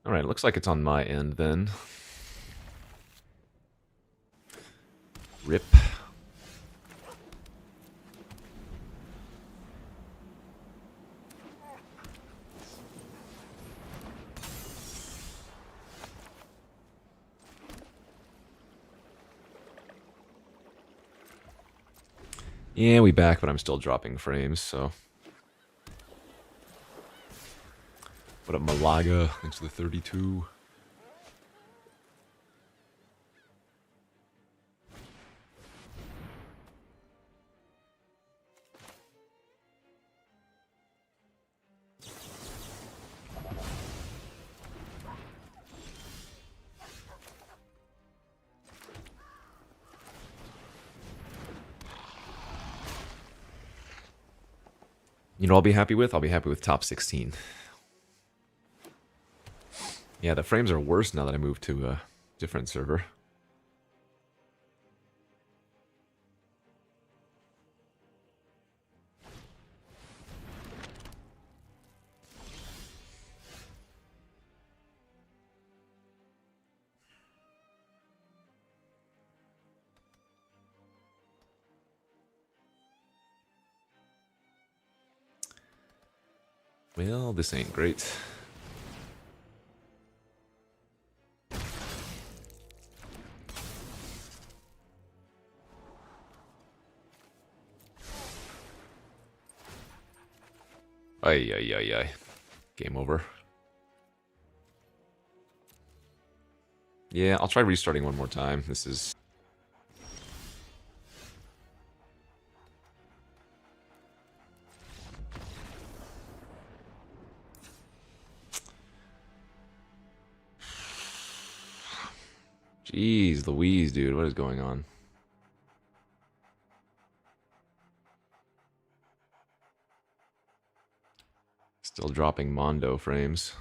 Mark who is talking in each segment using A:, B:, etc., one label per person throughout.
A: Alright, looks like it's on my end then. Rip. Yeah, we back, but I'm still dropping frames, so. What up, Malaga? Thanks for the 32. You know what I'll be happy with? I'll be happy with top 16. Yeah, the frames are worse now that I moved to a different server. Well, this ain't great. Ay, ay, ay, ay. Game over. Yeah, I'll try restarting one more time. This is... Jeez Louise, dude. What is going on? Still dropping Mondo frames.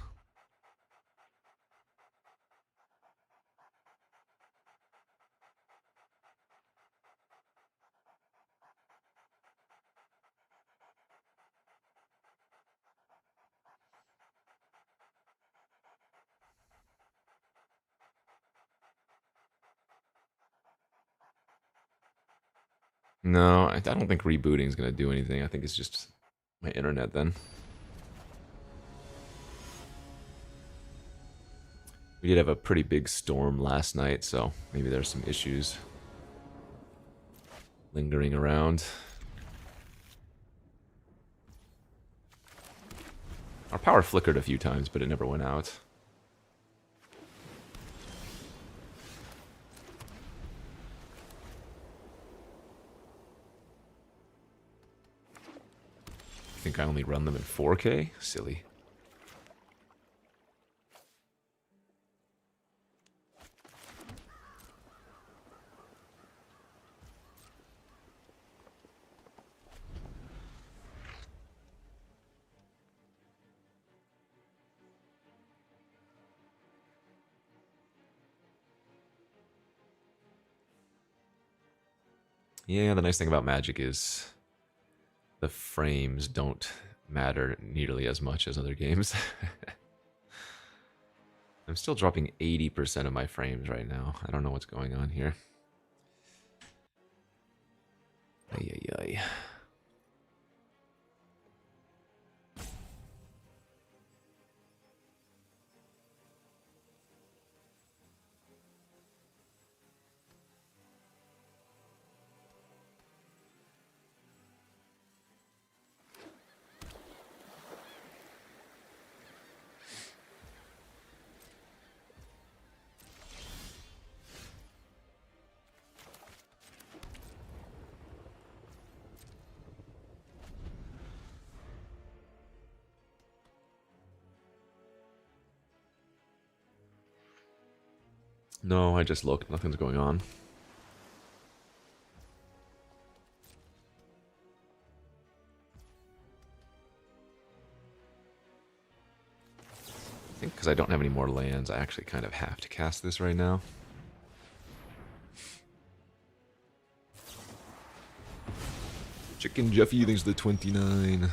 A: No, I don't think rebooting is going to do anything. I think it's just my internet then. We did have a pretty big storm last night, so maybe there's some issues lingering around. Our power flickered a few times, but it never went out. I think I only run them in 4K? Silly. Yeah, the nice thing about Magic is the frames don't matter nearly as much as other games. I'm still dropping 80% of my frames right now. I don't know what's going on here. Ay, ay, ay. No, I just looked. Nothing's going on. I think because I don't have any more lands, I actually kind of have to cast this right now. Chicken Jeffy, thanks to the 29.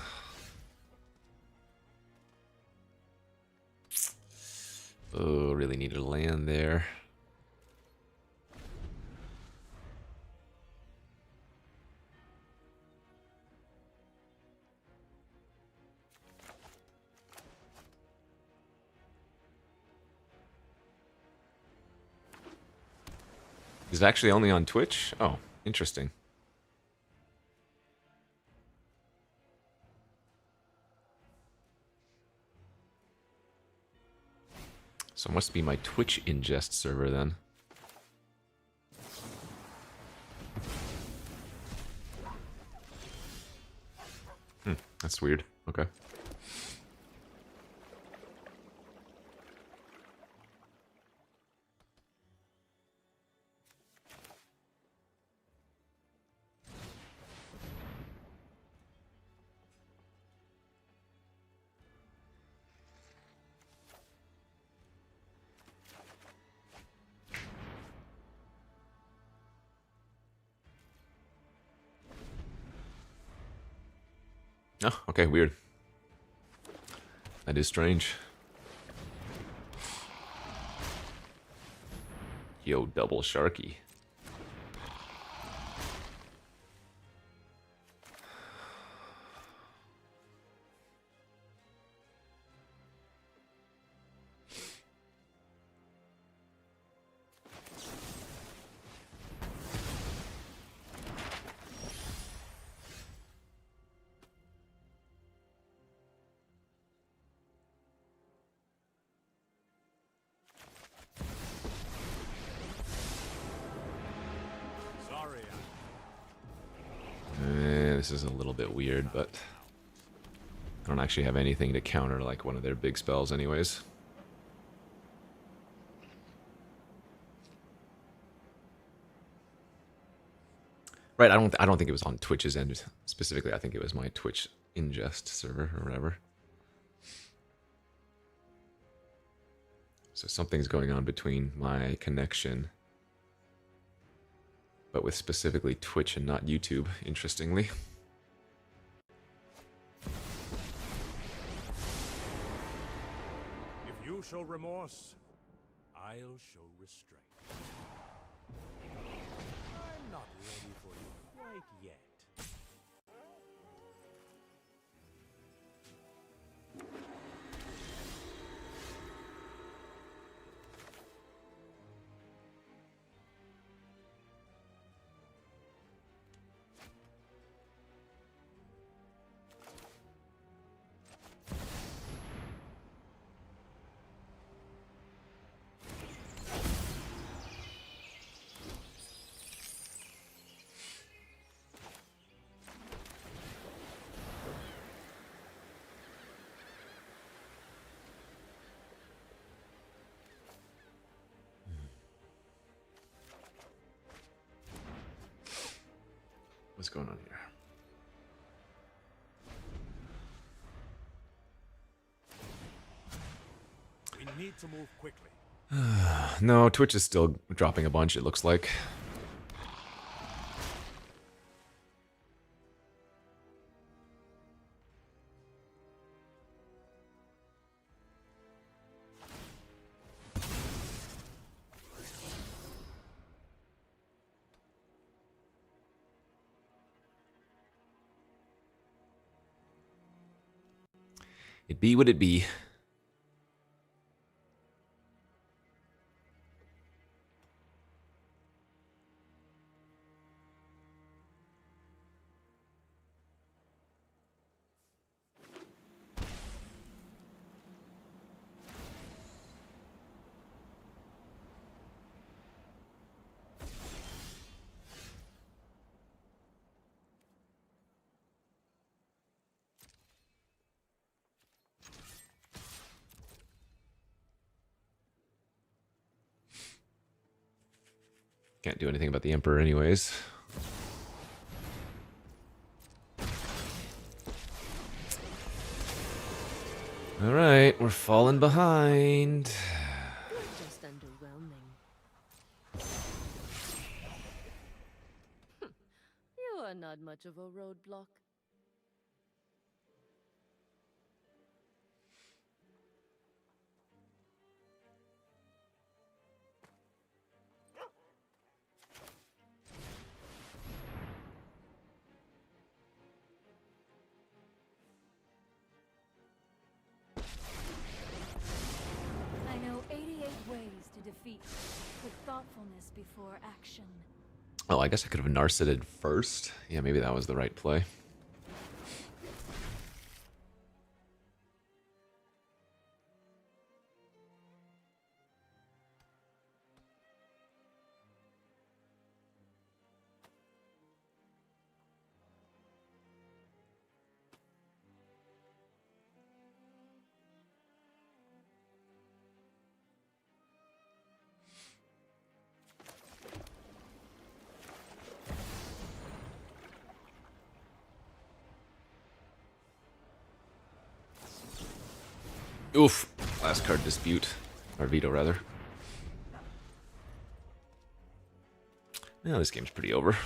A: Is it actually only on Twitch? Oh, interesting. So it must be my Twitch ingest server then. That's weird. Okay. Oh, okay, weird. That is strange. Yo, double Sharky. This is a little bit weird, but I don't actually have anything to counter like one of their big spells anyways. Right, I don't think it was on Twitch's end specifically. I think it was my Twitch ingest server or whatever. So something's going on between my connection, but with specifically Twitch and not YouTube, interestingly.
B: If you show remorse, I'll show restraint. I'm not ready for you quite yet.
A: What's going on here?
B: We need to move quickly.
A: No, Twitch is still dropping a bunch, it looks like. It be what it be. Can't do anything about the Emperor anyways. Alright, we're falling behind.
C: Just underwhelming. You are not much of a roadblock. I know 88 ways to defeat.
D: With thoughtfulness before action.
A: Oh, I guess I could have narcited first. Yeah, maybe that was the right play. Oof. Last card dispute. Or veto, rather. Yeah, this game's pretty over.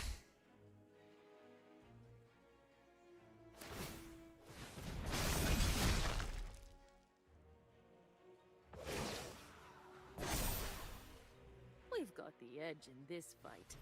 C: We've got the edge in this fight.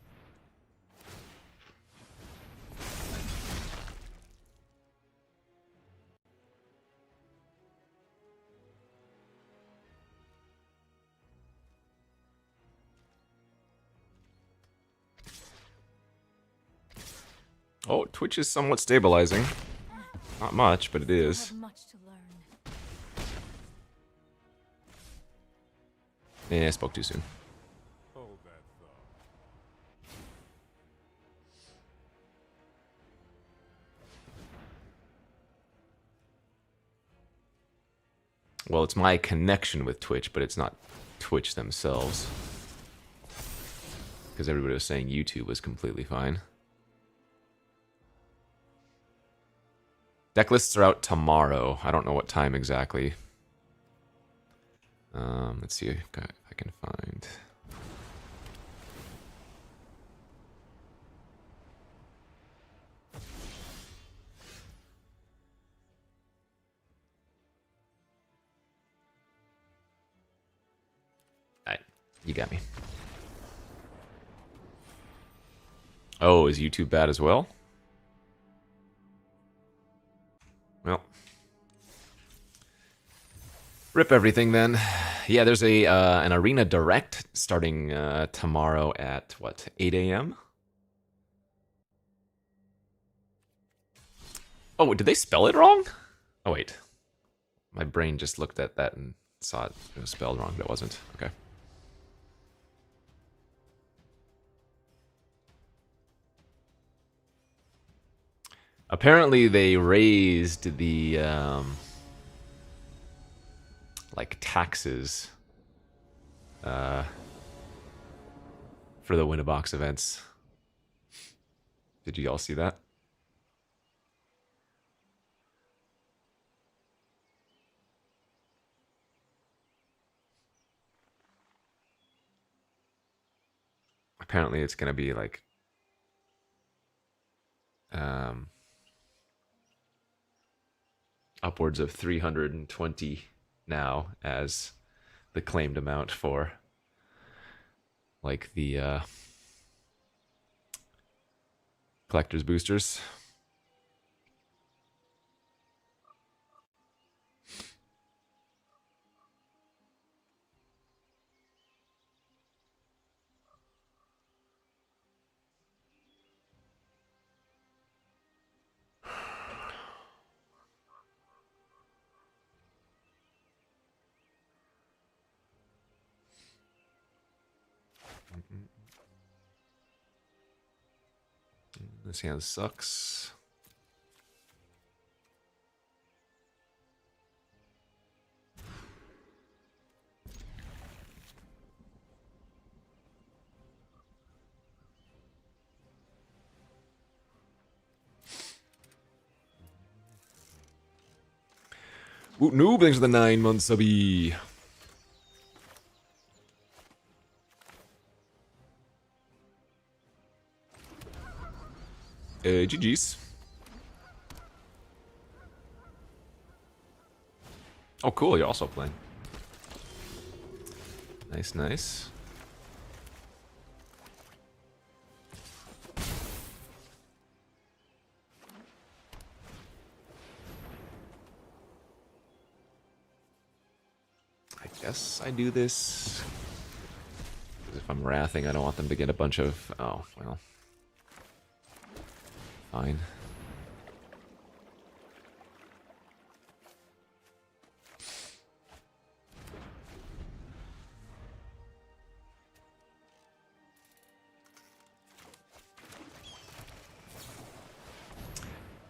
A: Oh, Twitch is somewhat stabilizing. Not much, but it
D: I
A: is.
D: have much to learn.
A: Yeah, I spoke too soon.
B: Hold that thought.
A: Well, it's my connection with Twitch, but it's not Twitch themselves. Because everybody was saying YouTube was completely fine. Deck lists are out tomorrow. I don't know what time exactly. Let's see if I can find. Alright, you got me. Oh, is YouTube bad as well? Well, rip everything then. Yeah, there's a an arena direct starting tomorrow at what, 8 a.m. Oh, did they spell it wrong? Oh wait, my brain just looked at that and saw it was spelled wrong, but it wasn't. Okay. Apparently they raised the like taxes for the Win-A-Box events. Did you all see that? Apparently it's gonna be like upwards of 320 now as the claimed amount for like the collector's boosters. This hand sucks. Woot noob, thanks for the 9 months, subby. GG's. Oh, cool, you're also playing. Nice, nice. I guess I do this. if I'm wrathing, I don't want them to get a bunch of... Oh, well. Fine.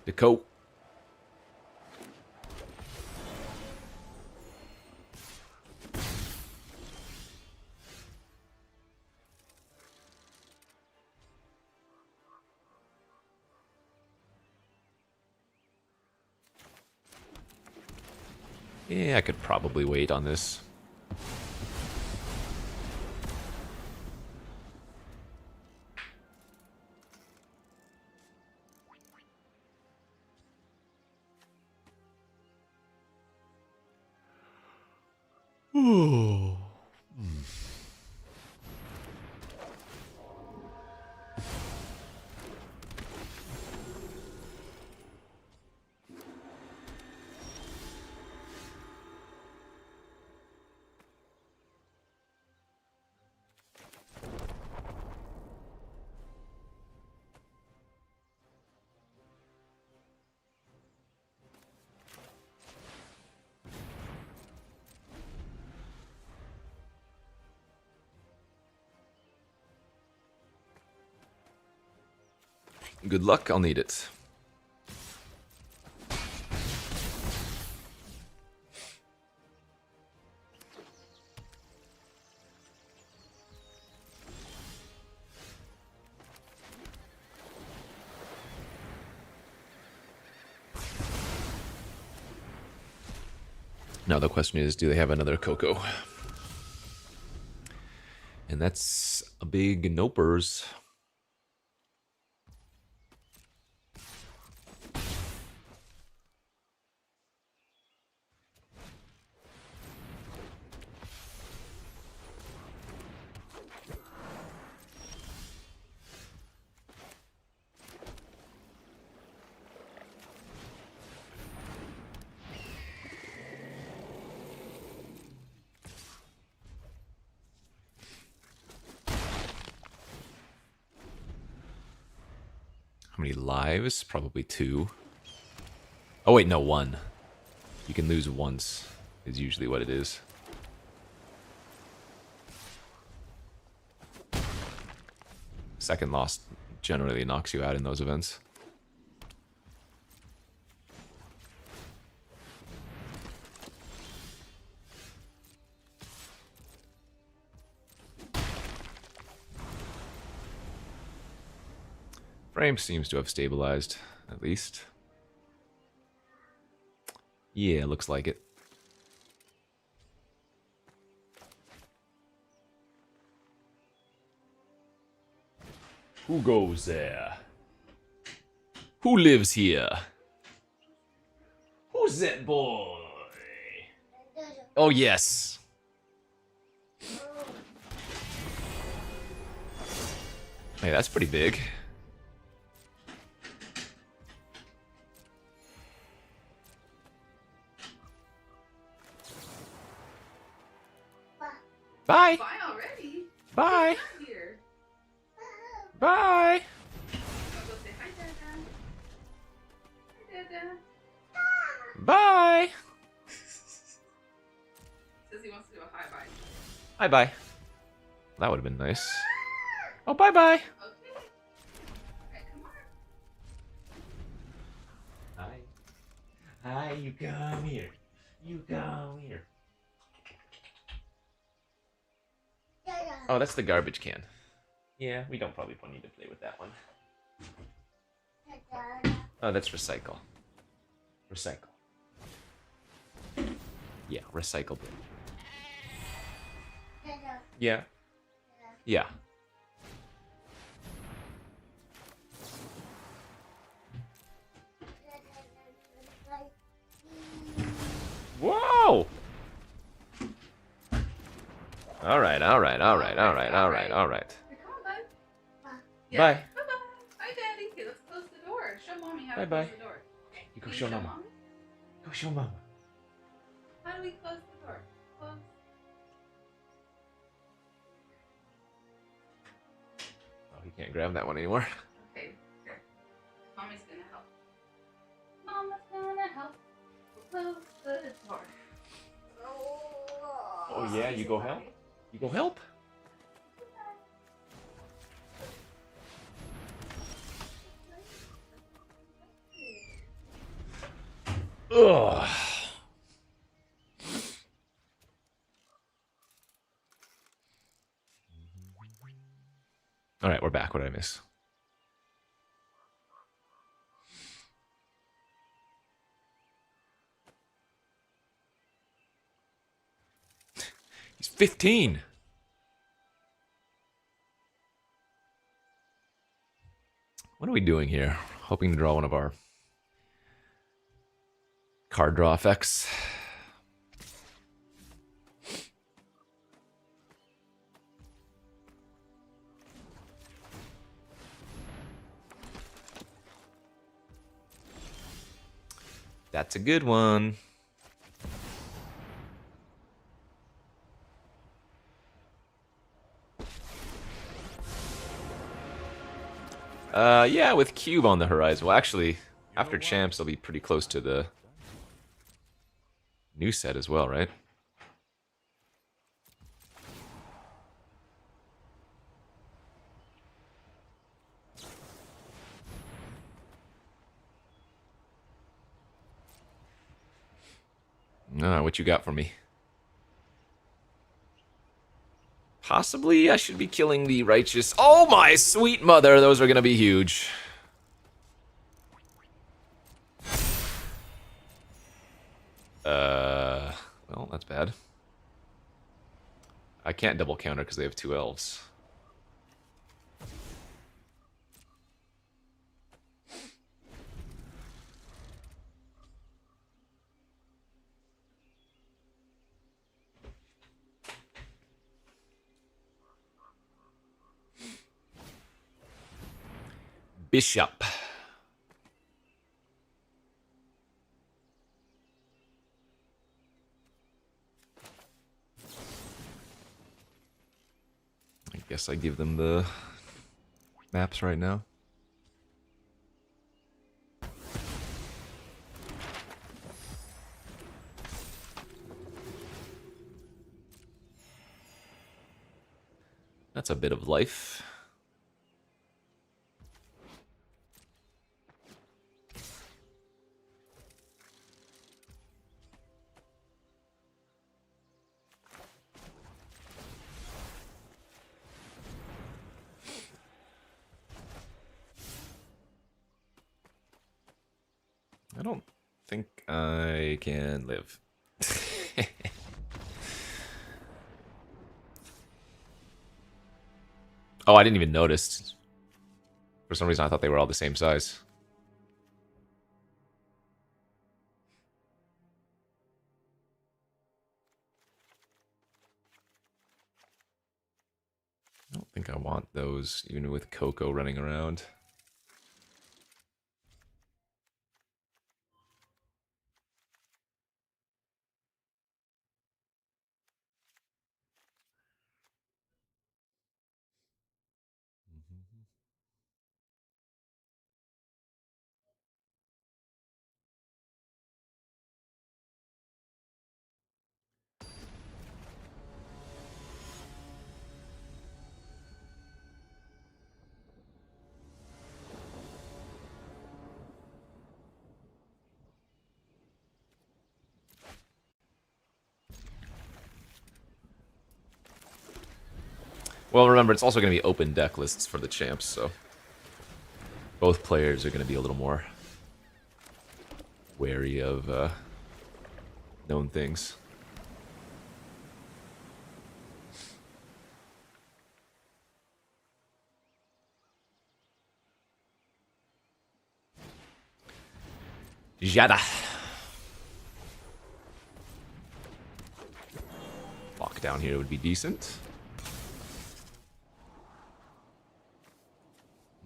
A: The coat. Yeah, I could probably wait on this. Ooh. Good luck, I'll need it. Now the question is, do they have another Coco? And that's a big nopers. How many lives? Probably 2. Oh wait, no, 1. You can lose once, is usually what it is. Second loss generally knocks you out in those events. Frame seems to have stabilized, at least. Yeah, looks like it. Who goes there? Who lives here? Who's that boy? Oh, yes. Hey, that's pretty big. Bye.
E: Bye already.
A: Bye.
E: Get here.
A: Bye.
E: I'll go say hi, Dada. Hi, Dada.
A: Bye.
E: Says he wants to do a hi bye.
A: Bye bye. That would have been nice. Oh, bye bye.
E: Okay. Alright, come on.
A: Hi. Hi, you come here. You come here. Oh, that's the garbage can. Yeah, we don't probably need to play with that one. Oh, that's recycle. Recycle. Yeah, recycle bin. Yeah. Yeah. Whoa! All right, all right, all right, all right, all right, all right.
E: Here, come on, bud.
A: Bye.
E: Bye-bye. Bye, Daddy. Okay, let's close the door. Show Mommy how to
A: Bye-bye.
E: close the door.
A: You go
E: Can you
A: show mama.
E: Mommy?
A: Go show mama.
E: How do we close the door? Close.
A: can't grab that one anymore.
E: Okay, here. Mommy's gonna help. Mama's gonna help. Close the door.
A: Oh yeah, you go help? You go help? Ugh. All right, we're back. What did I miss? He's 15. What are we doing here? Hoping to draw one of our card draw effects. That's a good one. Yeah, with Cube on the horizon. Well, actually, after Champs, they'll be pretty close to the new set as well, right? What you got for me? Possibly I should be killing the righteous. Oh my sweet mother, those are gonna be huge. Well, that's bad. I can't double counter because they have 2 elves. Bishop. I guess I give them the maps right now. That's a bit of life. I don't think I can live. Oh, I didn't even notice. For some reason, I thought they were all the same size. I don't think I want those, even with Coco running around. Well, remember, it's also going to be open deck lists for the champs, so both players are going to be a little more wary of known things. Jada. Lockdown here would be decent.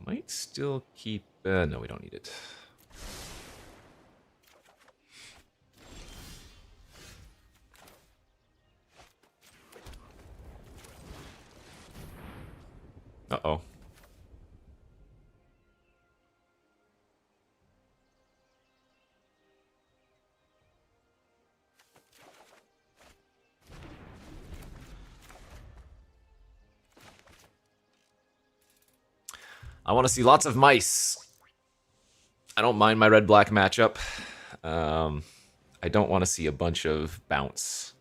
A: Might still keep... no, we don't need it. Uh-oh. I want to see lots of mice. I don't mind my red-black matchup. I don't want to see a bunch of bounce.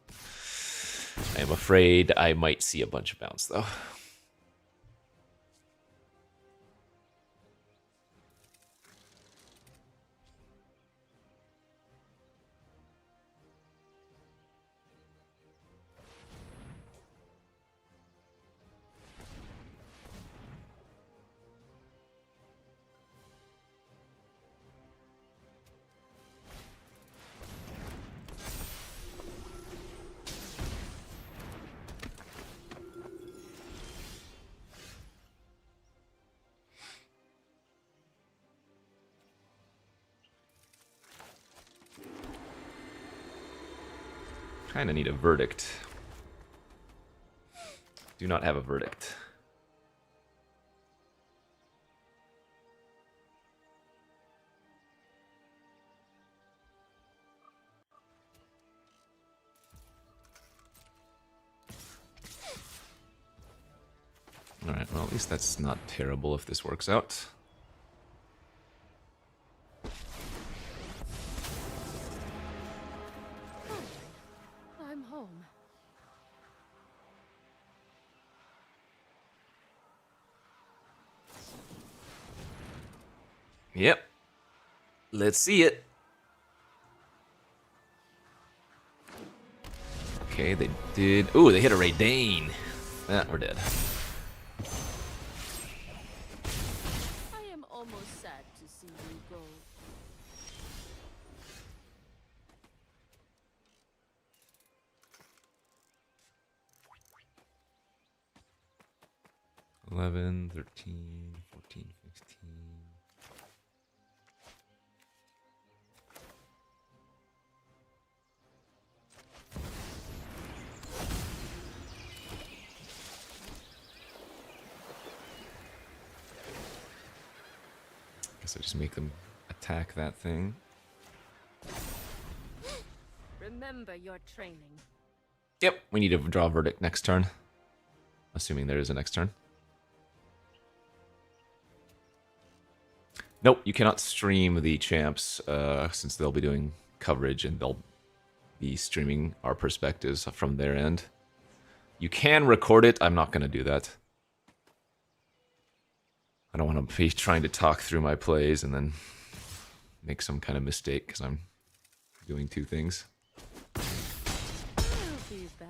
A: I am afraid I might see a bunch of bounce, though. Kind of need a verdict. Do not have a verdict. Alright, well, at least that's not terrible if this works out.
C: I'm home.
A: Yep. Let's see it. Okay, they did... Ooh, they hit a Raidane. Ah, we're dead.
C: I am almost sad to see you go.
A: $11, $13, $14, $15. Guess I just make them attack that thing.
C: Remember your training.
A: Yep, we need to draw a verdict next turn. Assuming there is a next turn. Nope, you cannot stream the champs since they'll be doing coverage and they'll be streaming our perspectives from their end. You can record it. I'm not going to do that. I don't want to be trying to talk through my plays and then make some kind of mistake because I'm doing two things.
C: I'll be back.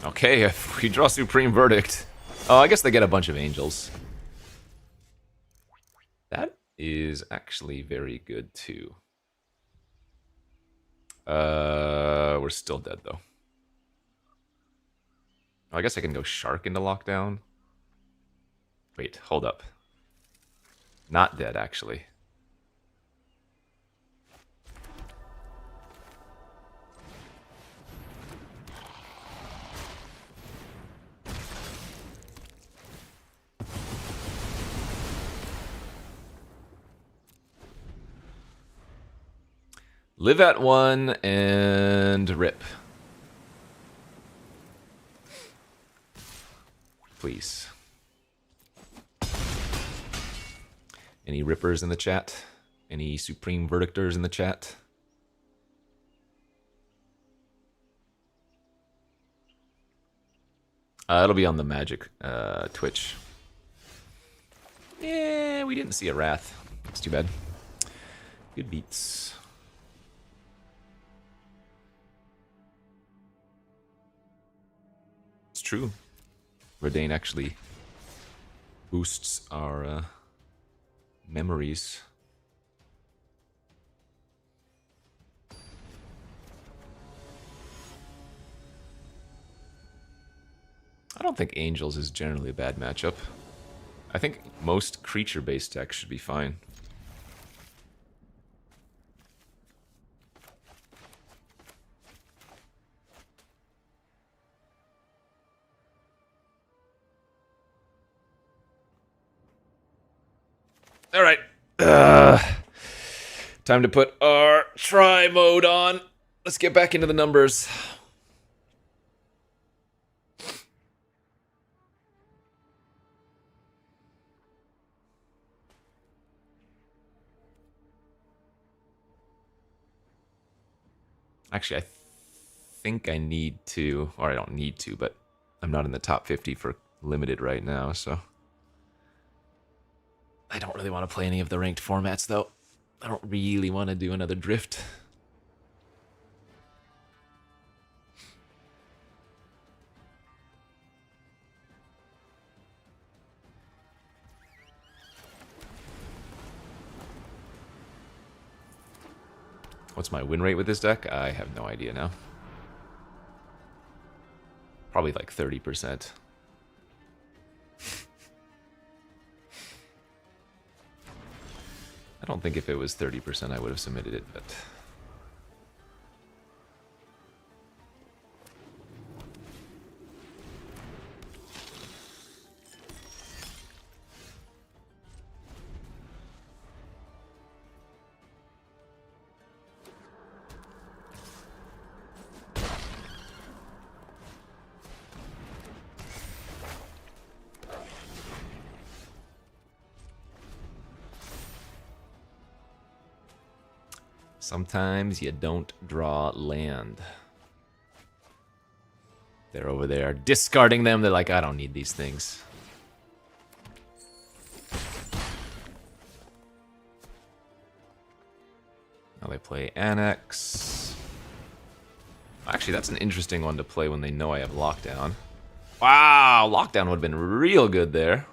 A: Okay, if we draw Supreme Verdict. Oh, I guess they get a bunch of angels. That is actually very good, too. We're still dead, though. Oh, I guess I can go Shark into lockdown. Wait, hold up. Not dead, actually. Live at 1 and rip. Please. Any rippers in the chat? Any Supreme Verdictors in the chat? It'll be on the Magic Twitch. Yeah, we didn't see a Wrath. It's too bad. Good beats. It's true. Redane actually boosts our memories. I don't think Angels is generally a bad matchup. I think most creature-based decks should be fine. All right. Time to put our try mode on. Let's get back into the numbers. Actually, I think I need to, or I don't need to, but I'm not in the top 50 for limited right now, so I don't really want to play any of the ranked formats, though. I don't really want to do another drift. What's my win rate with this deck? I have no idea now. Probably like 30%. I don't think if it was 30% I would have submitted it, but... Sometimes you don't draw land. They're over there discarding them. They're like, I don't need these things. Now they play Annex. Actually, that's an interesting one to play when they know I have Lockdown. Wow, Lockdown would have been real good there.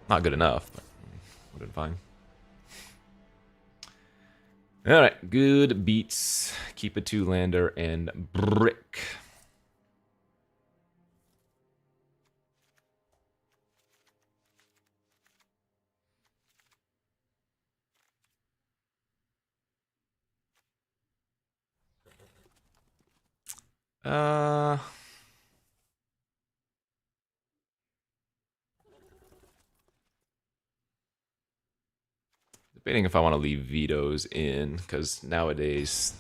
A: Not good enough, but would have been fine. Alright, good beats. Keep a 2-lander and brick. Debating if I want to leave vetoes in, because nowadays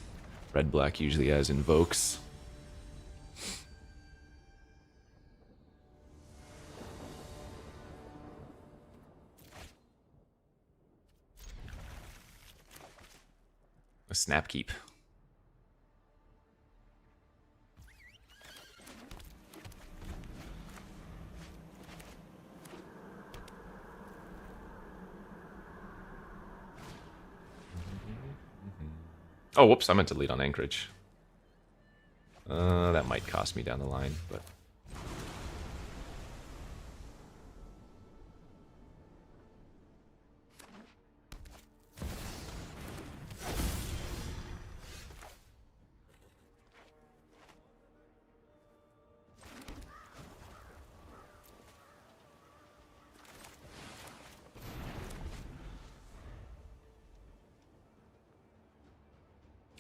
A: red-black usually has invokes. A snap keep. Oh, whoops, I meant to lead on Anchorage. That might cost me down the line, but...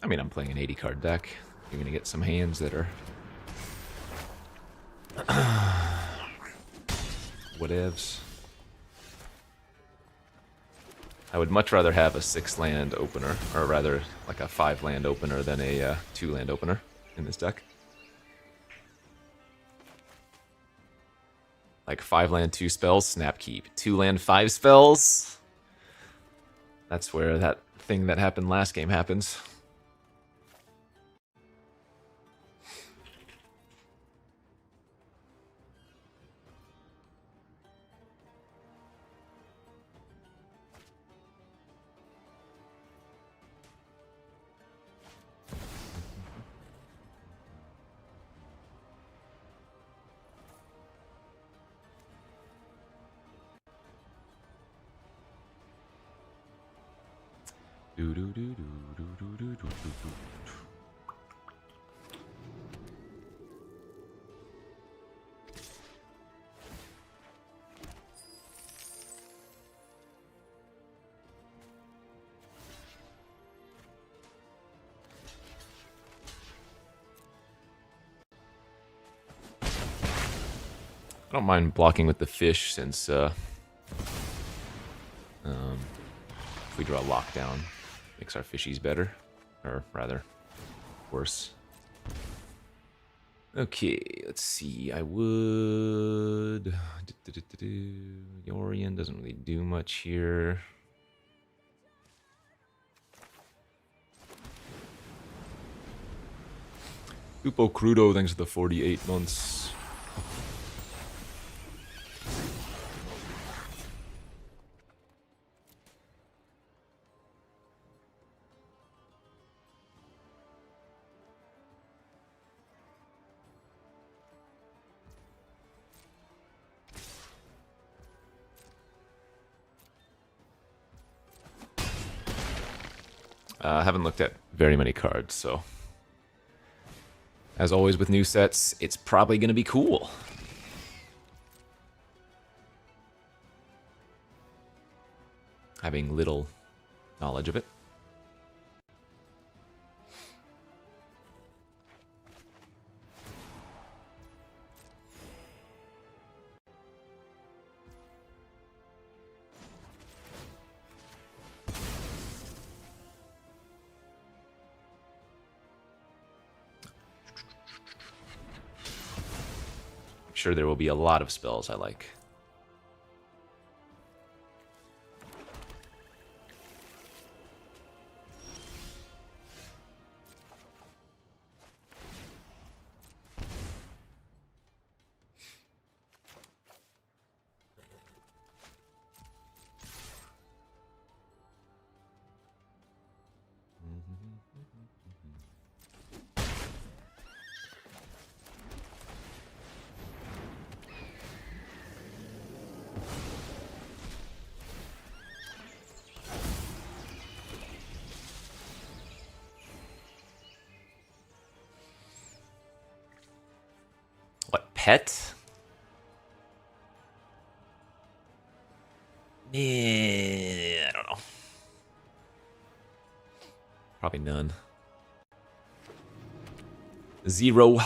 A: I mean, I'm playing an 80-card deck. You're going to get some hands that are... whatevs. I would much rather have a 6-land opener, or rather, like a 5-land opener than a 2-land opener in this deck. Like 5-land, 2 spells, snap keep. 2-land, 5 spells. That's where that thing that happened last game happens. I don't mind blocking with the fish since If we draw lockdown, makes our fishies better, or rather, worse. Okay, let's see. I would. Yorion doesn't really do much here. Upo Crudo, thanks for the 48 months. I haven't looked at very many cards, so as always with new sets, it's probably going to be cool. Having little knowledge of it. Sure, there will be a lot of spells I like. Pet? I don't know. Probably none. 0.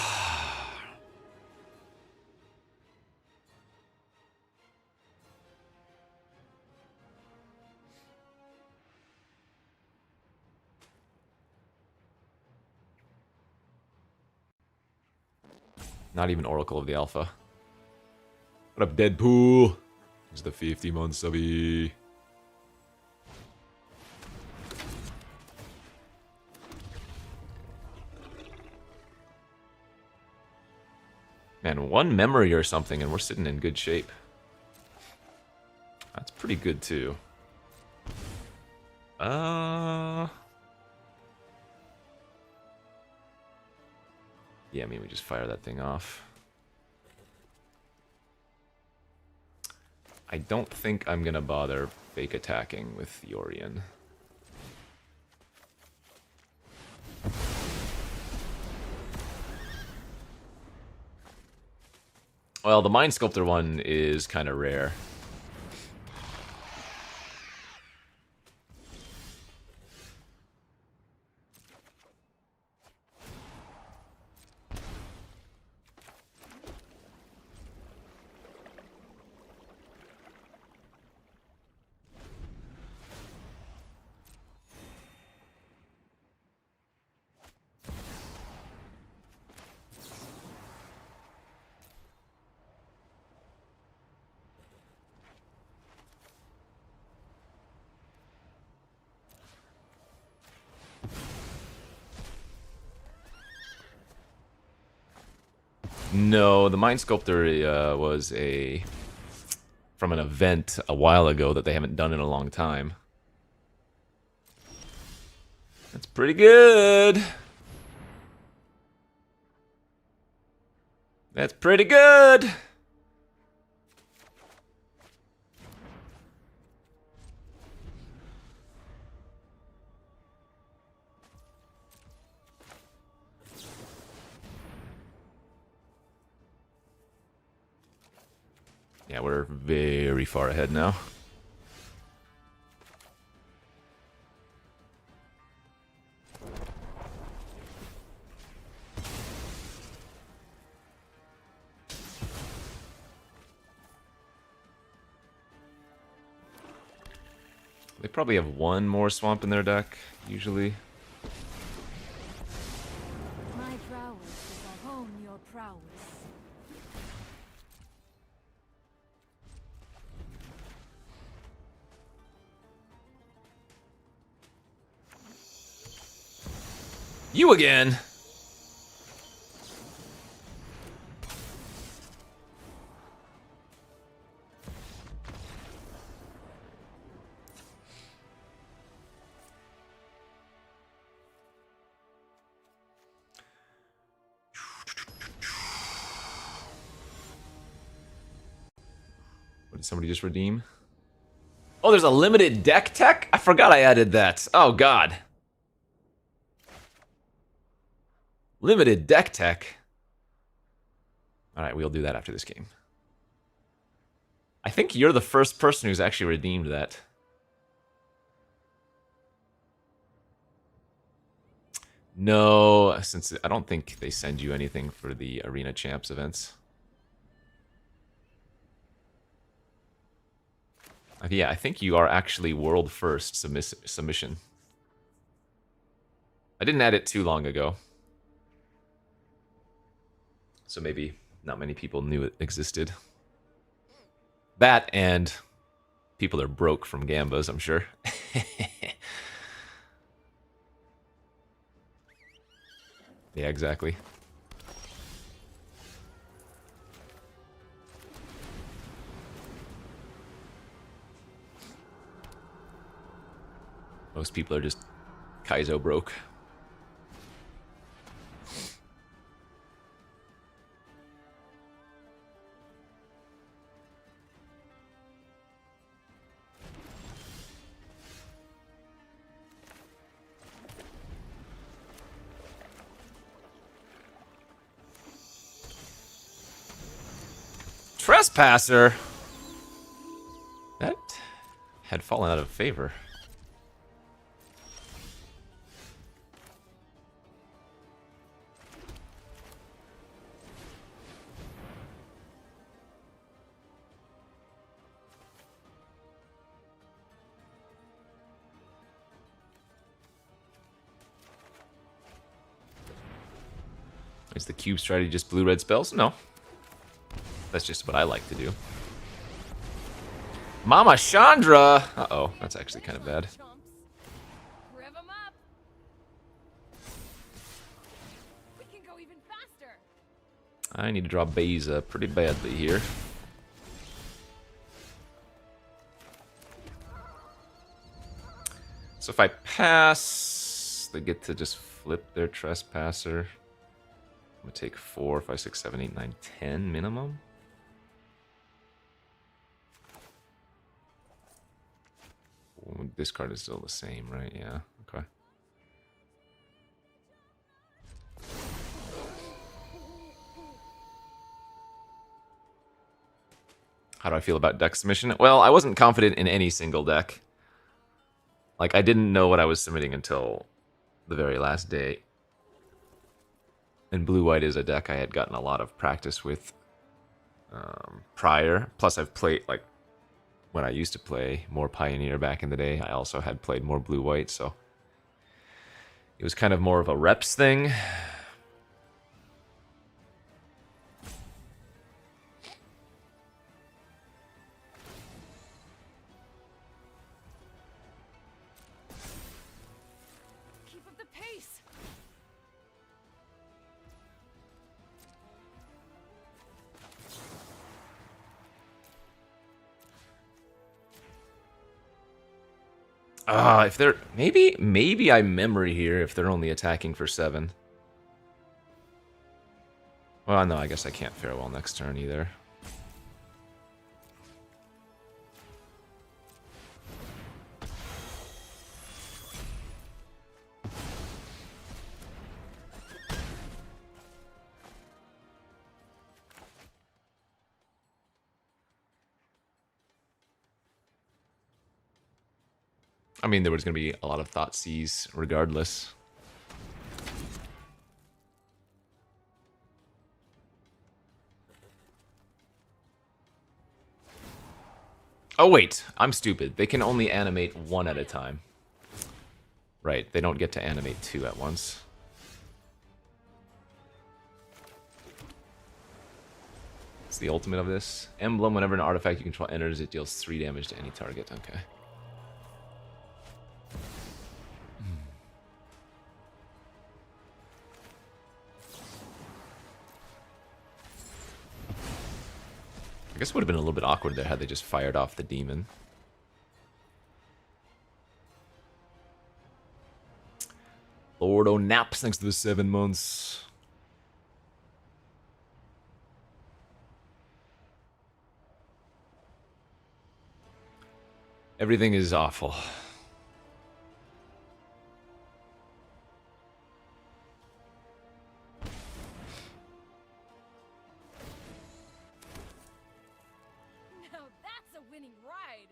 A: Not even Oracle of the Alpha. What up, Deadpool? Here's the 50-month subby. Man, 1 memory or something, and we're sitting in good shape. That's pretty good, too. Yeah, I mean, we just fire that thing off. I don't think I'm gonna bother fake attacking with Yorion. Well, the Mind Sculptor one is kind of rare. No, the Mind Sculptor was from an event a while ago that they haven't done in a long time. That's pretty good. That's pretty good. Yeah, we're very far ahead now. They probably have one more swamp in their deck, usually.
D: My prowess is a hone your prowess.
A: You again! What did somebody just redeem? Oh, there's a limited deck tech? I forgot I added that. Oh, God. Limited deck tech. Alright, we'll do that after this game. I think you're the first person who's actually redeemed that. No, since I don't think they send you anything for the Arena Champs events. Yeah, I think you are actually world first submission. I didn't add it too long ago. So maybe not many people knew it existed. That and people are broke from Gambas, I'm sure. Yeah, exactly. Most people are just Kaizo broke. Trespasser! That had fallen out of favor. Is the cube strategy just blue-red spells? No. That's just what I like to do. Mama Chandra! Uh-oh, that's actually kind of bad.
C: Rev 'em up. We can go even faster.
A: I need to draw Beza pretty badly here. So if I pass, they get to just flip their Trespasser. I'm gonna take 4, 5, 6, 7, 8, 9, 10 minimum. This card is still the same, right? Yeah, okay. How do I feel about deck submission? Well, I wasn't confident in any single deck. Like, I didn't know what I was submitting until the very last day. And Blue-White is a deck I had gotten a lot of practice with prior. Plus, I've played, like, when I used to play more Pioneer back in the day, I also had played more Blue-White, so it was kind of more of a reps thing.
C: Keep up the pace.
A: If they're maybe I memory here if they're only attacking for 7. Well, no, I guess I can't farewell next turn either. I mean, there was going to be a lot of Thoughtseize regardless. Oh, wait. I'm stupid. They can only animate one at a time. Right, they don't get to animate two at once. It's the ultimate of this. Emblem, whenever an artifact you control enters, it deals 3 damage to any target. Okay. I guess it would have been a little bit awkward there had they just fired off the demon. Lord O'Naps, thanks to the 7 months. Everything is awful.
D: Now that's a winning ride.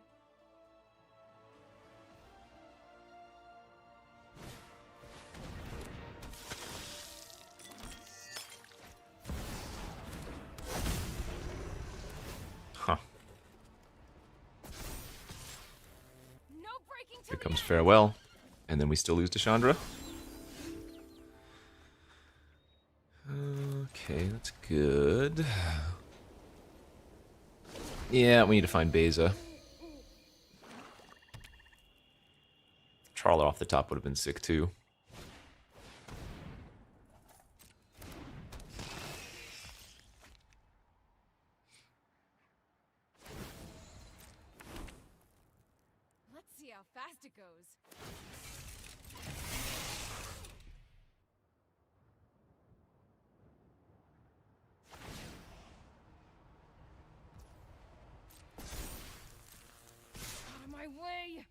A: Huh.
D: No breaking till
A: Here
D: the
A: comes
D: end.
A: Farewell. And then we still lose to Chandra. Okay, that's good. Yeah, we need to find Beza. Trawler off the top would have been sick too.
D: Let's see how fast it goes. Out of my way.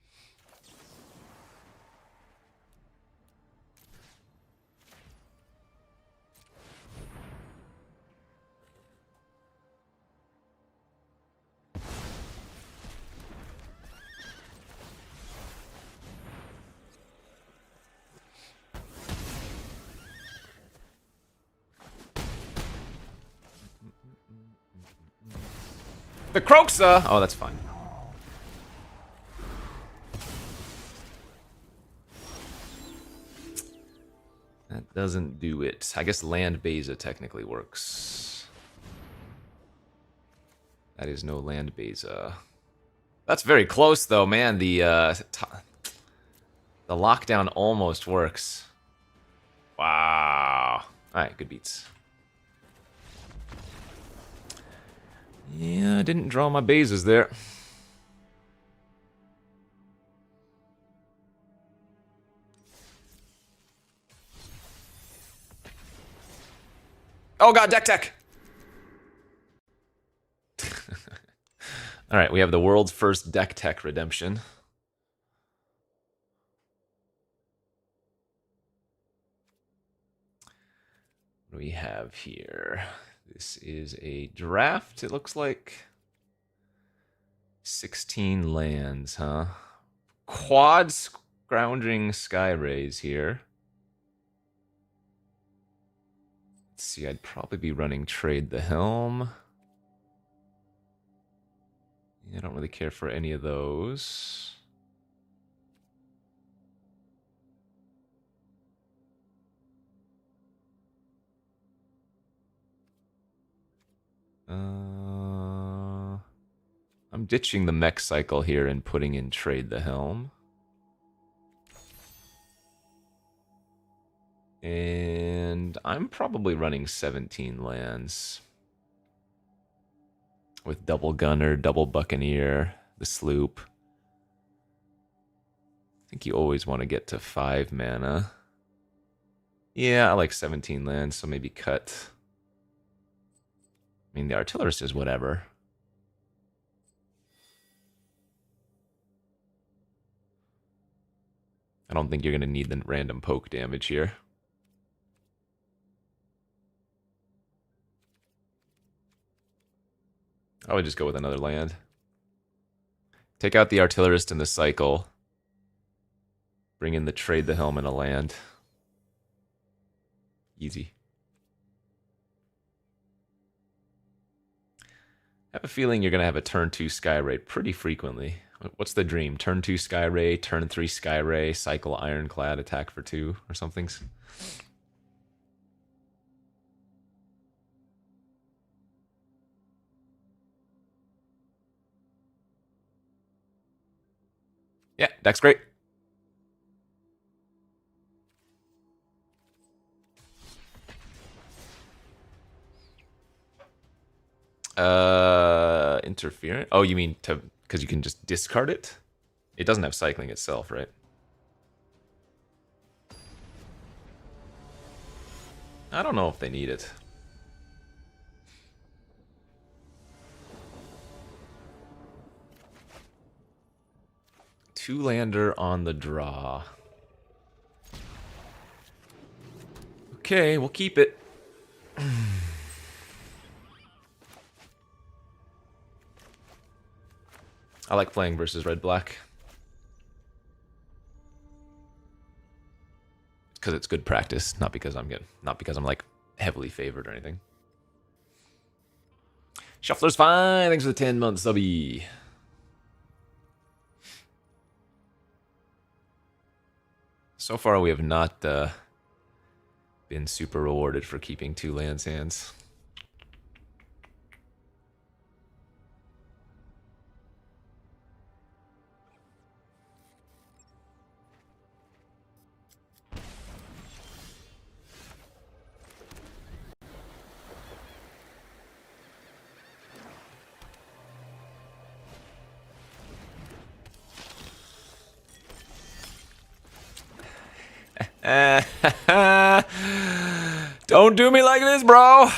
A: The Croxa! Oh, that's fine. That doesn't do it. I guess land Beza technically works. That is no land Beza. That's very close though, man. The lockdown almost works. Wow. Alright, good beats. Yeah, I didn't draw my Bezas there. Oh god, deck tech! Alright, we have the world's first deck tech redemption. What do we have here? This is a draft, it looks like. 16 lands, huh? Quad Scrounging Skyrays here. Let's see, I'd probably be running Trade the Helm. Yeah, I don't really care for any of those. I'm ditching the mech cycle here and putting in Trade the Helm. And I'm probably running 17 lands. With double Gunner, double Buccaneer, the Sloop. I think you always want to get to 5 mana. Yeah, I like 17 lands, so maybe cut. I mean, the Artillerist is whatever. I don't think you're going to need the random poke damage here. I would just go with another land. Take out the Artillerist in the cycle. Bring in the Trade the Helm and a land. Easy. have a feeling you're going to have a turn 2 Sky Ray pretty frequently. What's the dream? Turn 2 Sky Ray, turn 3 Sky Ray, cycle Ironclad, attack for 2 or something. Yeah, deck's great. Interference? Oh, you mean to because you can just discard it? It doesn't have cycling itself, right? I don't know if they need it. Two-lander on the draw. Okay, we'll keep it. I like playing versus red-black. Because it's good practice, not because I'm like heavily favored or anything. Shuffler's fine. Thanks for the 10 months, subby. So far, we have not been super rewarded for keeping 2 lands hands. Don't do me like this, bro. All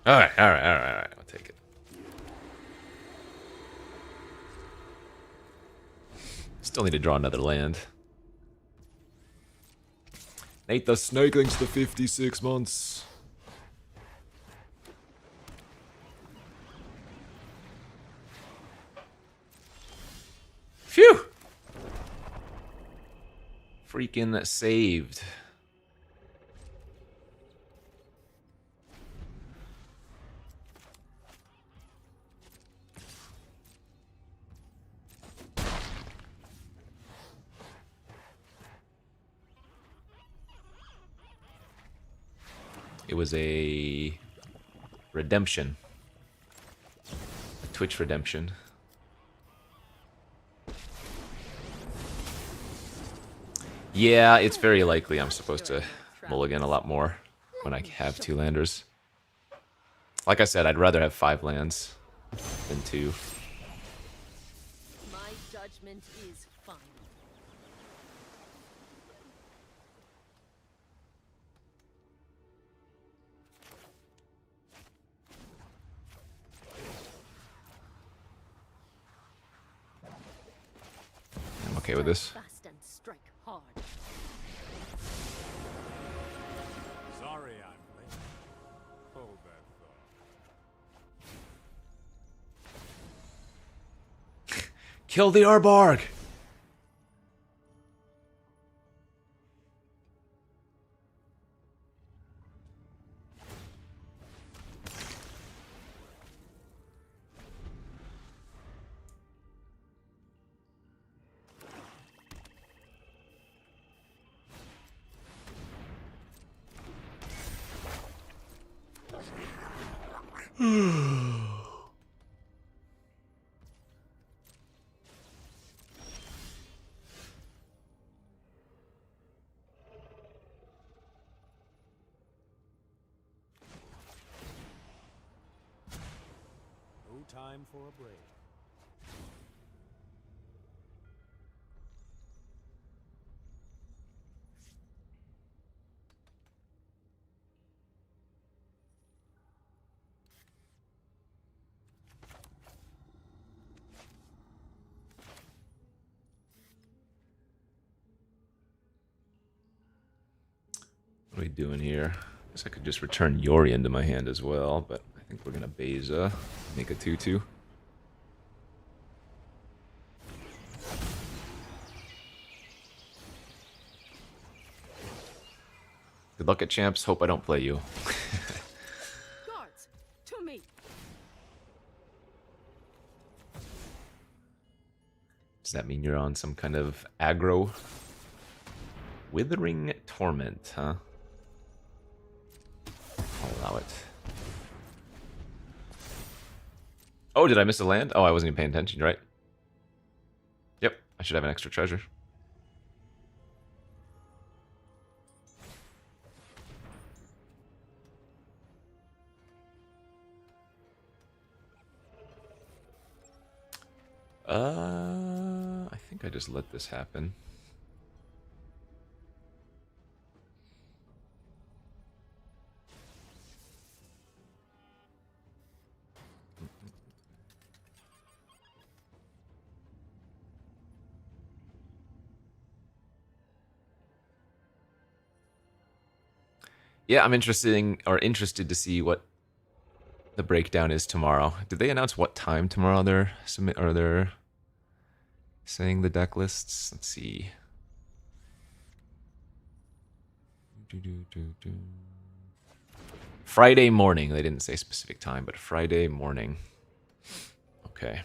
A: right. I'll take it. Still need to draw another land. Nate the Snakelings to 56 months. Phew! Freaking saved. It was a redemption. A Twitch redemption. Yeah, it's very likely I'm supposed to mulligan a lot more when I have 2 landers. Like I said, I'd rather have 5 lands than 2.
C: My judgment is final.
A: I'm okay with this.
C: Fast and strike hard.
B: Sorry I'm late. Hold that thought.
A: Kill the Arborg!
B: No time for a break.
A: What are we doing here? Guess I could just return Yori into my hand as well, but I think we're gonna Beza, make a 2/2. Good luck at champs. Hope I don't play you.
C: Guards, to me.
A: Does that mean you're on some kind of aggro? Withering Torment, huh? I'll allow it. Oh, did I miss a land? Oh, I wasn't even paying attention, right? Yep, I should have an extra treasure. I think I just let this happen. Yeah, I'm interested to see what the breakdown is tomorrow. Did they announce what time tomorrow they're saying the deck lists? Let's see. Friday morning. They didn't say specific time, but Friday morning. Okay.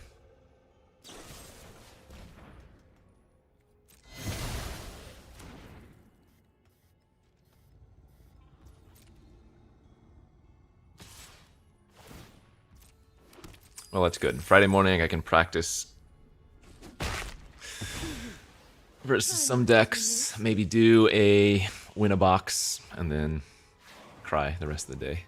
A: Well, that's good. Friday morning I can practice versus some decks, maybe do win a box, and then cry the rest of the day.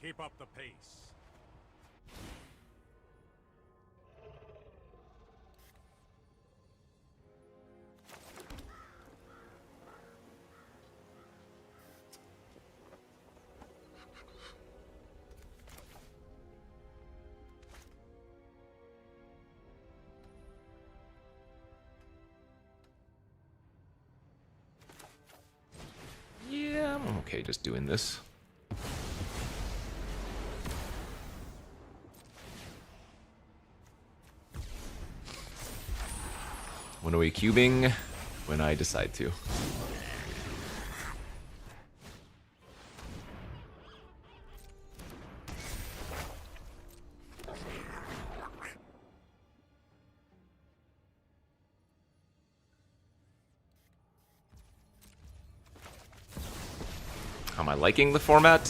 B: Keep up the pace.
A: Yeah, I'm okay just doing this. When are we cubing? When I decide to. How am I liking the format?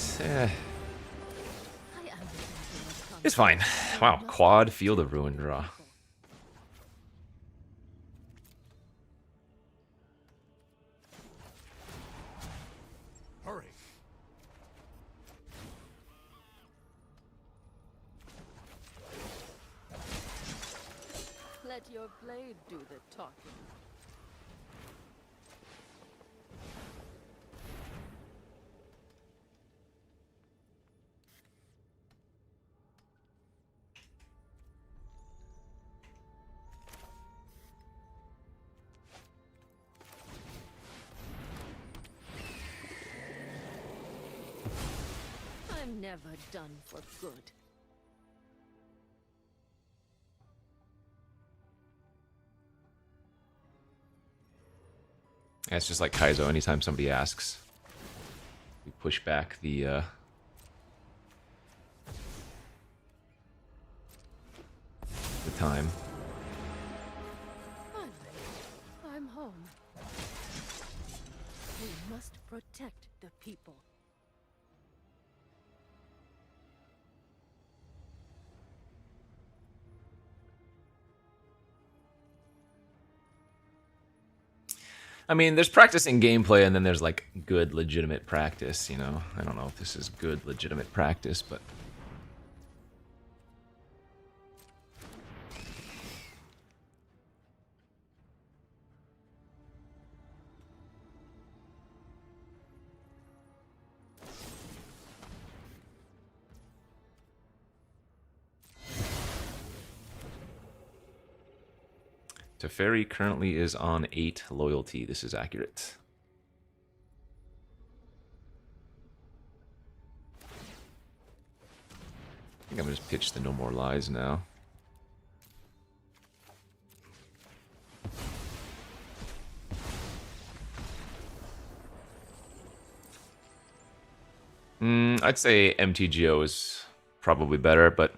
A: It's fine. Wow, quad Field of Ruin draw.
B: Hurry.
C: Let your blade do the talking. I'm never done for good.
A: Yeah, it's just like Kaizo. Anytime somebody asks, we push back the time.
C: Finally, I'm home. We must protect the people.
A: I mean, there's practicing gameplay, and then there's like good, legitimate practice, you know? I don't know if this is good, legitimate practice, but... Teferi currently is on 8 loyalty. This is accurate. think I'm gonna just pitch the No More Lies now. I'd say MTGO is probably better, but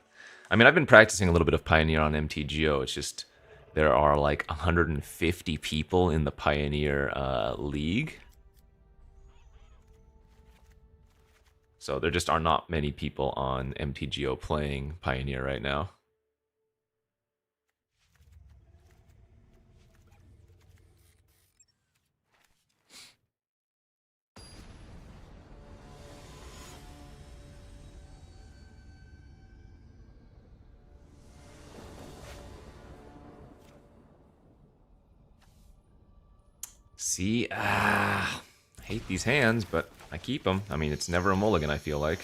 A: I mean, I've been practicing a little bit of Pioneer on MTGO. It's just there are like 150 people in the Pioneer League. So there just are not many people on MTGO playing Pioneer right now. See, I hate these hands, but I keep them. I mean, it's never a mulligan, I feel like.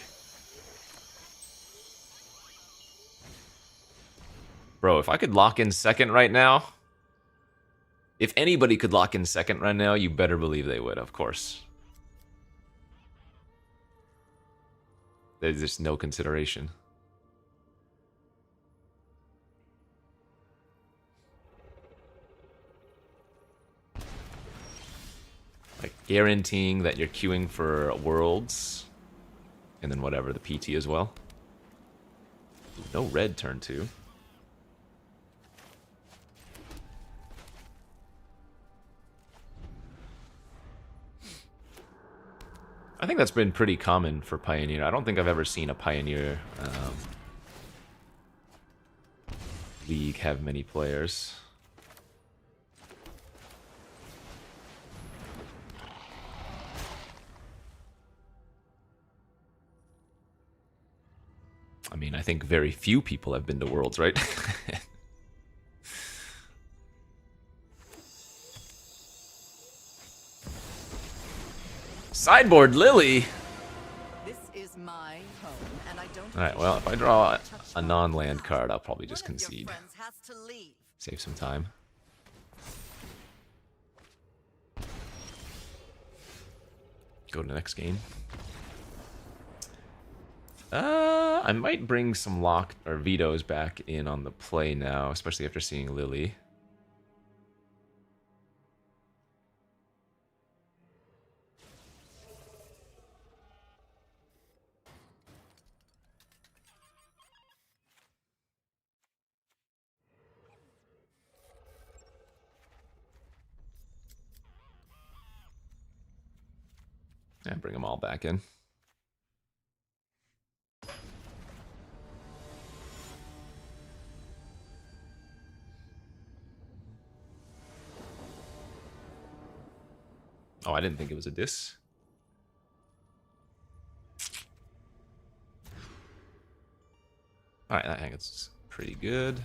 A: Bro, if I could lock in second right now... If anybody could lock in second right now, you better believe they would, of course. There's just no consideration. Like, guaranteeing that you're queuing for Worlds. And then whatever, the PT as well. No red turn 2. I think that's been pretty common for Pioneer. I don't think I've ever seen a Pioneer league have many players. I mean, I think very few people have been to Worlds, right? Sideboard Lily!
F: This is my home, and I don't.
A: Alright, well, if I draw a non-land card, I'll probably just concede.
F: Has to leave.
A: Save some time. Go to the next game. I might bring some lock or vetoes back in on the play now, especially after seeing Lily. And bring them all back in. Oh, I didn't think it was a dis. Alright, I think it's pretty good.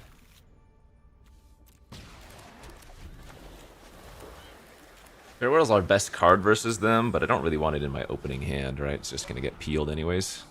A: Farewell's our best card versus them, but I don't really want it in my opening hand, right? It's just gonna get peeled anyways.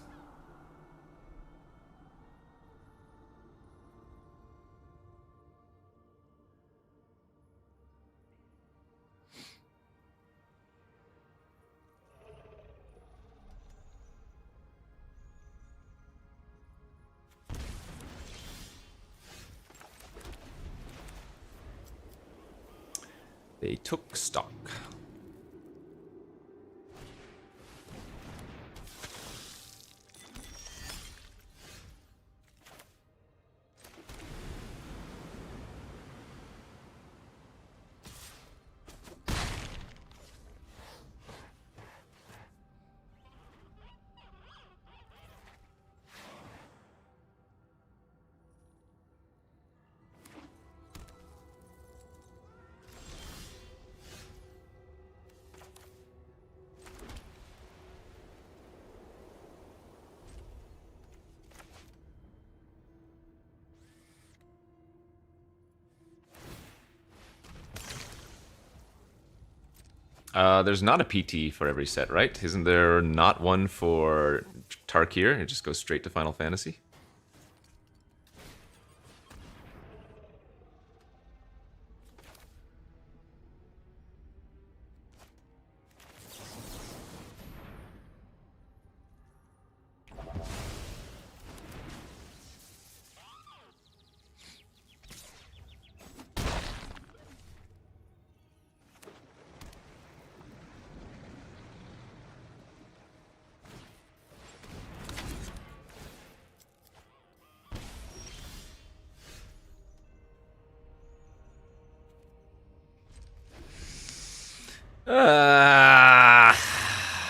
A: They took stock. There's not a PT for every set, right? Isn't there not one for Tarkir? It just goes straight to Final Fantasy?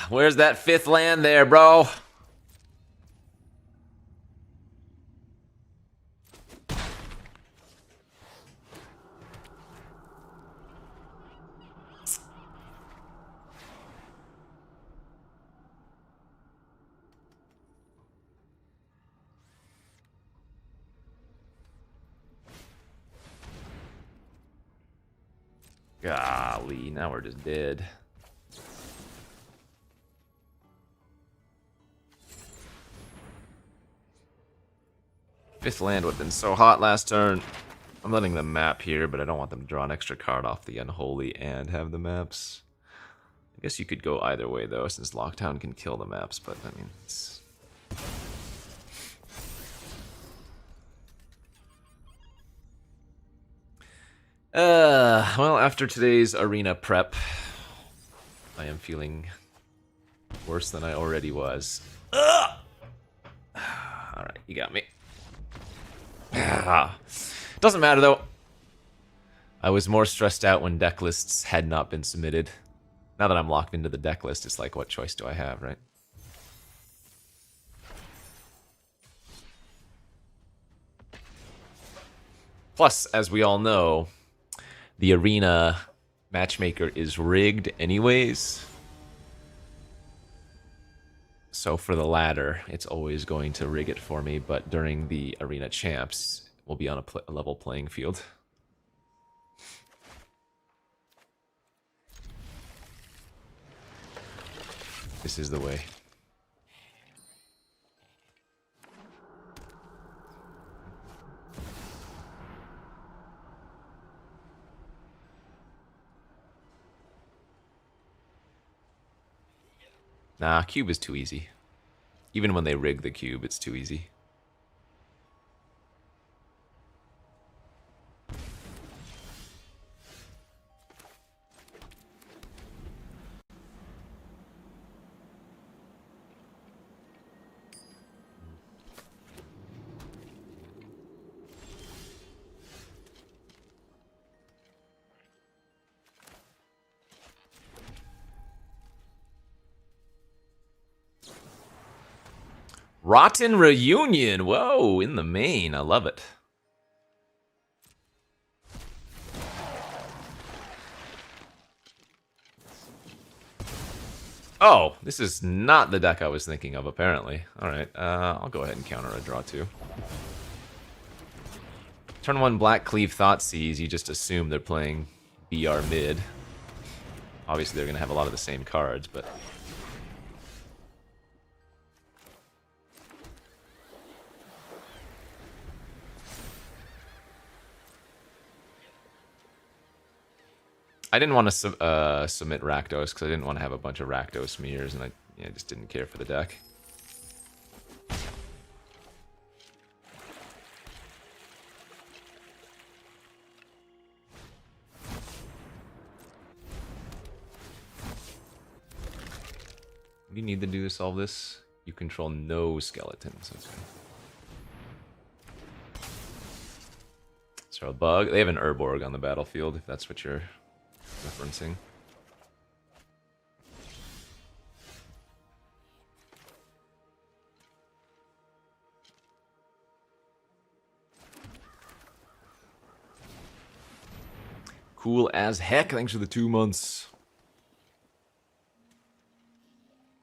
A: Where's that 5th land there, bro? Golly, now we're just dead. Fifth land would have been so hot last turn. I'm letting them map here, but I don't want them to draw an extra card off the Unholy and have the maps. I guess you could go either way, though, since Lockdown can kill the maps, but, I mean, it's... well, after today's arena prep, I am feeling worse than I already was. Ugh! Alright, you got me. Doesn't matter, though. I was more stressed out when deck lists had not been submitted. Now that I'm locked into the deck list, it's like, what choice do I have, right? Plus, as we all know, the arena matchmaker is rigged anyways. So for the ladder, it's always going to rig it for me, but during the arena champs, we'll be on a level playing field. This is the way. Nah, cube is too easy. Even when they rig the cube, it's too easy. Rotten Reunion! Whoa, in the main. I love it. Oh, this is not the deck I was thinking of, apparently. Alright, I'll go ahead and counter a draw 2. Turn 1 Black Cleave Thoughtseize, you just assume they're playing BR mid. Obviously they're going to have a lot of the same cards, but... I didn't want to submit Rakdos because I didn't want to have a bunch of Rakdos mirrors, and I just didn't care for the deck. What do you need to do to solve this? You control no skeletons. Okay. So a bug. They have an Urborg on the battlefield, if that's what you're referencing. Cool as heck. Thanks for the 2 months.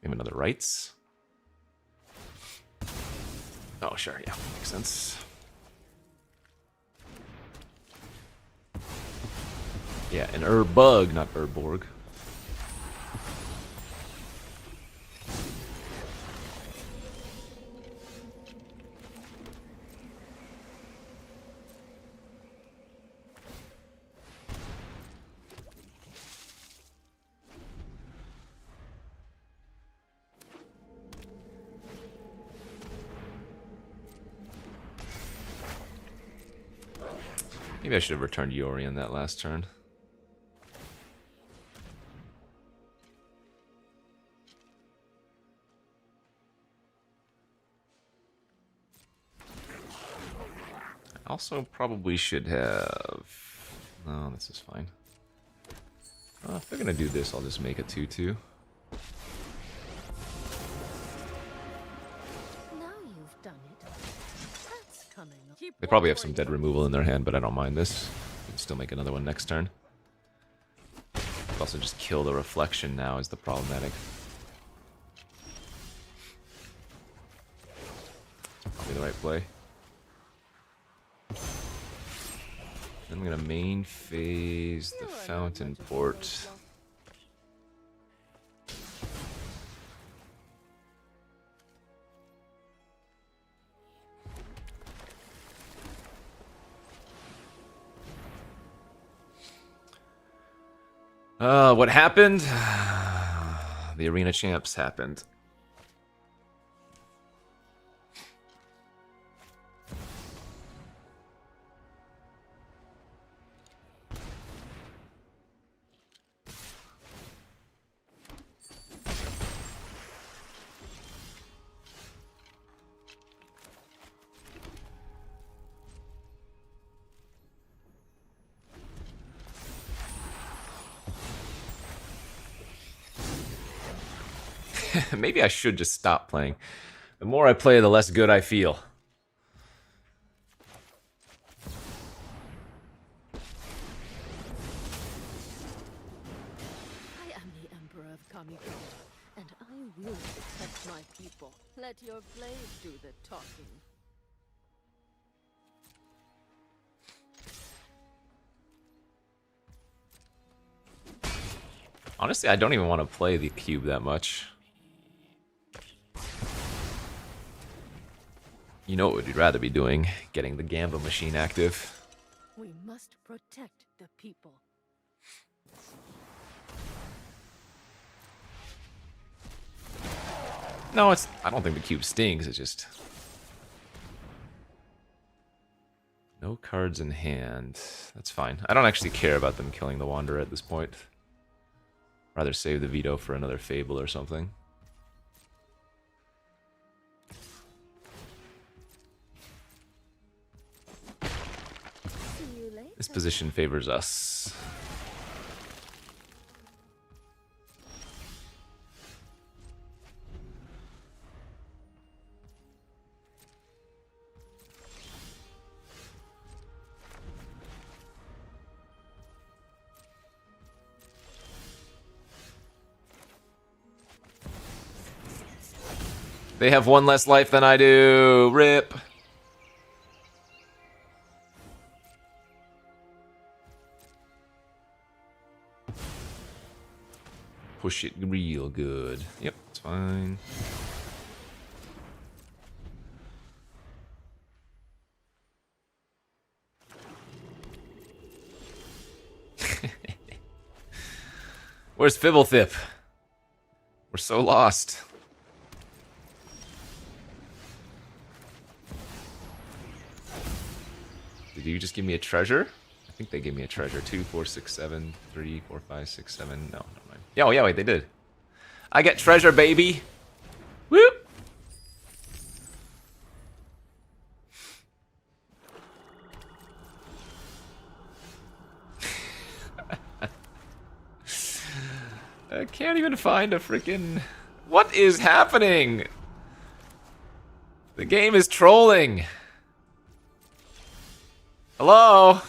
A: We have another rights. Oh, sure. Yeah, makes sense. Yeah, an Urbug, not Urborg. Maybe I should have returned Yori on that last turn. Also, probably should have... No, this is fine. If they're gonna do this, I'll just make a 2/2.
C: Now you've done it. That's coming. Keep
A: They probably have
C: watch
A: some
C: where
A: dead
C: you-
A: removal in their hand, but I don't mind this. We can still make another one next turn. Also just kill the reflection now is the problematic. Probably the right play. Then I'm gonna main phase the
C: You are not
A: fountain
C: much of a
A: port.
C: waste.
A: What happened? The arena champs happened. Maybe I should just stop playing. The more I play, the less good I feel.
C: I am the Emperor of Kamiko, and I will protect my people. Let your blade do the talking.
A: Honestly, I don't even want to play the cube that much. You know what we'd rather be doing? Getting the Gamba machine active.
C: We must protect the people.
A: No, it's. I don't think the cube stings. It's just no cards in hand. That's fine. I don't actually care about them killing the Wanderer at this point. Rather save the veto for another Fable or something.
C: See you later.
A: This position favors us. They have one less life than I do. RIP. Push it real good. Yep, it's fine. Where's Fibblethip? We're so lost. Did you just give me a treasure? I think they gave me a treasure. 2, 4, 6, 7, 3, 4, 5, 6, 7. No, never mind. Yeah, oh yeah, wait, they did. I get treasure, baby. Whoop. I can't even find a freaking. What is happening? The game is trolling. Hello?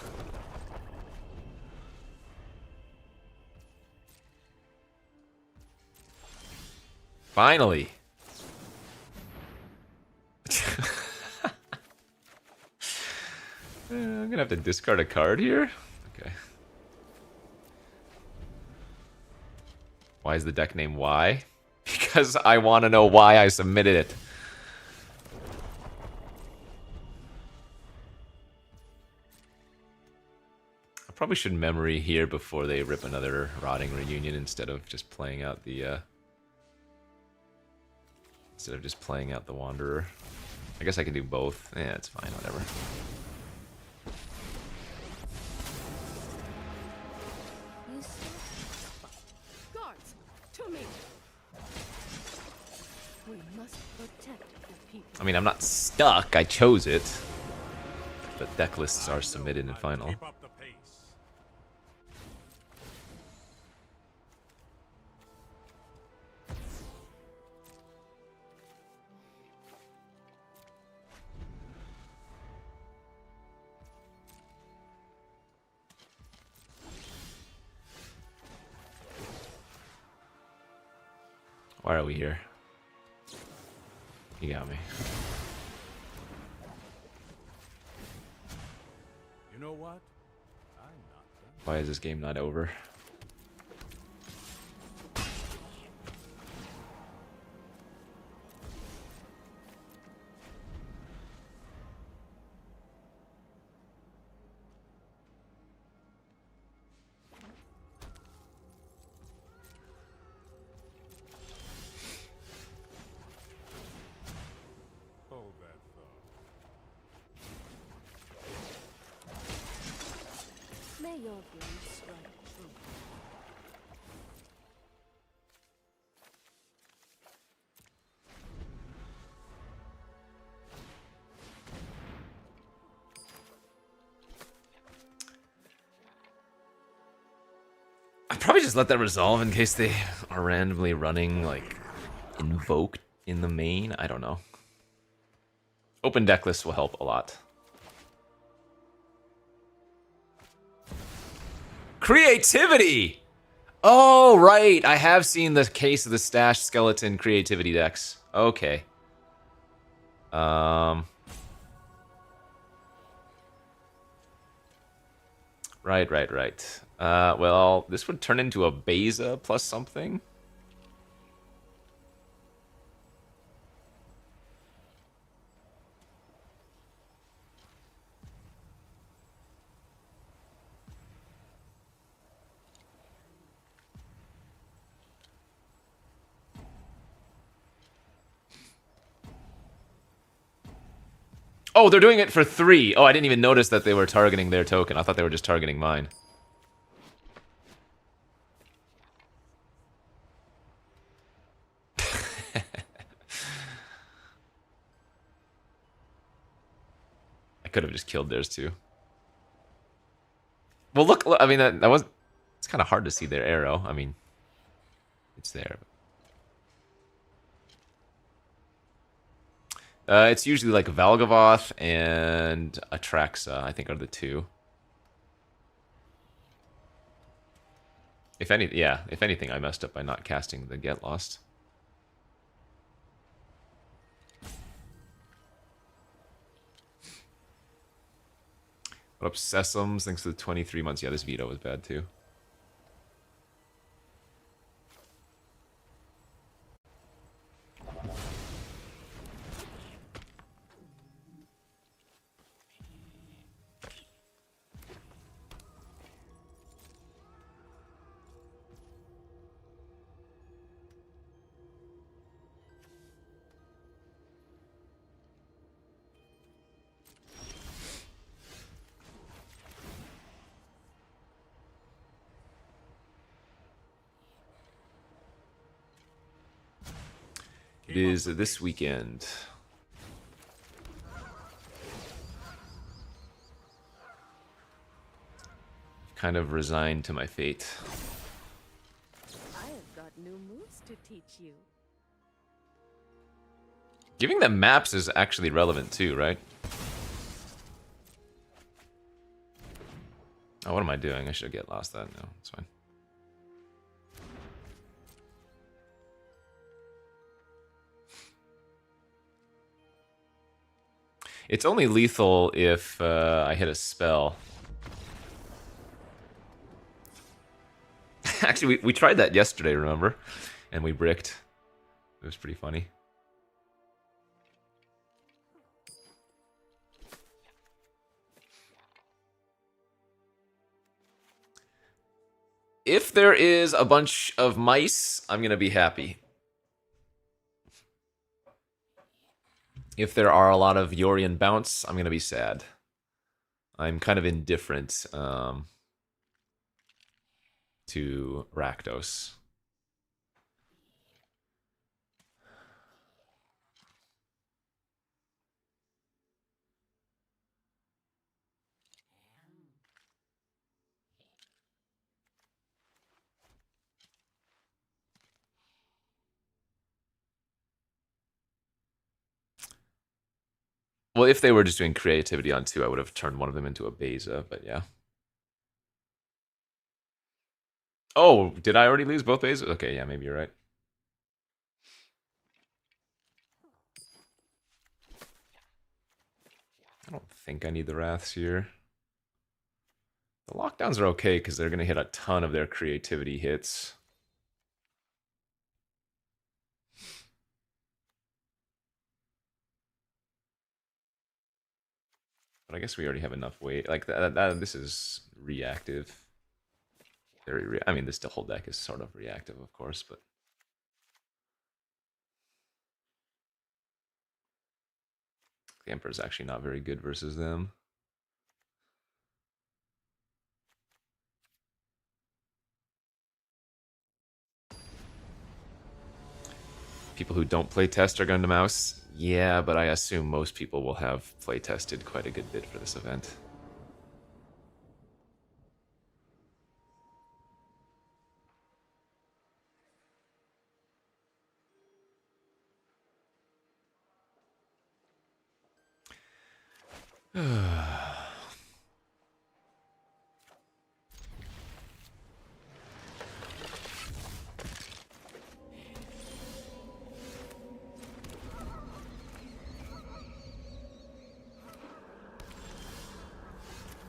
A: Finally. I'm gonna have to discard a card here? Okay. Why is the deck name Y? Because I want to know why I submitted it. I probably should memory here before they rip another Rotting Reunion instead of just playing out the Wanderer. I guess I can do both. Yeah, it's fine, whatever.
C: You see? Guards, to me. We must protect the people.
A: I mean, I'm not stuck. I chose it. But deck lists are submitted in final.
B: Keep up the pace.
A: Why are we here? You got me.
B: You know what? I'm not done.
A: Why is this game not over?
B: Hold that thought.
C: May your blade strike true.
A: I'd probably just let that resolve in case they are randomly running, like, invoked in the main. I don't know. Open deck lists will help a lot. Creativity! Oh, right. I have seen the case of the Stash Skeleton creativity decks. Okay. Right. Well, this would turn into a Beza plus something. Oh, they're doing it for 3. Oh, I didn't even notice that they were targeting their token. I thought they were just targeting mine. I could have just killed theirs too. Well, look, I mean, that was... It's kind of hard to see their arrow. I mean, it's there. It's usually like Valgavoth and Atraxa, I think, are the two. If anything, I messed up by not casting the Get Lost. What up, Sesums? Thanks for the 23 months. Yeah, this veto was bad too. It is this weekend. Kind of resigned to my fate.
C: I have got new moves to teach you.
A: Giving them maps is actually relevant too, right? Oh, what am I doing? I should get lost that. No, it's fine. It's only lethal if I hit a spell. Actually, we tried that yesterday, remember? And we bricked. It was pretty funny. If there is a bunch of mice, I'm going to be happy. If there are a lot of Yorian bounce, I'm going to be sad. I'm kind of indifferent to Rakdos. Well, if they were just doing creativity on 2, I would have turned one of them into a Beza, but yeah. Oh, did I already lose both Bezas? Okay, yeah, maybe you're right. I don't think I need the Wraths here. The lockdowns are okay because they're going to hit a ton of their creativity hits. But I guess we already have enough weight. Like this is reactive. I mean, this whole deck is sort of reactive, of course, but the Emperor's actually not very good versus them. People who don't play test are going to mouse. Yeah, but I assume most people will have play tested quite a good bit for this event.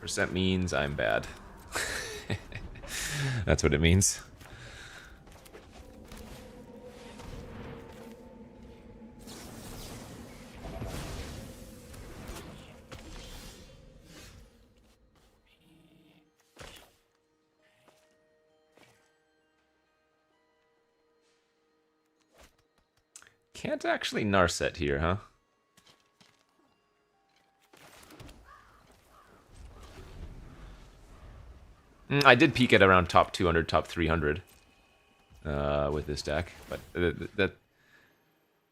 A: Percent means I'm bad. That's what it means. Can't actually Narset here, huh? I did peak at around top 200, top 300 with this deck, but that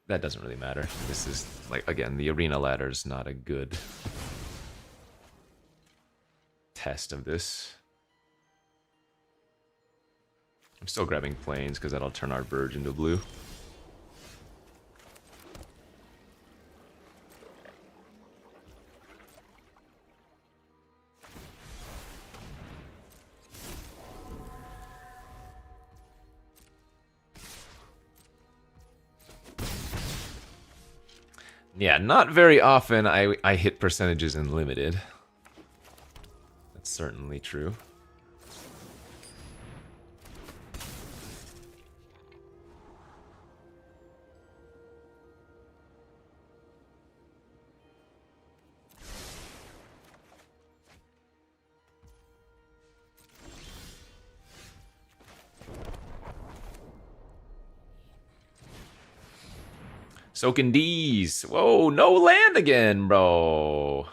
A: doesn't really matter. This is, like, again, the arena ladder is not a good test of this. I'm still grabbing planes because that'll turn our Burge into blue. Yeah, not very often I hit percentages in limited. That's certainly true. Soaking D's. Whoa, no land again, bro. I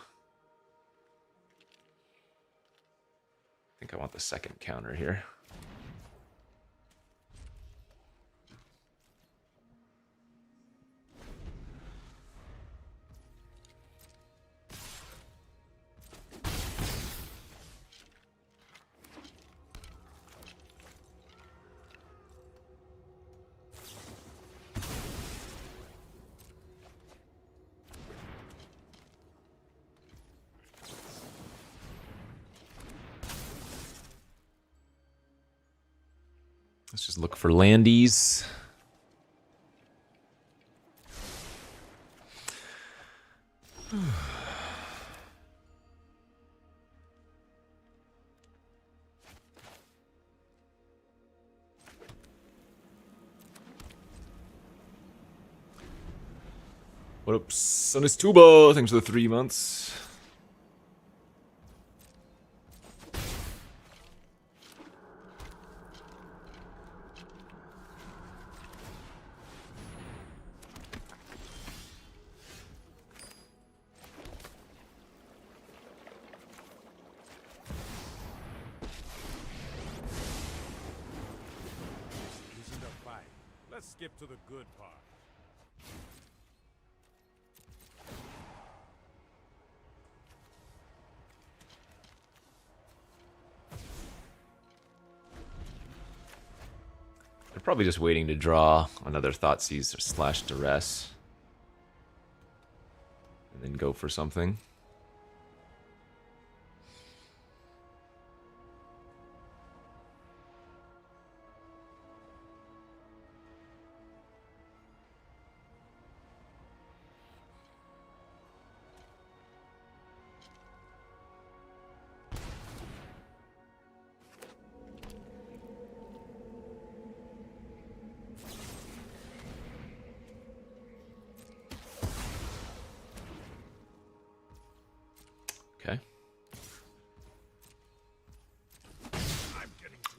A: think I want the second counter here. Let's just look for landies. What up, Sunnis Tuba? Thanks for the 3 months.
B: Isn't a fight. Let's skip to the good part.
A: They're probably just waiting to draw another Thoughtseize slash Duress. And then go for something.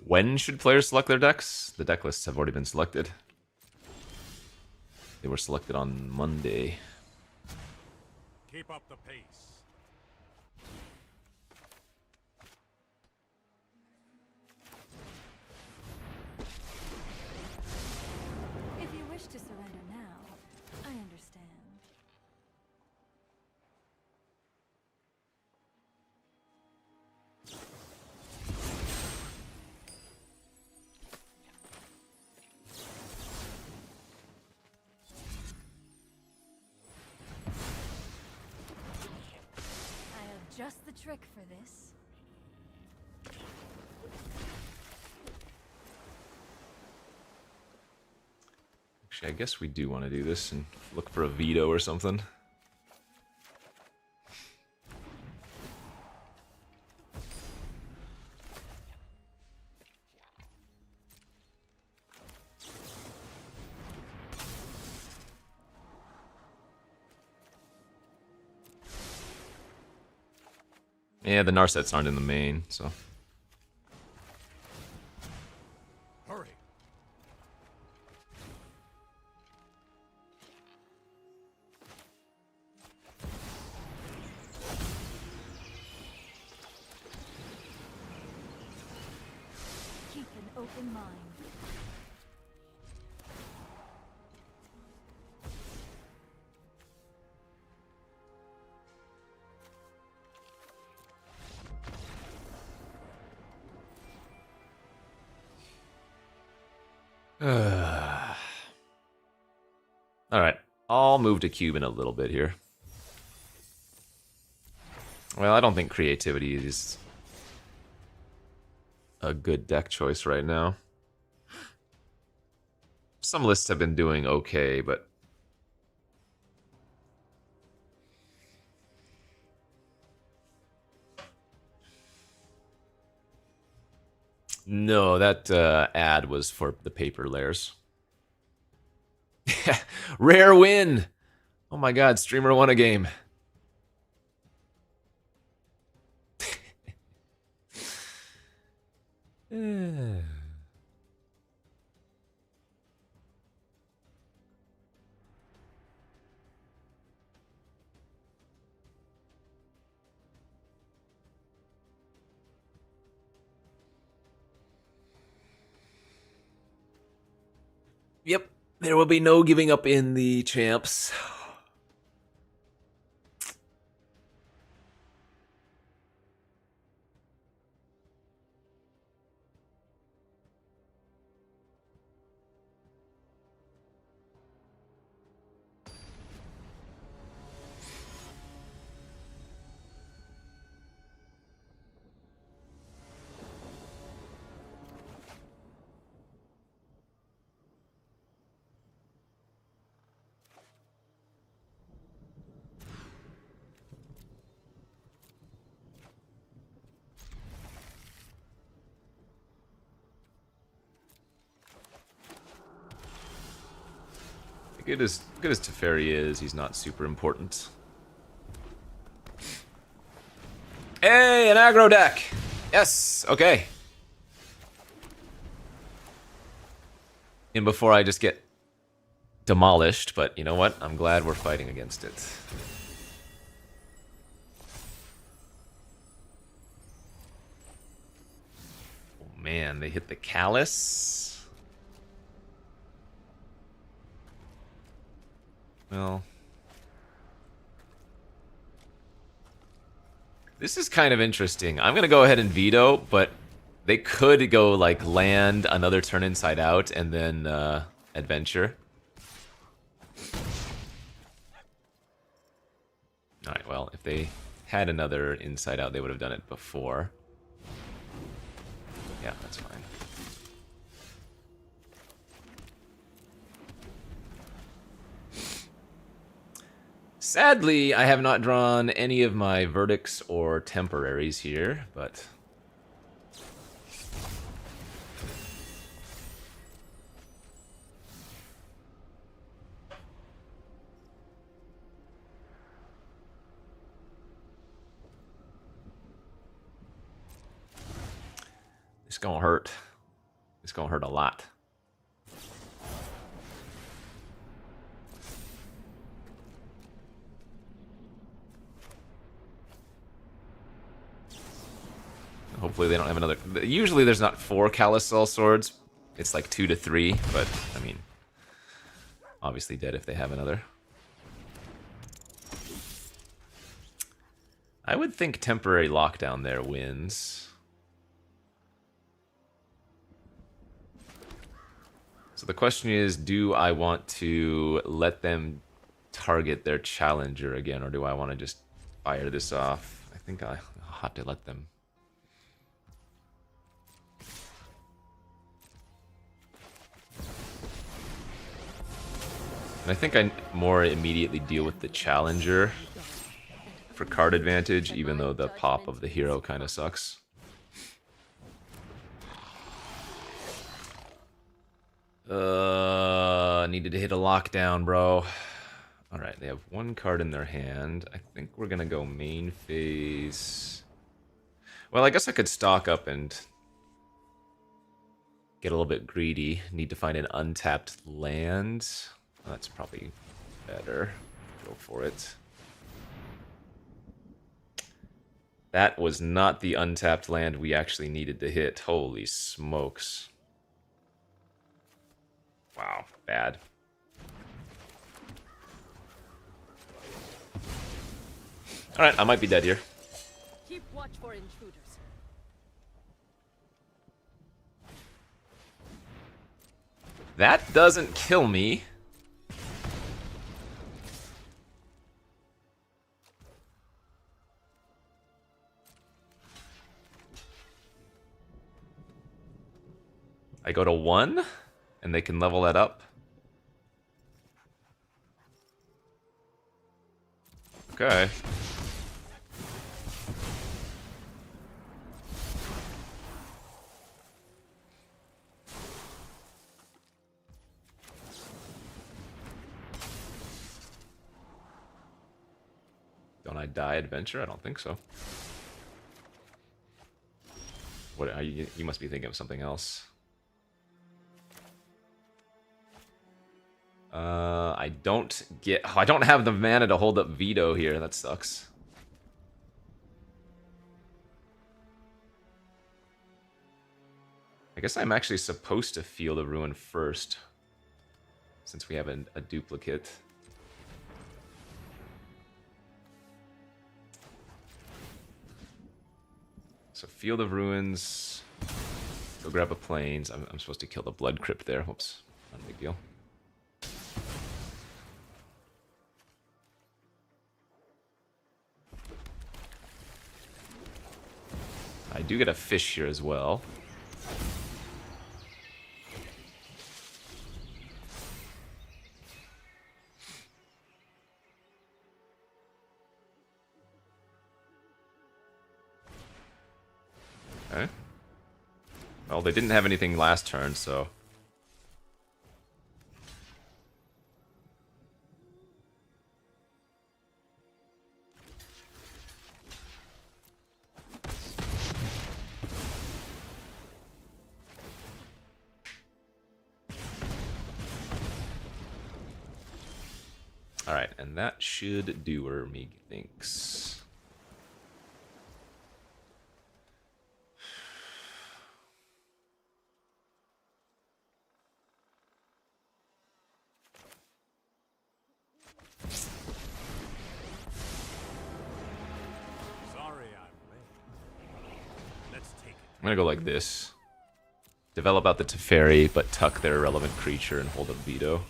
A: When should players select their decks? The deck lists have already been selected. They were selected on Monday.
B: Keep up the pace.
D: If you wish to surrender now, I understand. I have just the trick for this.
A: Actually, I guess we do want to do this and look for a veto or something. Yeah, the Narsets aren't in the main, so...
B: Hurry.
D: Keep an open mind.
A: Alright, I'll move to cube in a little bit here. Well, I don't think creativity is a good deck choice right now. Some lists have been doing okay, but... No, that ad was for the paper layers. Rare win! Oh my god, streamer won a game. Yep, there will be no giving up in the champs. Good as Teferi is, he's not super important. Hey, an aggro deck! Yes, okay. And before I just get demolished, but you know what? I'm glad we're fighting against it. Oh man, they hit the Callus. Well, this is kind of interesting. I'm gonna go ahead and veto, but they could go like land another turn inside out and then adventure. Alright, well, if they had another inside out, they would have done it before. Yeah, that's fine. Sadly, I have not drawn any of my verdicts or temporaries here, but... it's gonna hurt. It's gonna hurt a lot. Hopefully they don't have another... Usually there's not 4 Calisol swords. It's like 2 to 3, but, I mean... Obviously dead if they have another. I would think temporary lockdown there wins. So the question is, do I want to let them target their challenger again, or do I want to just fire this off? I think I'll have to let them. And I think I more immediately deal with the challenger for card advantage, even though the pop of the hero kind of sucks. Needed to hit a lockdown, bro. Alright, they have 1 card in their hand. I think we're gonna go main phase. Well, I guess I could stock up and get a little bit greedy. Need to find an untapped land. That's probably better. Go for it. That was not the untapped land we actually needed to hit. Holy smokes. Wow, bad. Alright, I might be dead here.
C: Keep watch for intruders.
A: That doesn't kill me. I go to 1, and they can level that up. Okay. Don't I die adventure? I don't think so. What are you must be thinking of something else. I don't have the mana to hold up veto here. That sucks. I guess I'm actually supposed to Field of Ruin first, since we have a duplicate. So Field of Ruins. Go grab a Plains. I'm supposed to kill the Blood Crypt there. Whoops. Not a big deal. I do get a fish here as well. Okay. Well, they didn't have anything last turn, so... Alright, and that should do her, methinks.
B: Sorry I'm late. Let's take it.
A: I'm gonna go like this. Develop out the Teferi, but tuck their irrelevant creature and hold up veto.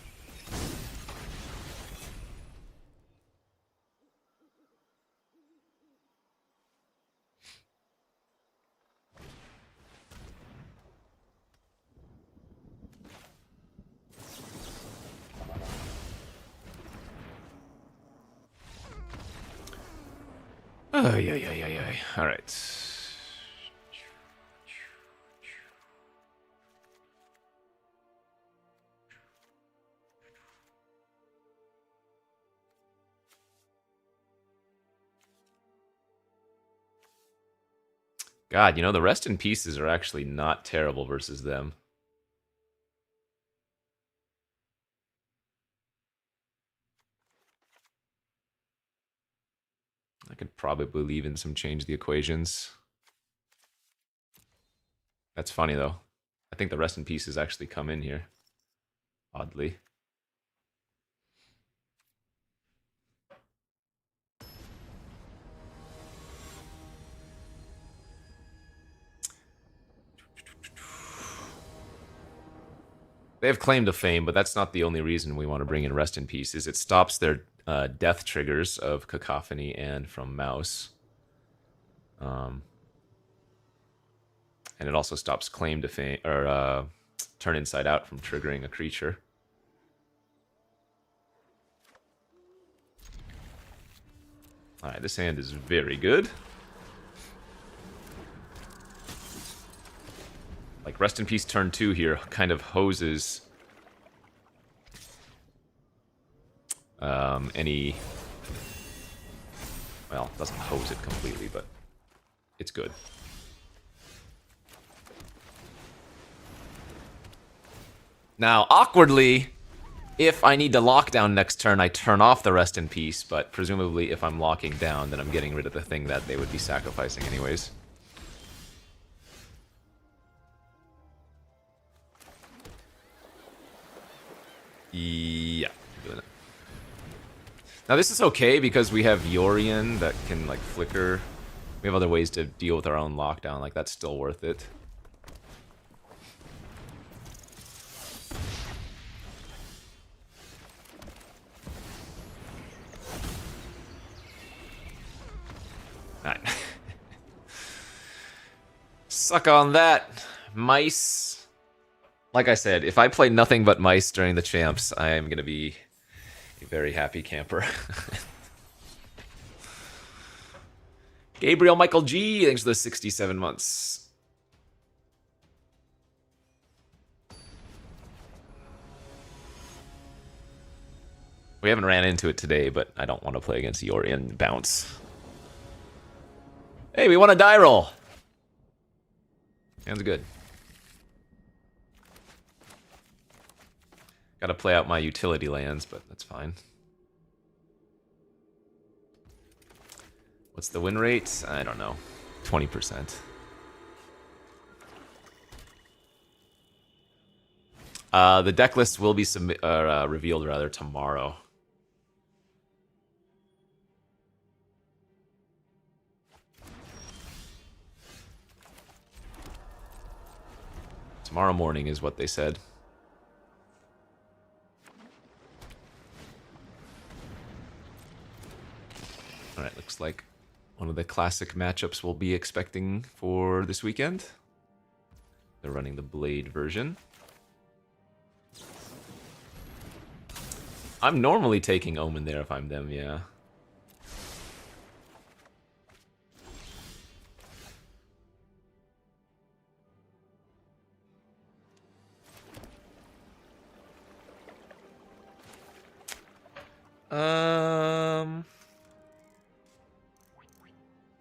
A: Oh, yeah. All right. God, you know, the rest in pieces are actually not terrible versus them. could probably leave in some change the equations. That's funny, though. I think the rest in pieces actually come in here. Oddly. They have claim to fame, but that's not the only reason we want to bring in Rest in Pieces. It stops their death triggers of Cacophony and from Mouse. And it also stops claim to fame, or Turn Inside Out from triggering a creature. Alright, this hand is very good. Like, Rest in Peace turn 2 here kind of hoses any... Well, doesn't hose it completely, but it's good. Now, awkwardly, if I need to lock down next turn, I turn off the Rest in Peace, but presumably if I'm locking down, then I'm getting rid of the thing that they would be sacrificing anyways. Yeah, doing it. Now this is okay because we have Yorion that can like flicker. We have other ways to deal with our own lockdown, like that's still worth it. Alright. Suck on that, mice. Like I said, if I play nothing but mice during the champs, I am going to be a very happy camper. Gabriel Michael G, thanks for the 67 months. We haven't ran into it today, but I don't want to play against Yorion bounce. Hey, we won a die roll. Sounds good. Gotta play out my utility lands, but that's fine. What's the win rate? I don't know. 20%. The deck list will be revealed rather tomorrow. Tomorrow morning is what they said. Alright, looks like one of the classic matchups we'll be expecting for this weekend. They're running the Blade version. I'm normally taking Omen there if I'm them, yeah.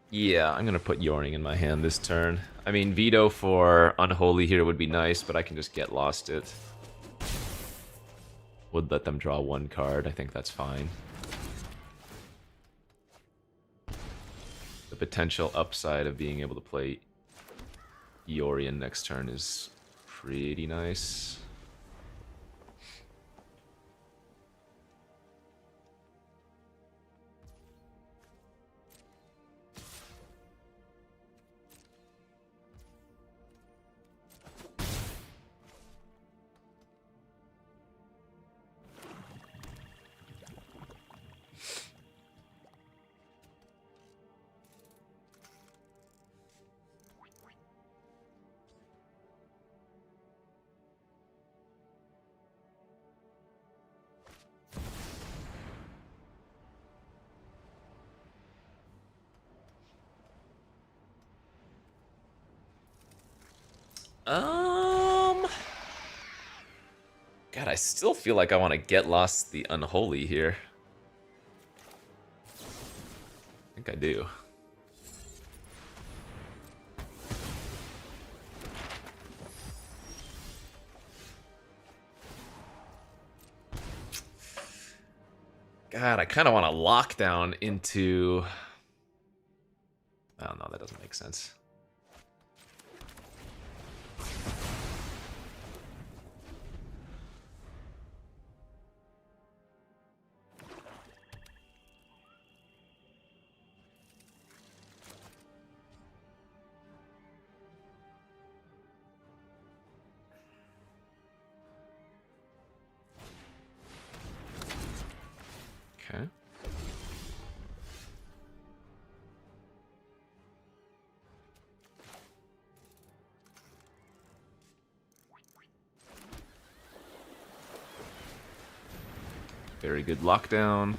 A: Yeah, I'm gonna put Yorion in my hand this turn. I mean, veto for Unholy here would be nice, but I can just get lost it. Would let them draw one card, I think that's fine. The potential upside of being able to play Yorion next turn is pretty nice. God, I still feel like I want to get lost the Unholy here. I think I do. God, I kind of want to lock down into Oh no, that doesn't make sense. Okay. Very good lockdown.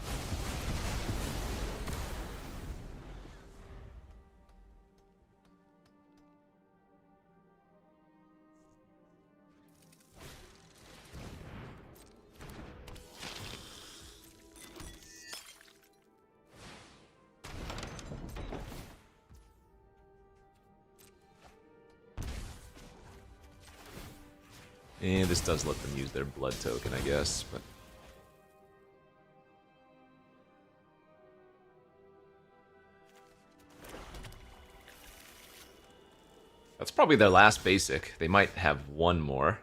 A: And this does let them use their blood token, I guess, but... That's probably their last basic. They might have one more.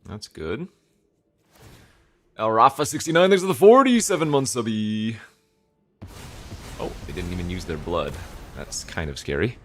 A: That's good. El Rafa69, thanks for the 47 months subby. Oh, they didn't even use their blood. That's kind of scary.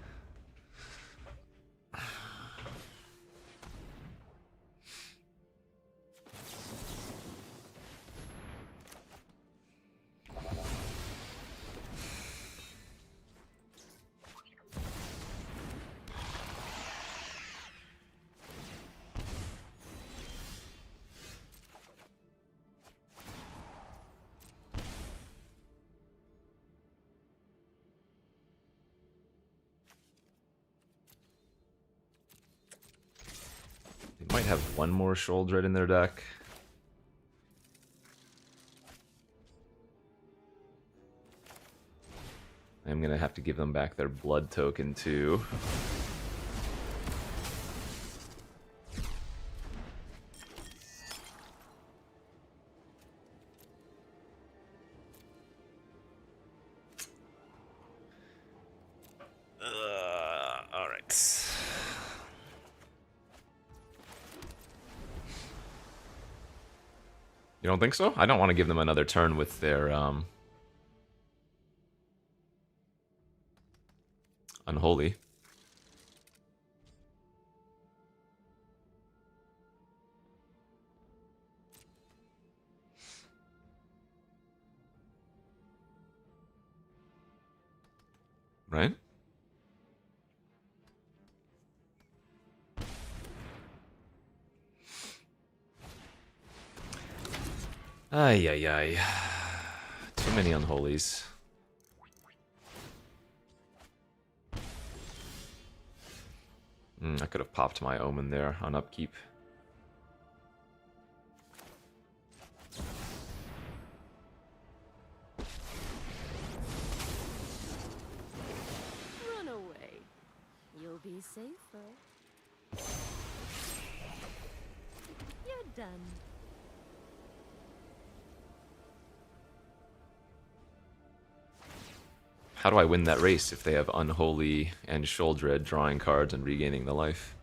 A: They might have one more Sholdred in their deck. I'm gonna have to give them back their blood token too. Alright. You don't think so? I don't want to give them another turn with their Unholy. Right? Ay, ay, ay. Too many Unholies. I could have popped my Omen there on upkeep.
C: Run away. You'll be safer. You're done.
A: How do I win that race if they have Unholy and Sholdred drawing cards and regaining the life?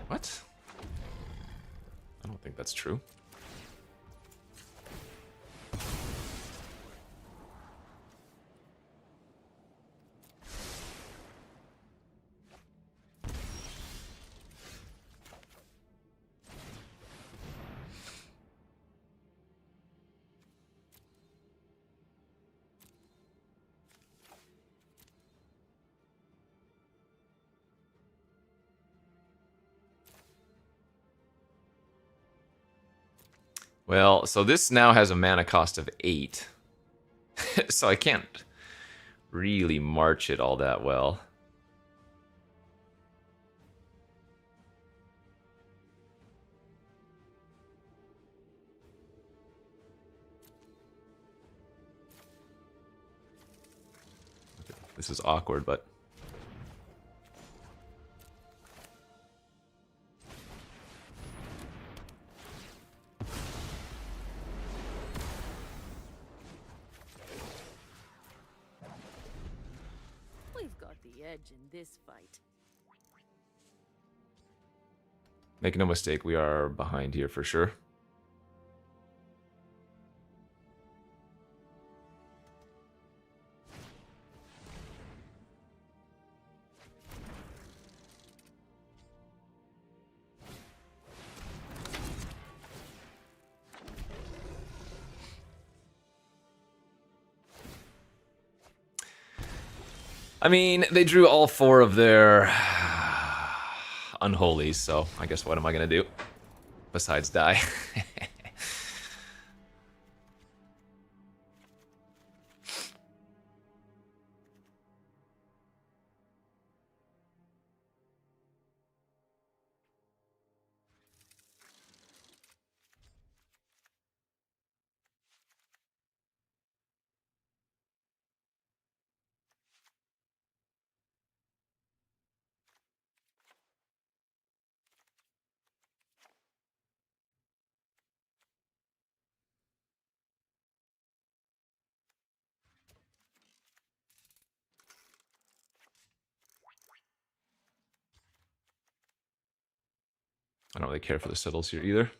A: What? I don't think that's true. Well, so this now has a mana cost of 8. So I can't really march it all that well. This is awkward, but...
C: We've got the edge in this fight.
A: Make no mistake, we are behind here for sure. I mean, they drew all 4 of their unholies, so I guess what am I gonna do? Besides die. I don't really care for the settles here either.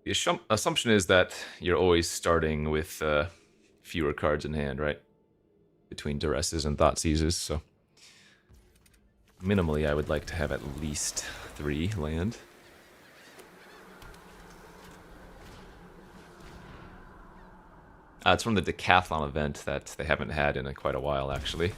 A: The assumption is that you're always starting with fewer cards in hand, right? Between Duresses and Thoughtseizes, so... Minimally, I would like to have at least 3 land. It's from the Decathlon event that they haven't had in quite a while, actually.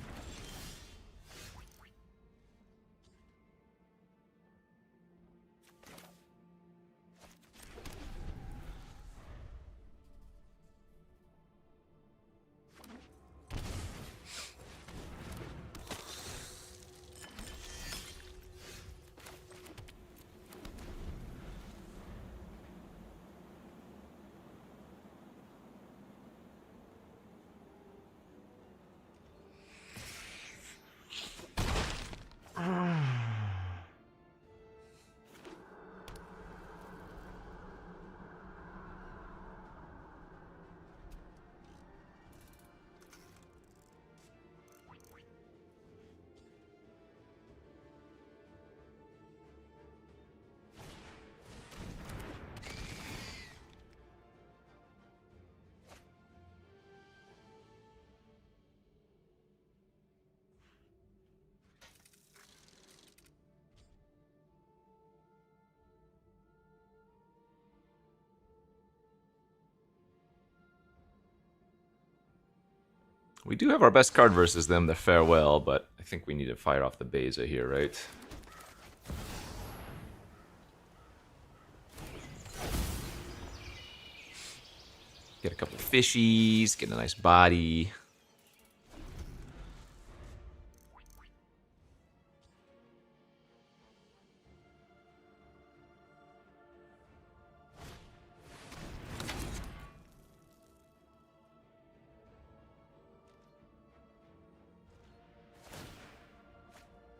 A: We do have our best card versus them, the Farewell, but I think we need to fire off the Beza here, right? Get a couple fishies, get a nice body.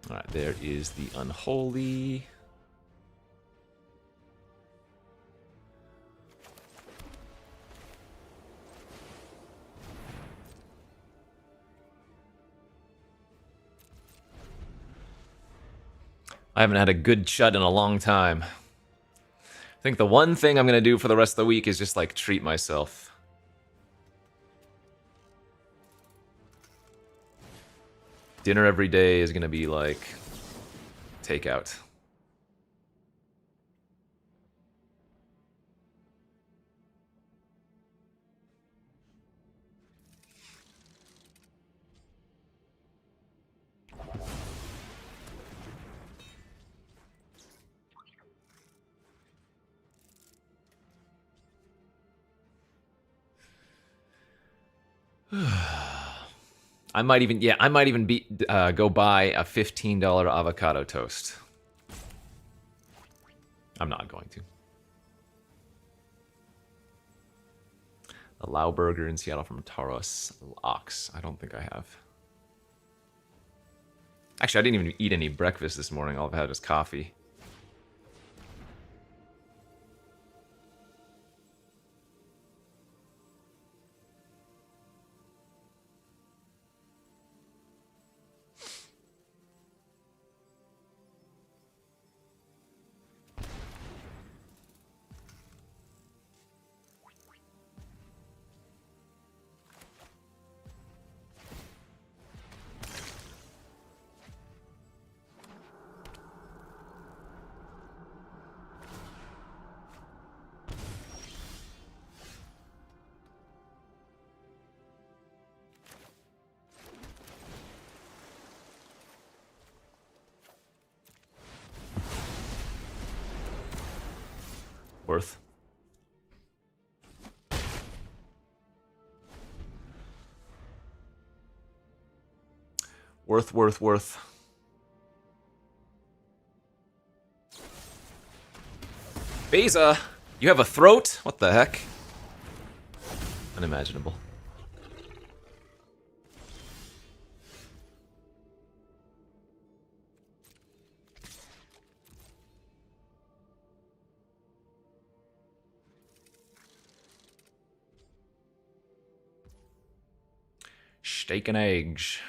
A: Alright, there is the Unholy. I haven't had a good chut in a long time. think the one thing I'm gonna do for the rest of the week is just like treat myself. Dinner every day is gonna be like takeout. I might even go buy a $15 avocado toast. I'm not going to. A Lao burger in Seattle from Taros Ox. I don't think I have. Actually, I didn't even eat any breakfast this morning. All I've had is coffee. Worth. Worth. Beza, you have a throat? What the heck? Unimaginable. Steak and eggs.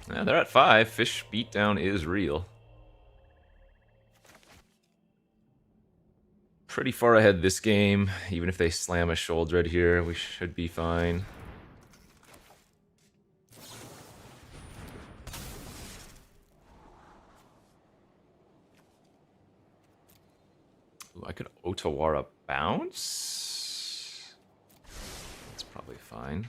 A: Yeah, they're at 5. Fish beatdown is real. Pretty far ahead this game. Even if they slam a Sholdred here, we should be fine. Ooh, I could Otawara bounce. That's probably fine.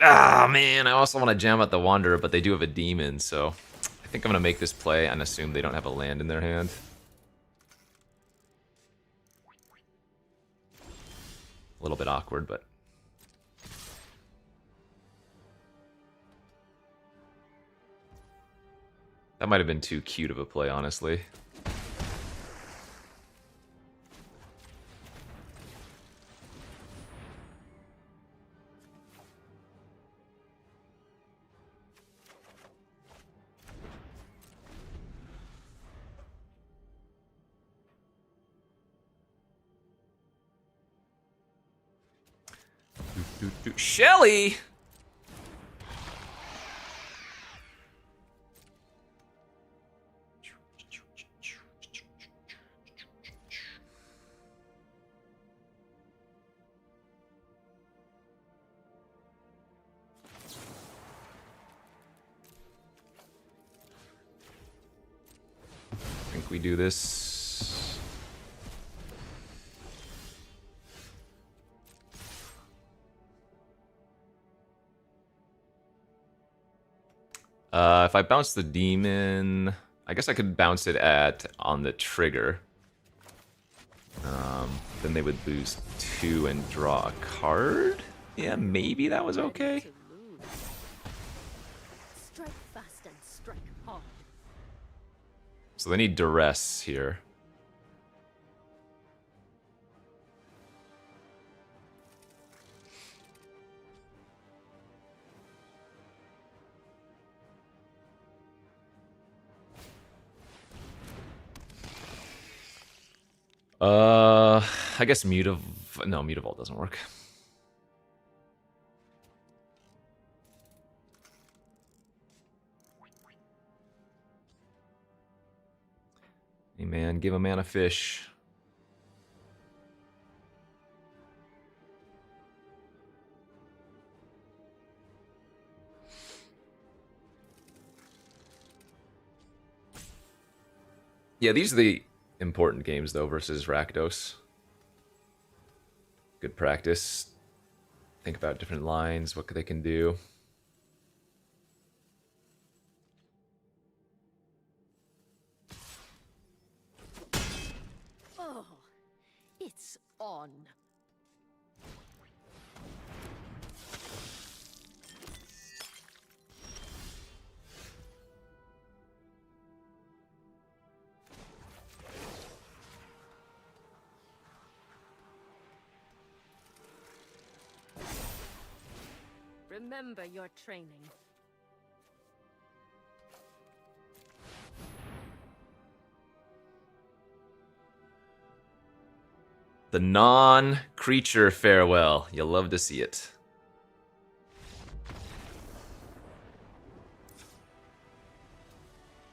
A: Ah, man, I also want to jam out the Wanderer, but they do have a demon, so I think I'm going to make this play and assume they don't have a land in their hand. A little bit awkward, but... that might have been too cute of a play, honestly. Shelly! I think we do this. If I bounce the demon, I guess I could bounce it on the trigger. Then they would lose 2 and draw a card? Yeah, maybe that was okay.
C: To lose. Strike fast and strike hard.
A: So they need duress here. I guess no, Mutavault doesn't work. Hey man, give a man a fish. Yeah, these are the important games though versus Rakdos. Good practice. Think about different lines, what they can do.
C: Oh, it's on. Remember your training.
A: The non-creature farewell. You'll love to see it.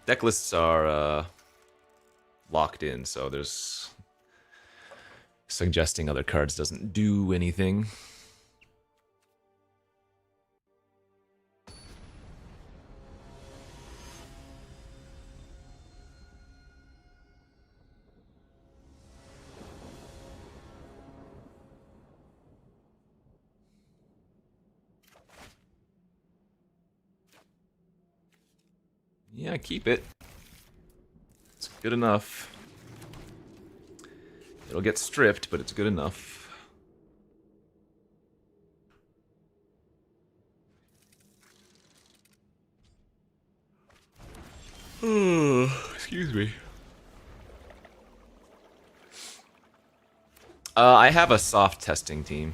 A: Deck lists are locked in, so there's suggesting other cards doesn't do anything. Yeah, keep it. It's good enough. It'll get stripped, but it's good enough. Excuse me. I have a soft testing team.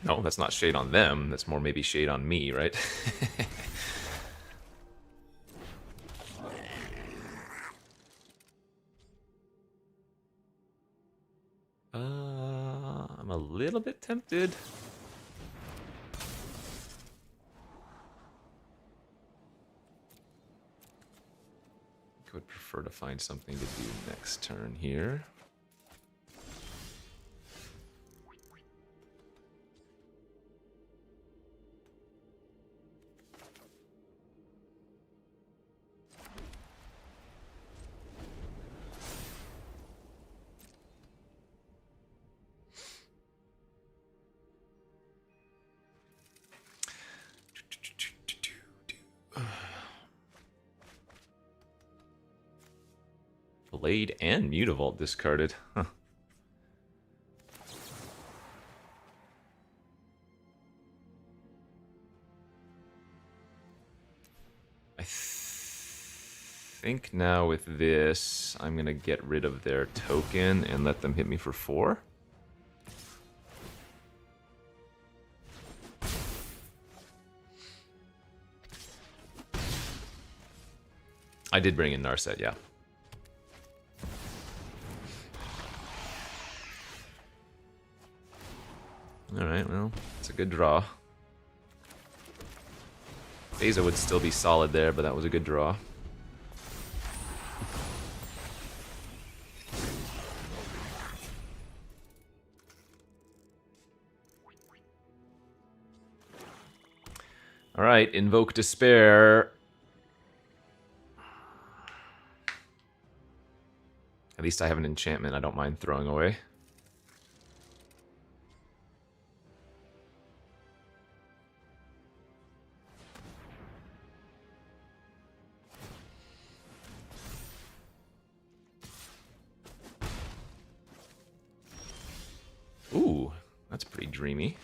A: No, that's not shade on them. That's more maybe shade on me, right? I'm a little bit tempted. I would prefer to find something to do next turn here. Blade and Mutavault discarded. Huh. I think now with this, I'm going to get rid of their token and let them hit me for 4. I did bring in Narset, yeah. Alright, well, it's a good draw. Beza would still be solid there, but that was a good draw. Alright, Invoke Despair. At least I have an enchantment I don't mind throwing away. Ooh, that's pretty dreamy.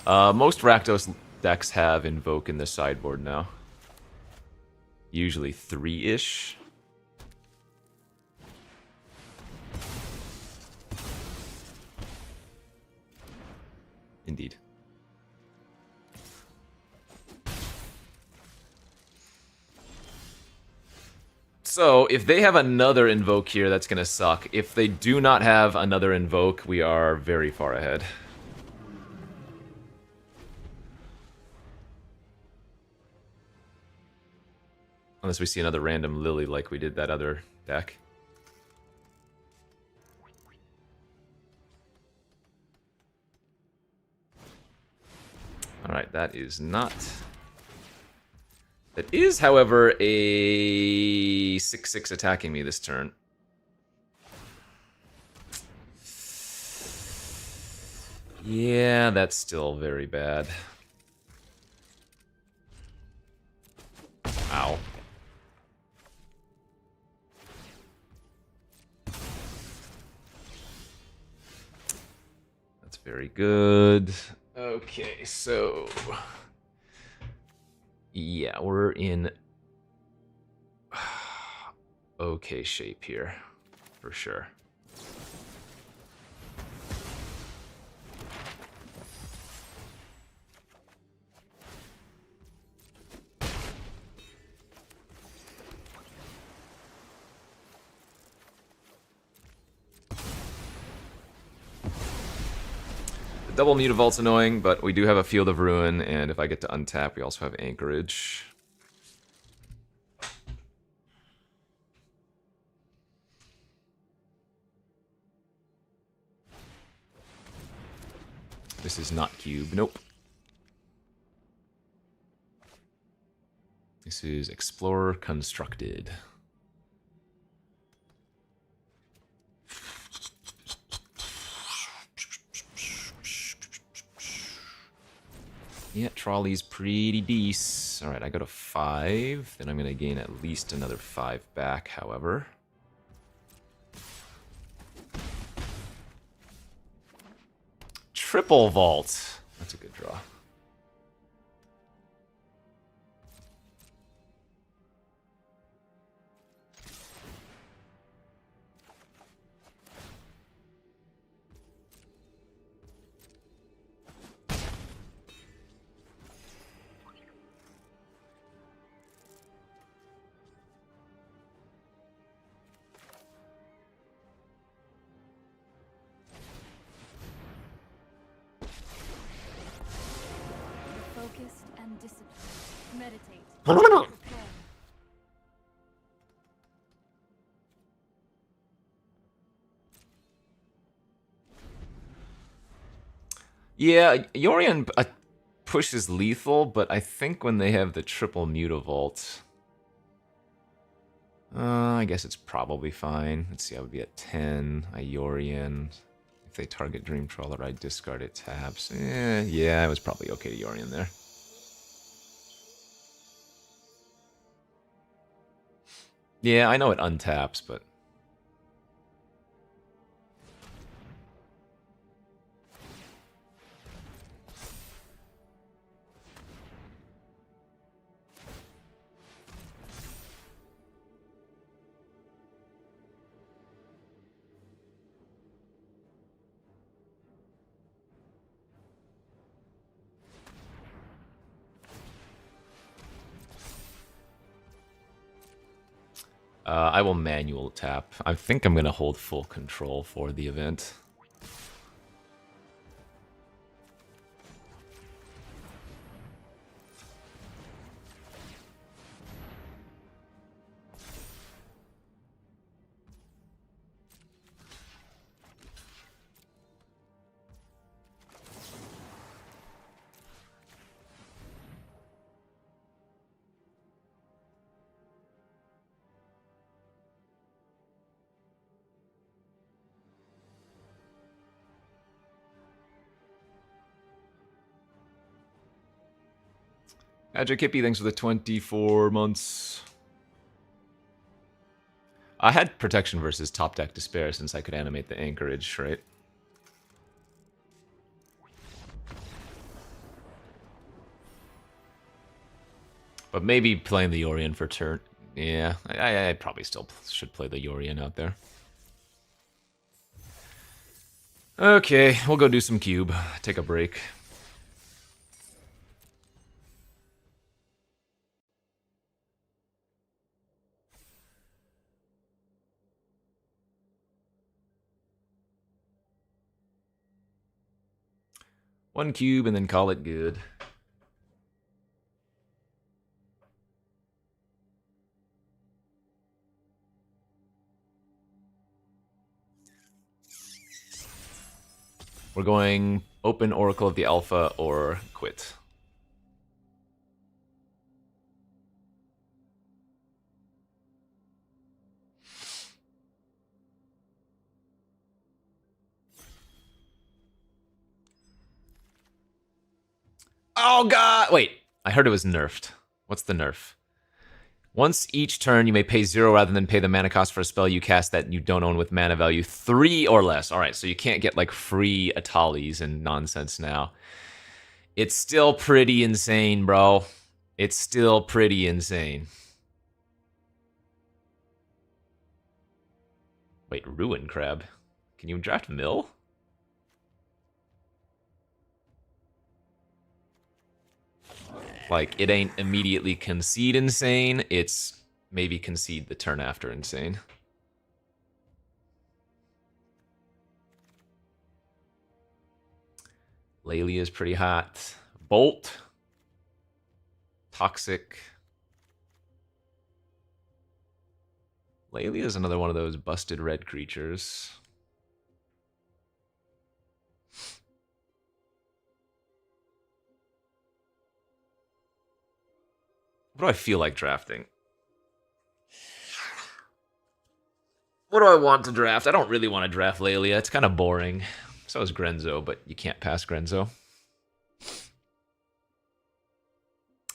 A: Most Rakdos decks have Invoke in the sideboard now? Usually 3-ish. Indeed. So, if they have another Invoke here, that's gonna suck. If they do not have another Invoke, we are very far ahead. Unless we see another random Lily like we did that other deck. Alright, that is not... That is, however, a 6/6 attacking me this turn. Yeah, that's still very bad. Ow. That's very good. Okay, so... Yeah, we're in okay shape here, for sure. The double Mutavault's annoying, but we do have a Field of Ruin, and if I get to untap, we also have Anchorage. This is not cube. Nope. This is Explorer Constructed. Yeah, Trolley's pretty decent. Alright, I go to 5. Then I'm going to gain at least another 5 back, however. Triple Vault. That's a good draw.
D: Focused and disciplined. Meditate. Prepare.
A: Yeah, Yorion push is lethal, but I think when they have the triple Mutavault... I guess it's probably fine. Let's see, I would be at 10. Yorion. If they target Dream Trawler, I discard it taps. Yeah, it was probably okay to Yorion there. Yeah, I know it untaps, but... I will manual tap. I think I'm going to hold full control for the event. Magic Hippie, thanks for the 24 months. I had protection versus top deck Despair since I could animate the Anchorage, right? But maybe playing the Yorion for turn. Yeah, I probably still should play the Yorion out there. Okay, we'll go do some cube. Take a break. One cube and then call it good. We're going open Oracle of the Alpha or quit. Oh god! Wait, I heard it was nerfed. What's the nerf? Once each turn, you may pay 0 rather than pay the mana cost for a spell you cast that you don't own with mana value 3 or less. Alright, so you can't get like free Atalis and nonsense now. It's still pretty insane, bro. It's still pretty insane. Wait, Ruin Crab. Can you draft Mill? Like, it ain't immediately concede insane, it's maybe concede the turn after insane. Laylia is pretty hot. Bolt. Toxic. Laylia is another one of those busted red creatures. What do I feel like drafting? What do I want to draft? I don't really want to draft Laylia. It's kind of boring. So is Grenzo, but you can't pass Grenzo.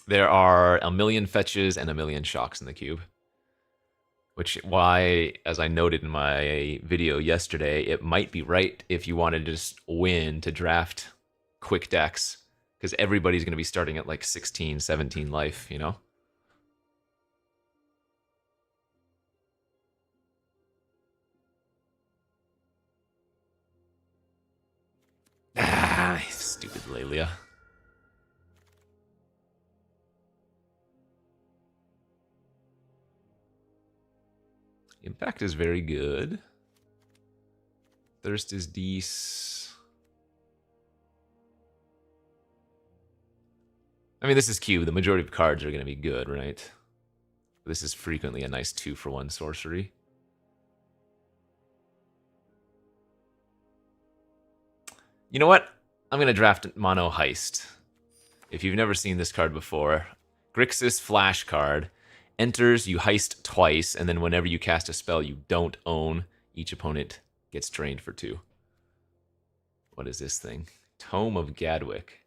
A: There are a million fetches and a million shocks in the cube. Which, why, as I noted in my video yesterday, it might be right if you wanted to just win to draft quick decks. Because everybody's going to be starting at like 16, 17 life, you know? Ah, stupid Laylia. Impact is very good. Thirst is decent. I mean, this is cube. The majority of cards are going to be good, right? This is frequently a nice 2-for-1 sorcery. You know what? I'm going to draft Mono Heist. If you've never seen this card before, Grixis flash card. Enters, you heist twice, and then whenever you cast a spell you don't own, each opponent gets drained for 2. What is this thing? Tome of Gadwick.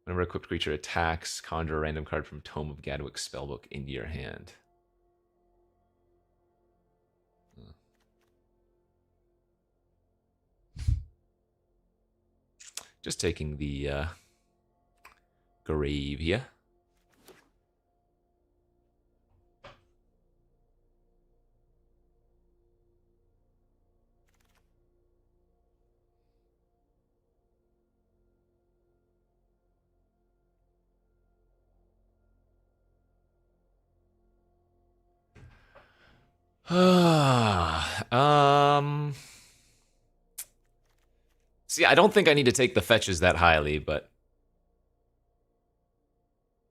A: Whenever a equipped creature attacks, conjure a random card from Tome of Gadwick's spellbook into your hand. Just taking the grave here. See, I don't think I need to take the fetches that highly, but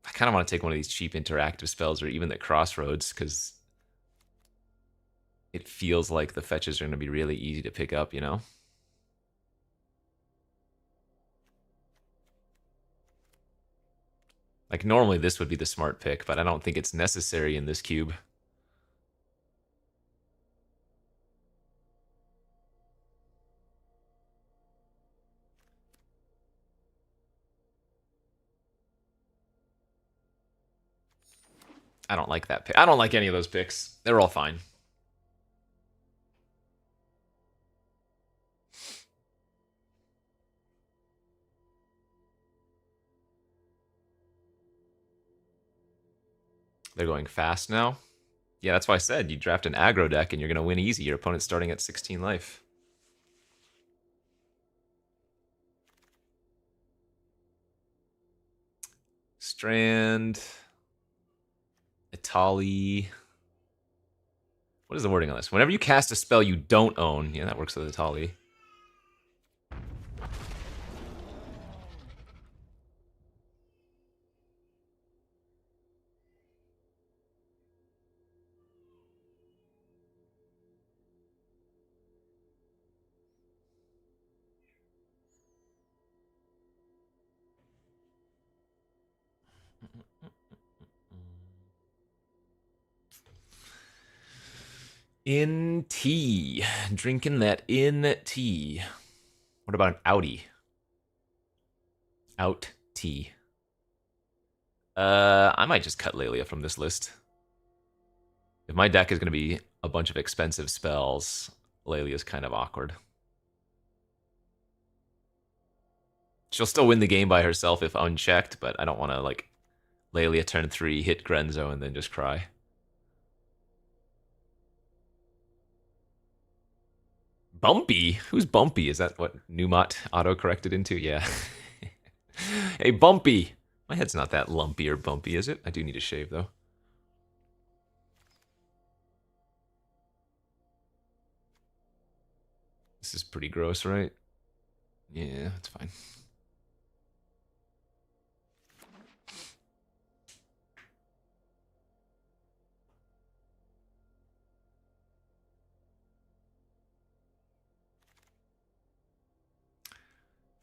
A: I kind of want to take one of these cheap interactive spells or even the Crossroads, because it feels like the fetches are going to be really easy to pick up, you know? Like, normally this would be the smart pick, but I don't think it's necessary in this cube. I don't like that pick. I don't like any of those picks. They're all fine. They're going fast now. Yeah, that's why I said you draft an aggro deck and you're going to win easy. Your opponent's starting at 16 life. Strand. Itali. What is the wording on this? Whenever you cast a spell you don't own. Yeah, that works with Itali. In tea. Drinking that in tea. What about an outie? Out tea. I might just cut Lelia from this list. If my deck is going to be a bunch of expensive spells, Lelia's kind of awkward. She'll still win the game by herself if unchecked, but I don't want to, like, Lelia turn 3, hit Grenzo, and then just cry. Bumpy? Who's Bumpy? Is that what Numot auto-corrected into? Yeah. Hey, Bumpy! My head's not that lumpy or bumpy, is it? I do need a shave, though. This is pretty gross, right? Yeah, that's fine.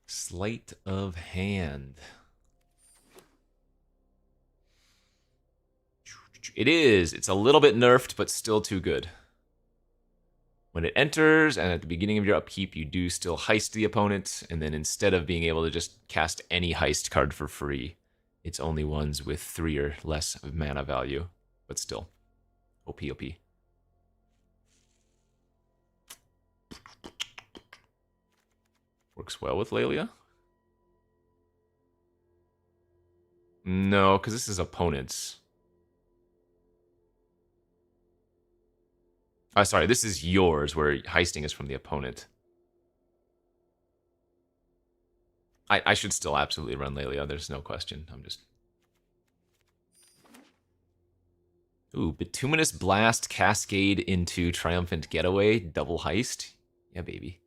A: Sleight of hand. It is. It's a little bit nerfed, but still too good. When it enters, and at the beginning of your upkeep, you do still heist the opponent, and then instead of being able to just cast any heist card for free, it's only ones with 3 or less mana value, but still. OP, OP. Works well with Lelia. No, because this is opponents. Oh, sorry, this is yours, where heisting is from the opponent. I should still absolutely run Lelia, there's no question. I'm just... Ooh, Bituminous Blast, Cascade into Triumphant Getaway, double heist. Yeah, baby.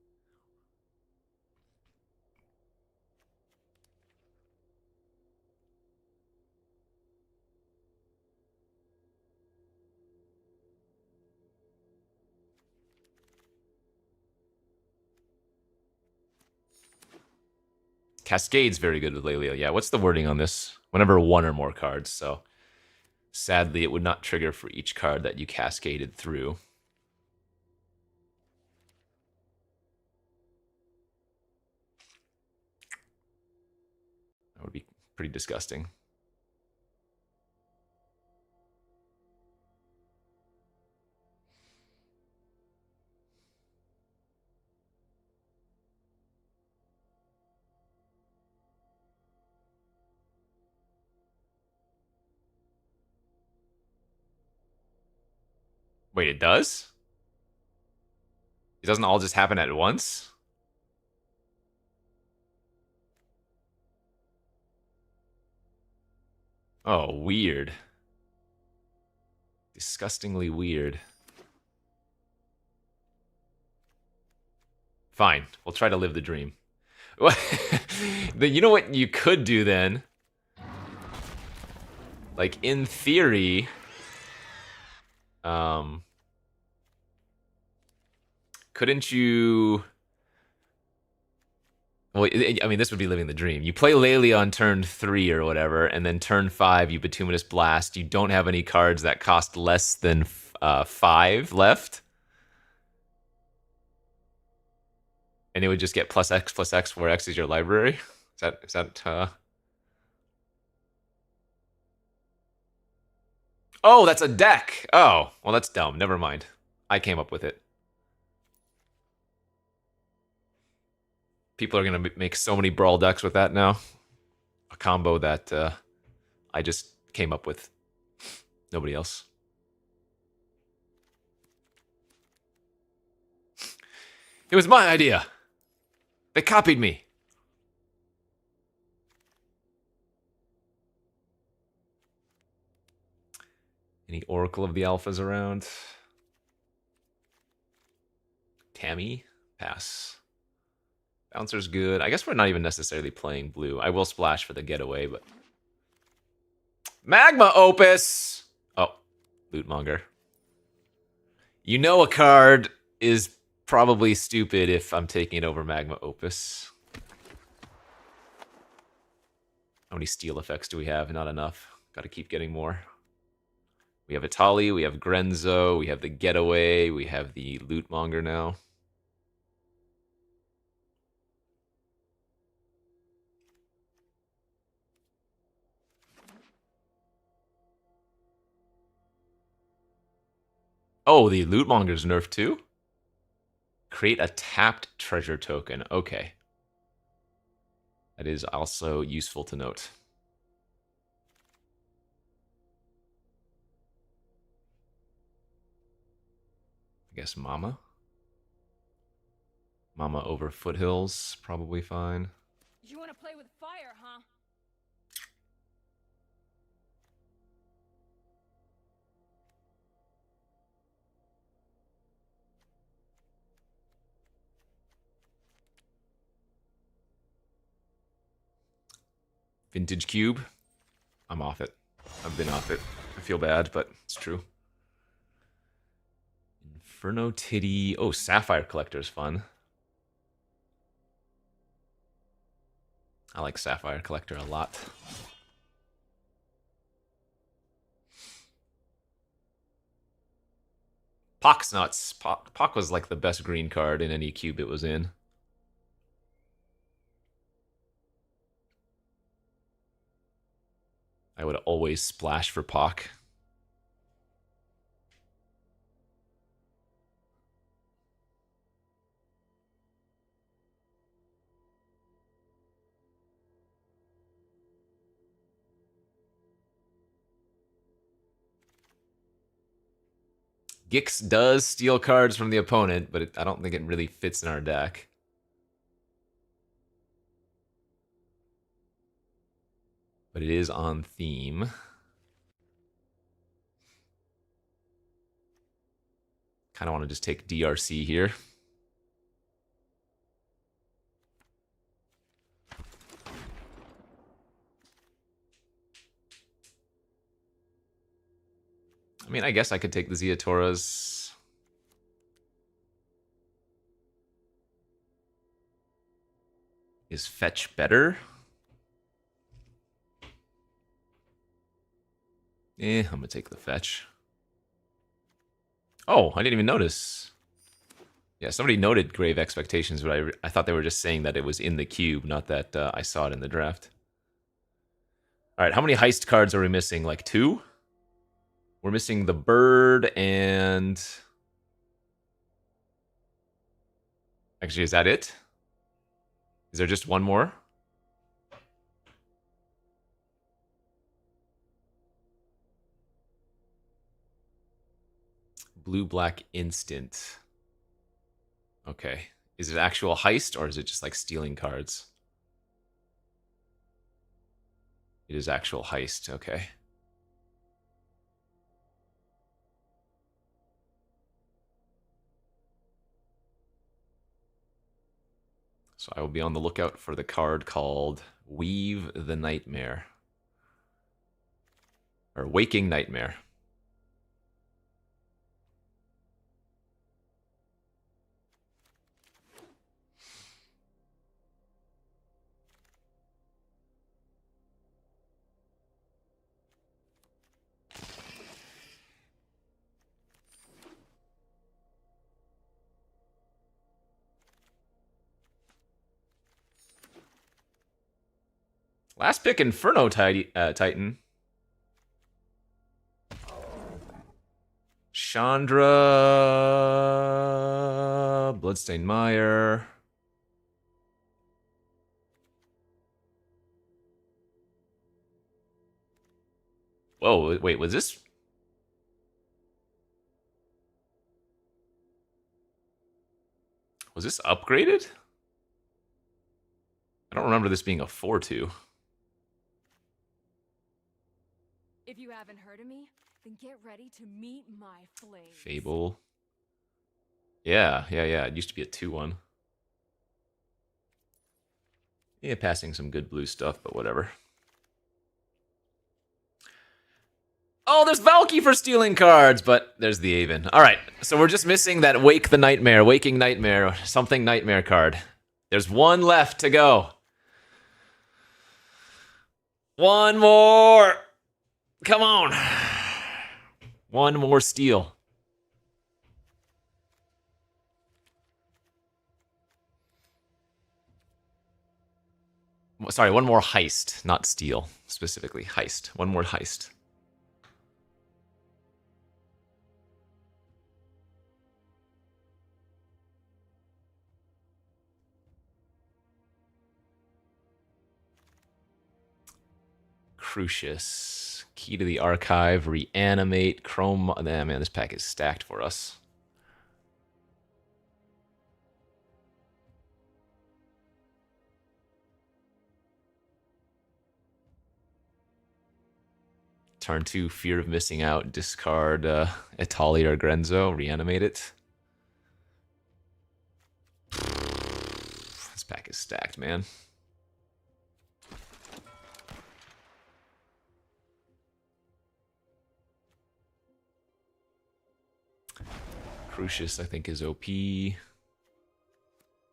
A: Cascade's very good with Lelia. Yeah, what's the wording on this? Whenever 1 or more cards, so... Sadly, it would not trigger for each card that you cascaded through. That would be pretty disgusting. Wait, it does? It doesn't all just happen at once? Oh, weird. Disgustingly weird. Fine, we'll try to live the dream. You know what you could do then? Like, in theory... couldn't you... Well, I mean, this would be living the dream. You play Lelia on turn 3 or whatever, and then turn 5, you Bituminous Blast. You don't have any cards that cost less than 5 left. And it would just get +X, where X is your library. Is that Oh, that's a deck! Oh, well, that's dumb. Never mind. I came up with it. People are going to make so many Brawl decks with that now. A combo that I just came up with. Nobody else. It was my idea. They copied me. Any Oracle of the Alphas around? Tammy? Pass. Bouncer's good. I guess we're not even necessarily playing blue. I will splash for the getaway, but... Magma Opus! Oh, Lootmonger. You know a card is probably stupid if I'm taking it over Magma Opus. How many steel effects do we have? Not enough. Gotta keep getting more. We have Itali, we have Grenzo, we have the Getaway, we have the Lootmonger now. Oh, the Lootmonger's nerfed too? Create a tapped treasure token. Okay. That is also useful to note. I guess Mama. Mama over Foothills, probably fine.
D: You want to play with fire, huh?
A: Vintage Cube. I'm off it. I've been off it. I feel bad, but it's true. Inferno Titty. Oh, Sapphire Collector's fun. I like Sapphire Collector a lot. Pock's nuts. Pock was like the best green card in any cube it was in. I would always splash for Pock. Gix does steal cards from the opponent, but I don't think it really fits in our deck. But it is on theme. Kind of want to just take DRC here. I mean, I guess I could take the Ziatoras. Is fetch better? I'm gonna take the fetch. Oh, I didn't even notice. Yeah, somebody noted Grave Expectations, but I thought they were just saying that it was in the cube, not that I saw it in the draft. All right, how many heist cards are we missing? Like 2? We're missing the bird and... Actually, is that it? Is there just one more? Blue-black instant. Okay. Is it actual heist, or is it just like stealing cards? It is actual heist, okay. So I will be on the lookout for the card called Weave the Nightmare. Or Waking Nightmare. Last pick, Inferno Titan. Chandra, Bloodstained Mire. Whoa, wait, was this Was this upgraded? I don't remember this being a 4-2.
D: If you haven't heard of me, then get ready to meet my flames.
A: Fable. Yeah. It used to be a 2-1. Yeah, passing some good blue stuff, but whatever. Oh, there's Valky for stealing cards, but there's the Aven. All right, so we're just missing that Waking Nightmare, something Nightmare card. There's one left to go. One more. Come on. One more steal. Sorry, one more heist, not steal, specifically heist. One more heist. Crucius. Key to the Archive, Reanimate, Chrome. Oh, man, this pack is stacked for us. Turn 2, Fear of Missing Out, discard Etali or Grenzo, reanimate it. This pack is stacked, man. Crucius, I think, is OP.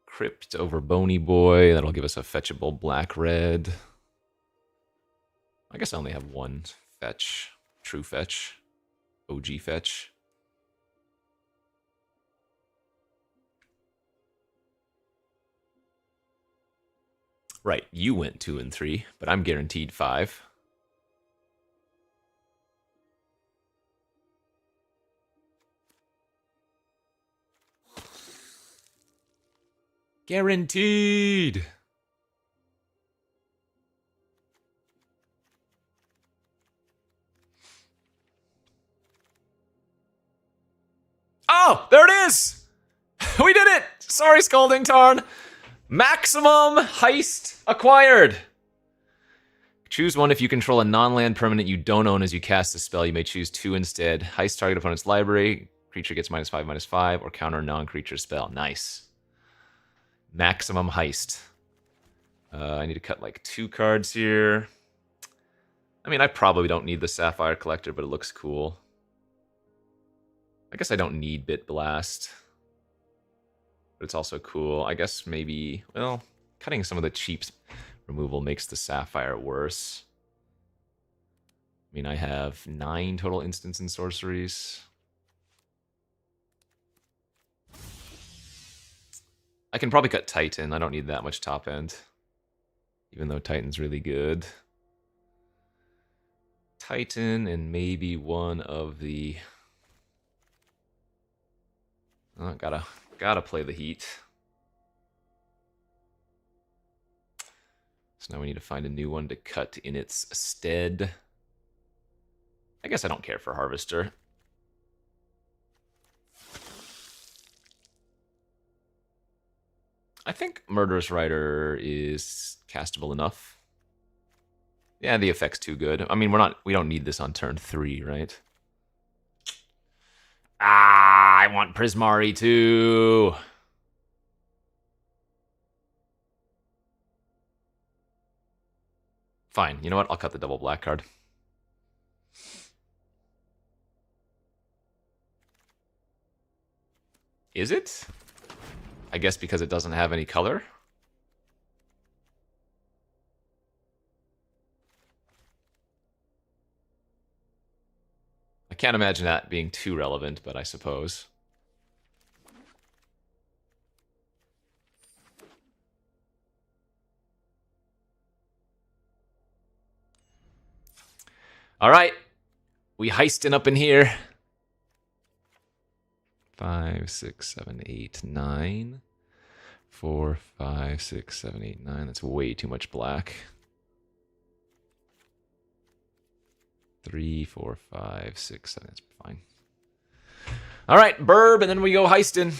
A: Crypt over Bony Boy. That'll give us a fetchable black-red. I guess I only have one fetch. True fetch. OG fetch. Right, you went 2 and 3, but I'm guaranteed 5. Guaranteed! Oh, there it is! We did it! Sorry, Scalding Tarn. Maximum heist acquired. Choose one if you control a non-land permanent you don't own as you cast a spell. You may choose 2 instead. Heist target opponent's library. Creature gets -5/-5, or counter non-creature spell. Nice. Maximum heist. I need to cut like 2 cards here. I mean, I probably don't need the Sapphire Collector, but it looks cool. I guess I don't need Bit Blast. But it's also cool. I guess maybe, well, cutting some of the cheap removal makes the Sapphire worse. I mean, I have 9 total instants and sorceries. I can probably cut Titan. I don't need that much top end. Even though Titan's really good. Titan and maybe one of the... Oh, gotta play the Heat. So now we need to find a new one to cut in its stead. I guess I don't care for Harvester. I think Murderous Rider is castable enough. Yeah, the effect's too good. I mean, we don't need this on turn 3, right? Ah, I want Prismari too. Fine, you know what? I'll cut the double black card. Is it? I guess because it doesn't have any color? I can't imagine that being too relevant, but I suppose. All right, we heisting up in here. 5, 6, 7, 8, 9. 4, 5, 6, 7, 8, 9. That's way too much black. 3, 4, 5, 6, 7. That's fine. All right, Burb, and then we go heisting.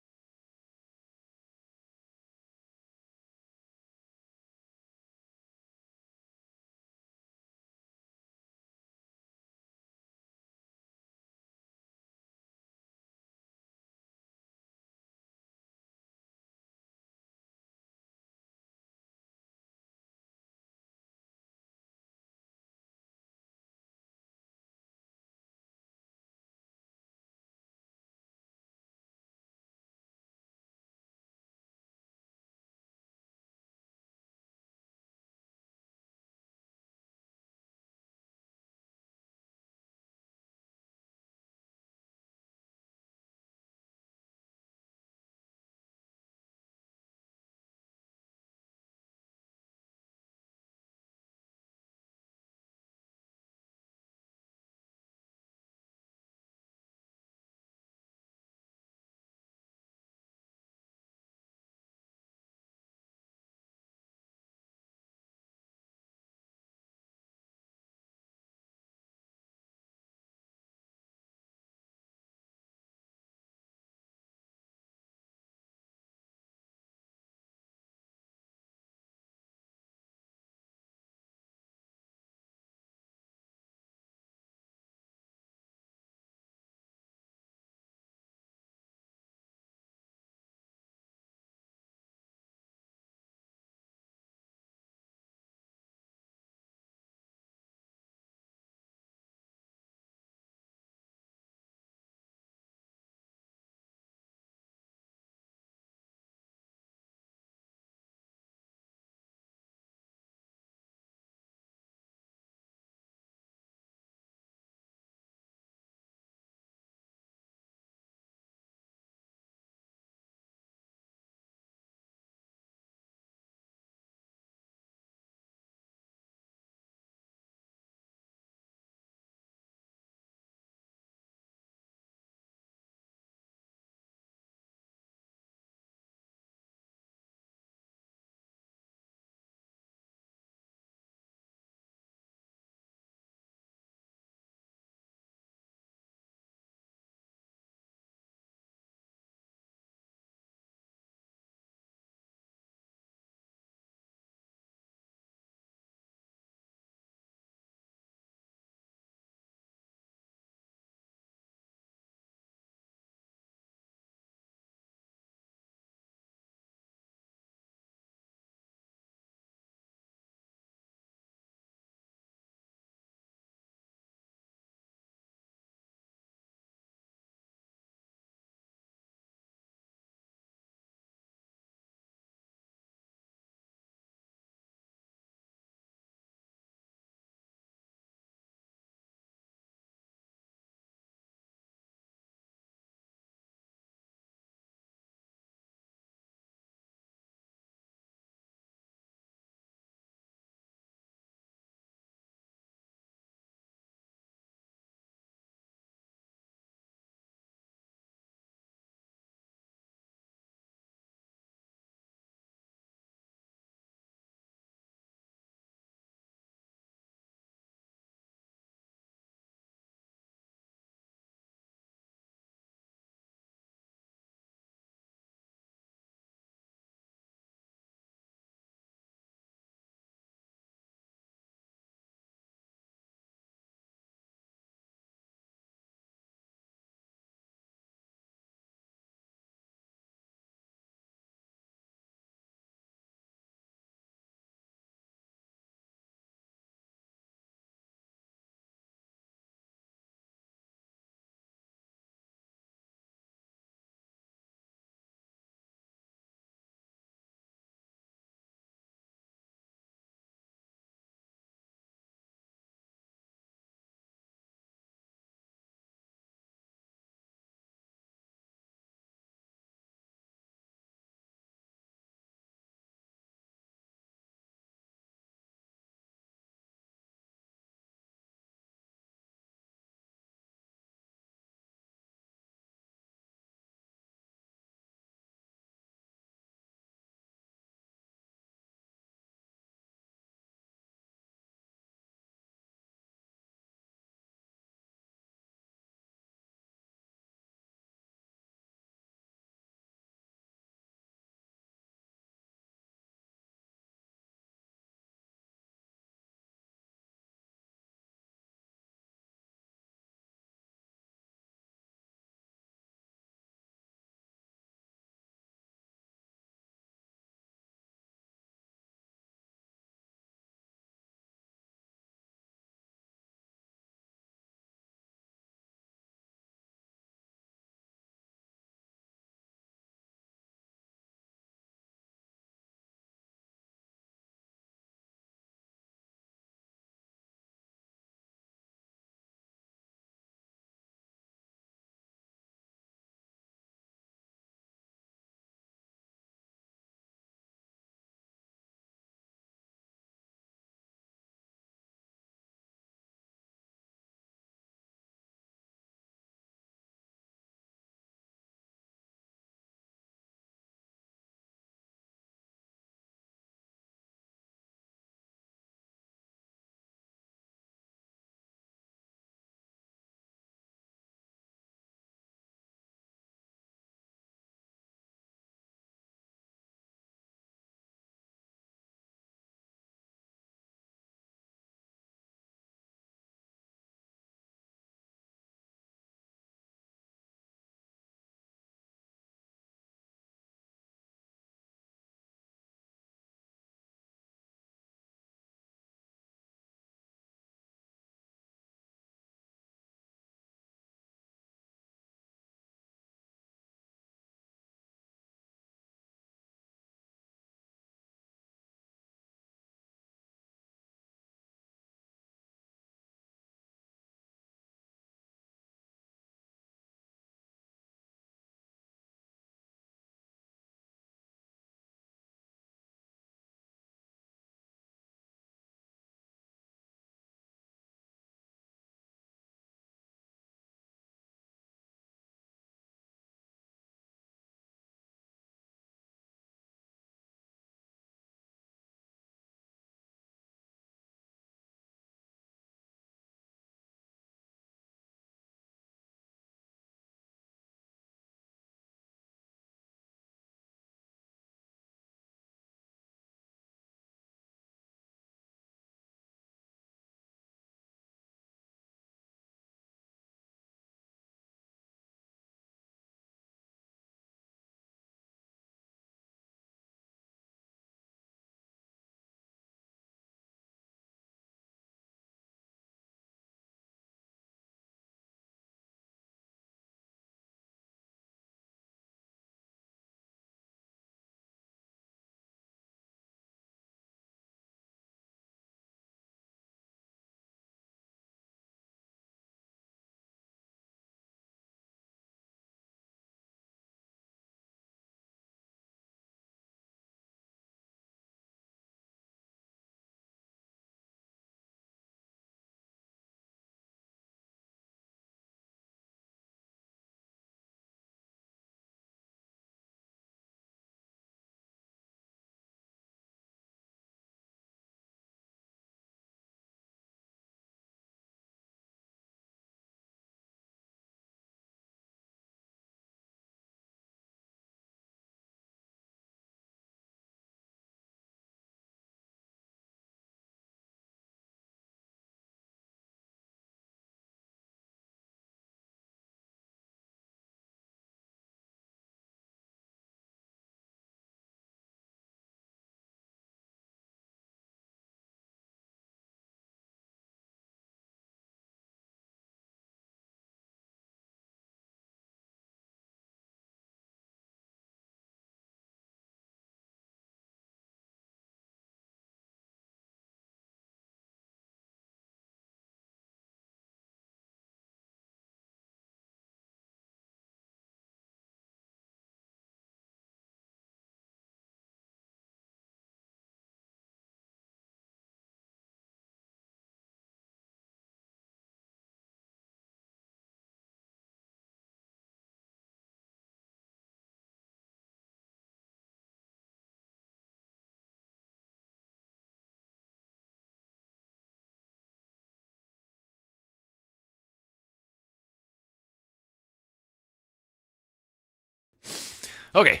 A: Okay.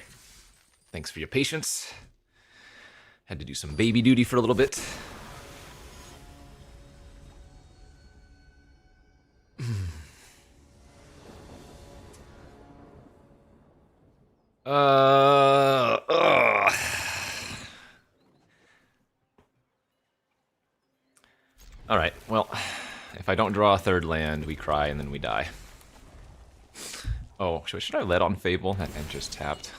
A: Thanks for your patience. Had to do some baby duty for a little bit. Ugh. Alright, well, if I don't draw a third land, we cry and then we die. Oh, should I let on Fable? That enters tapped.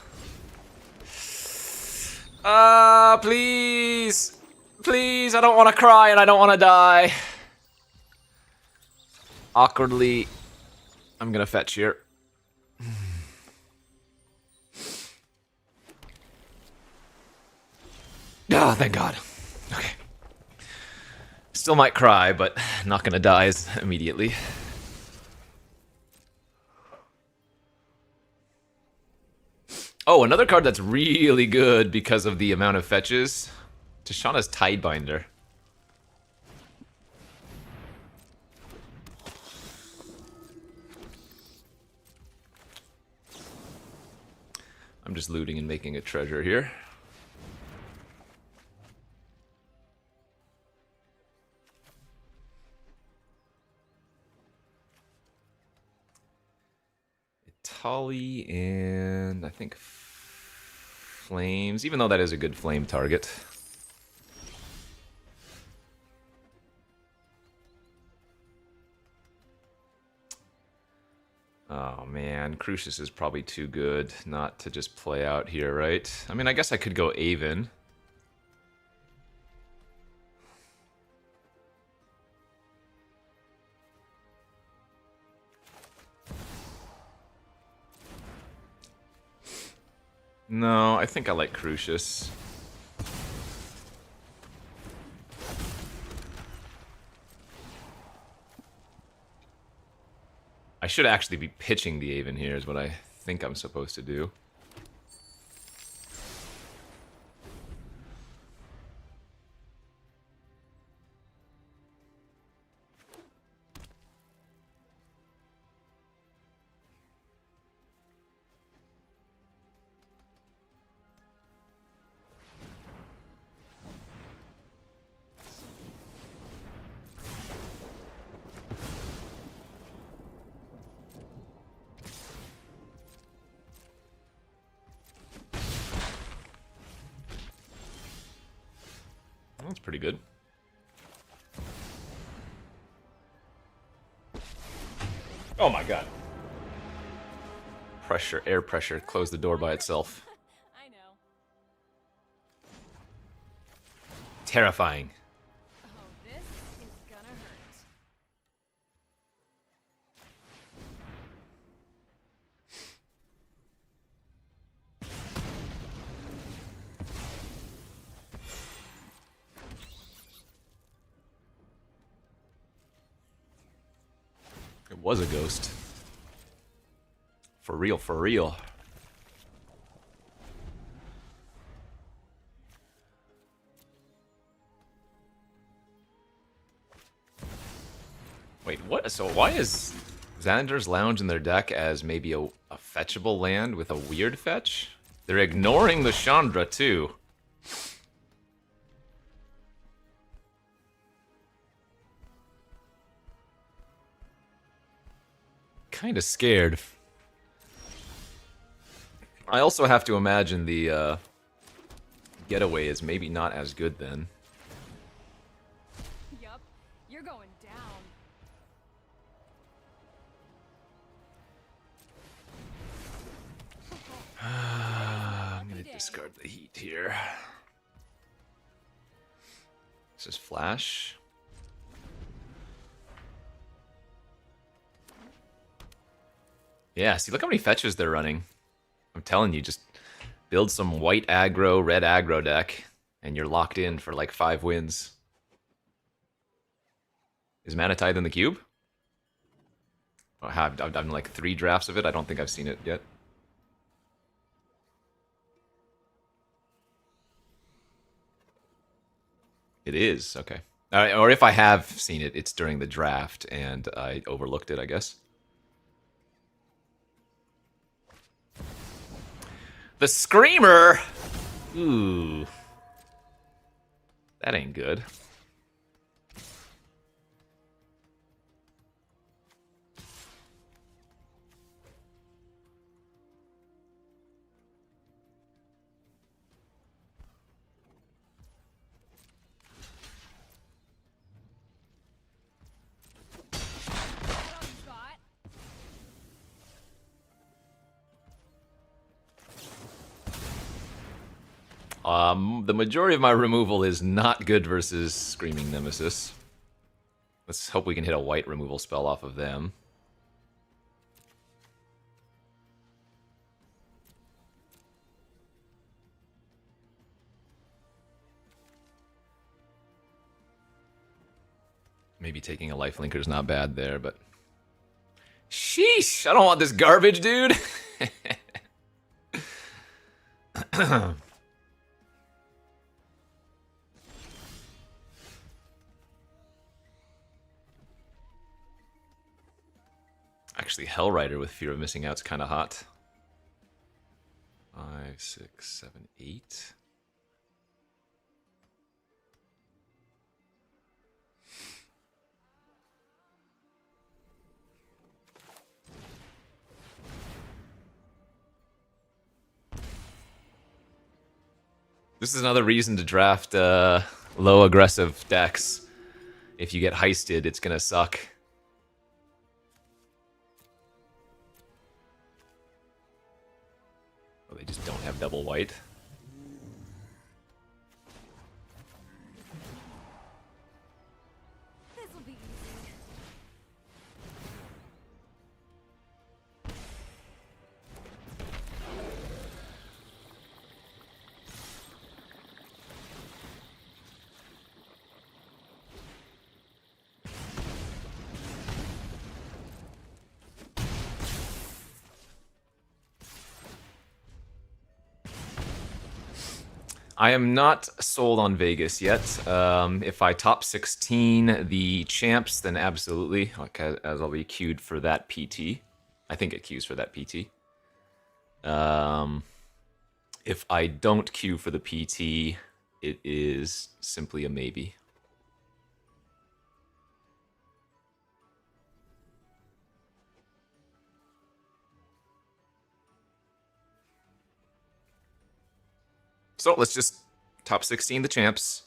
A: Please! Please, I don't want to cry and I don't want to die. Awkwardly, I'm gonna fetch here. Ah, thank God. Okay. Still might cry, but not gonna die immediately. Oh, another card that's really good because of the amount of fetches. Tishana's Tidebinder. I'm just looting and making a treasure here. Tali and I think flames, even though that is a good flame target. Oh man, Crucius is probably too good not to just play out here, right? I mean, I guess I could go Aven. No, I think I like Crucius. I should actually be pitching the Aven here is what I think I'm supposed to do. That's pretty good. Oh my god. Pressure, air pressure, closed the door by itself.
D: I know.
A: Terrifying.
D: Oh, this is gonna hurt.
A: It was a ghost. For real, for real. Wait, what? So why is Xander's Lounge in their deck as maybe a fetchable land with a weird fetch? They're ignoring the Chandra too. Kinda scared. I also have to imagine the getaway is maybe not as good then.
D: Yup, you're going down.
A: I'm gonna discard the heat here. This is flash. Yeah, see, look how many fetches they're running. I'm telling you, just build some white aggro, red aggro deck, and you're locked in for like 5 wins. Is Mana Tithe in the cube? Oh, I've done like 3 drafts of it. I don't think I've seen it yet. It is, okay. Or if I have seen it, it's during the draft and I overlooked it, I guess. The Screamer! Ooh. That ain't good. The majority of my removal is not good versus Screaming Nemesis. Let's hope we can hit a white removal spell off of them. Maybe taking a lifelinker is not bad there, but... Sheesh! I don't want this garbage, dude! Actually, Hellrider with Fear of Missing Out's kind of hot. 5, 6, 7, 8. This is another reason to draft low aggressive decks. If you get heisted, it's gonna suck. Oh, they just don't have double white.
D: This'll be easy.
A: I am not sold on Vegas yet. If I top 16 the champs, then absolutely, like, as I'll be queued for that PT. I think it queues for that PT. If I don't queue for the PT, it is simply a maybe. So let's just top 16 the champs.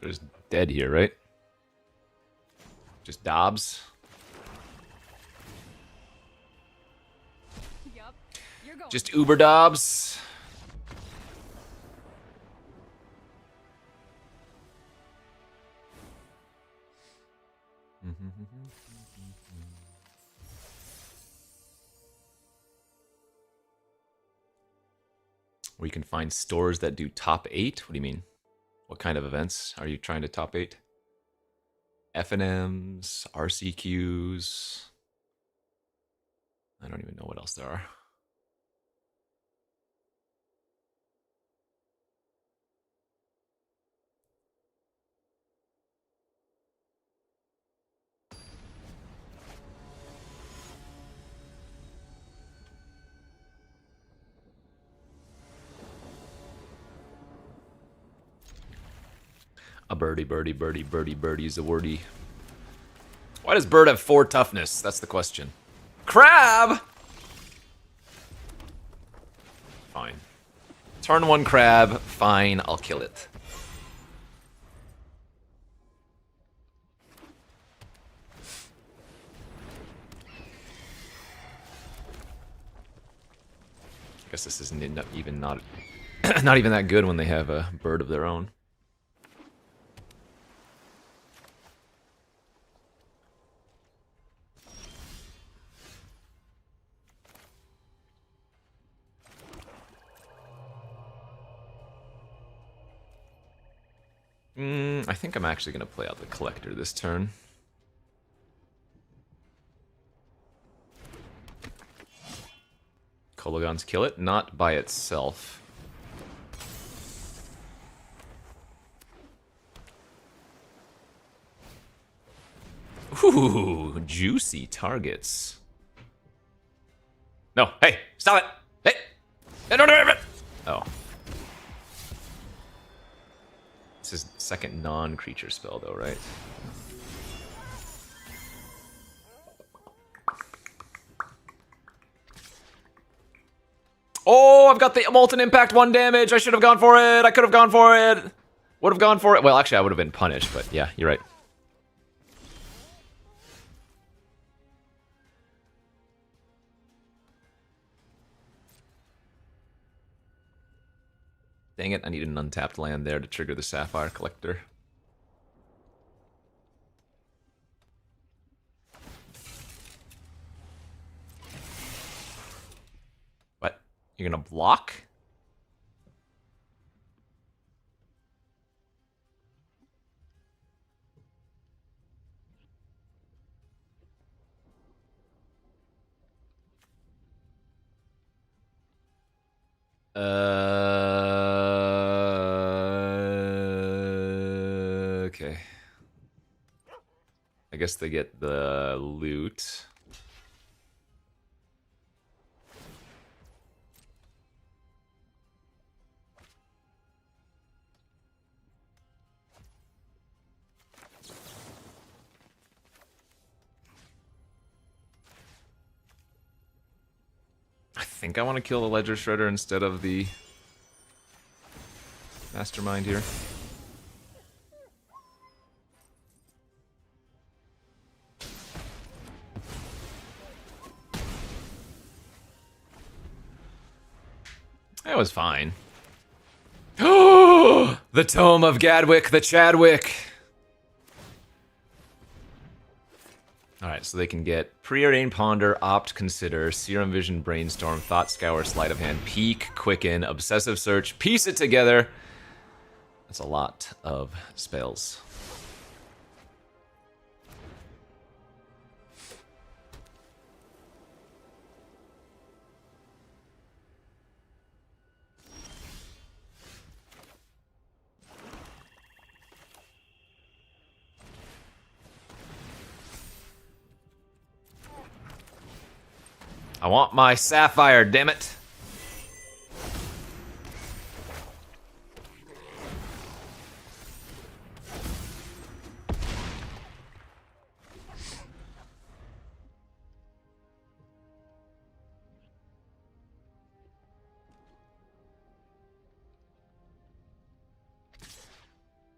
A: There's dead here, right? Just Dobbs.
D: Yup. You're going.
A: Just Uber Dobbs. Or you can find stores that do top 8. What do you mean? What kind of events are you trying to top 8? FNMs, RCQs. I don't even know what else there are. A birdie, birdie, birdie, birdie, birdie's a wordy. Why does Bird have 4 toughness? That's the question. Crab! Fine. Turn 1 crab. Fine, I'll kill it. I guess this isn't even not not even that good when they have a bird of their own. I think I'm actually going to play out the Collector this turn. Kolaghan's kill it, not by itself. Ooh, juicy targets. No, hey, stop it! Hey! No. Oh. It's his second non-creature spell, though, right? Oh, I've got the Molten Impact 1 damage. I should have gone for it. I could have gone for it. Would have gone for it. Well, actually, I would have been punished, but yeah, you're right. Dang it, I need an untapped land there to trigger the Sapphire Collector. What? You're gonna block? Okay. I guess they get the loot. I think I want to kill the Ledger Shredder instead of the Mastermind here. That was fine. Oh, the Tome of Gadwick, the Chadwick. Alright, so they can get Preordained Ponder, Opt, Consider, Serum Vision, Brainstorm, Thought Scour, Sleight of Hand, Peek, Quicken, Obsessive Search, piece it together. That's a lot of spells. I want my Sapphire, damn it.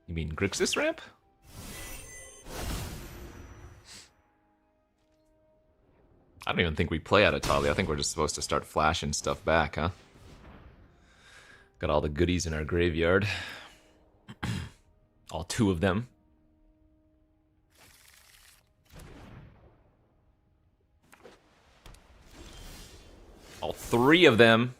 A: You mean Grixis ramp? I don't even think we play out of Tali. I think we're just supposed to start flashing stuff back, huh? Got all the goodies in our graveyard. All 2 of them. All 3 of them.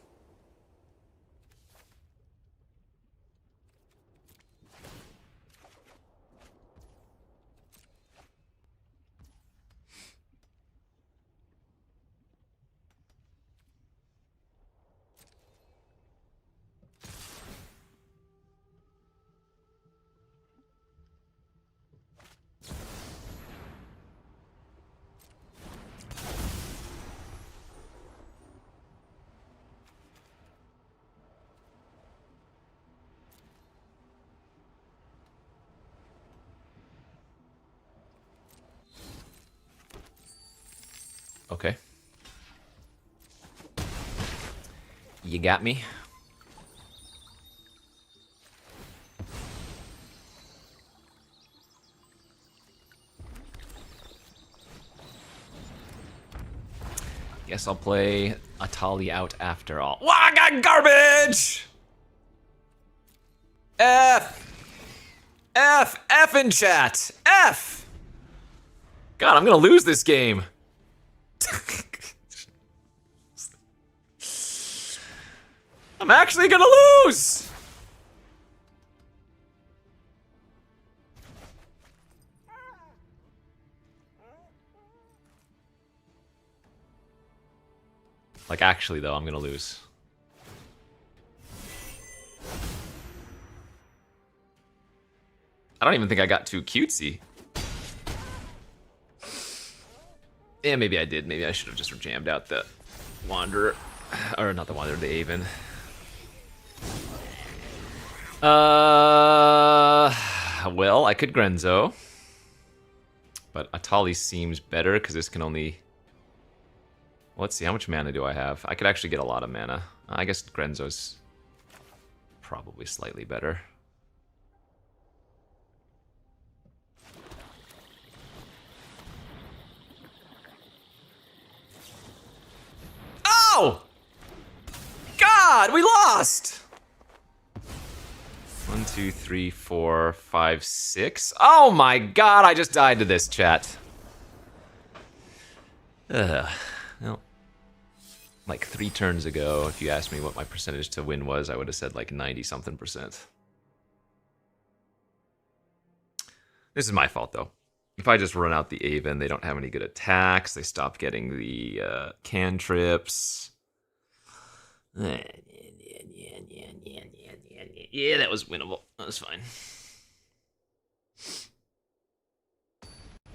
A: Okay. You got me. Guess I'll play Atali out after all. Wow, I got garbage! F in chat. F! God, I'm gonna lose this game. I'm actually gonna lose! Like, actually, though, I'm gonna lose. I don't even think I got too cutesy. Yeah, maybe I did. Maybe I should have just jammed out the Wanderer. Or not the Wanderer, the Aven. Well, I could Grenzo. But Atali seems better, because this can only... Well, let's see, how much mana do I have? I could actually get a lot of mana. I guess Grenzo's probably slightly better. Oh! God, we lost! 1, 2, 3, 4, 5, 6. Oh my god, I just died to this, chat. Well, like 3 turns ago, if you asked me what my percentage to win was, I would have said like 90-something%. This is my fault, though. If I just run out the Aven, they don't have any good attacks. They stop getting the cantrips. Yeah, that was winnable. That was fine.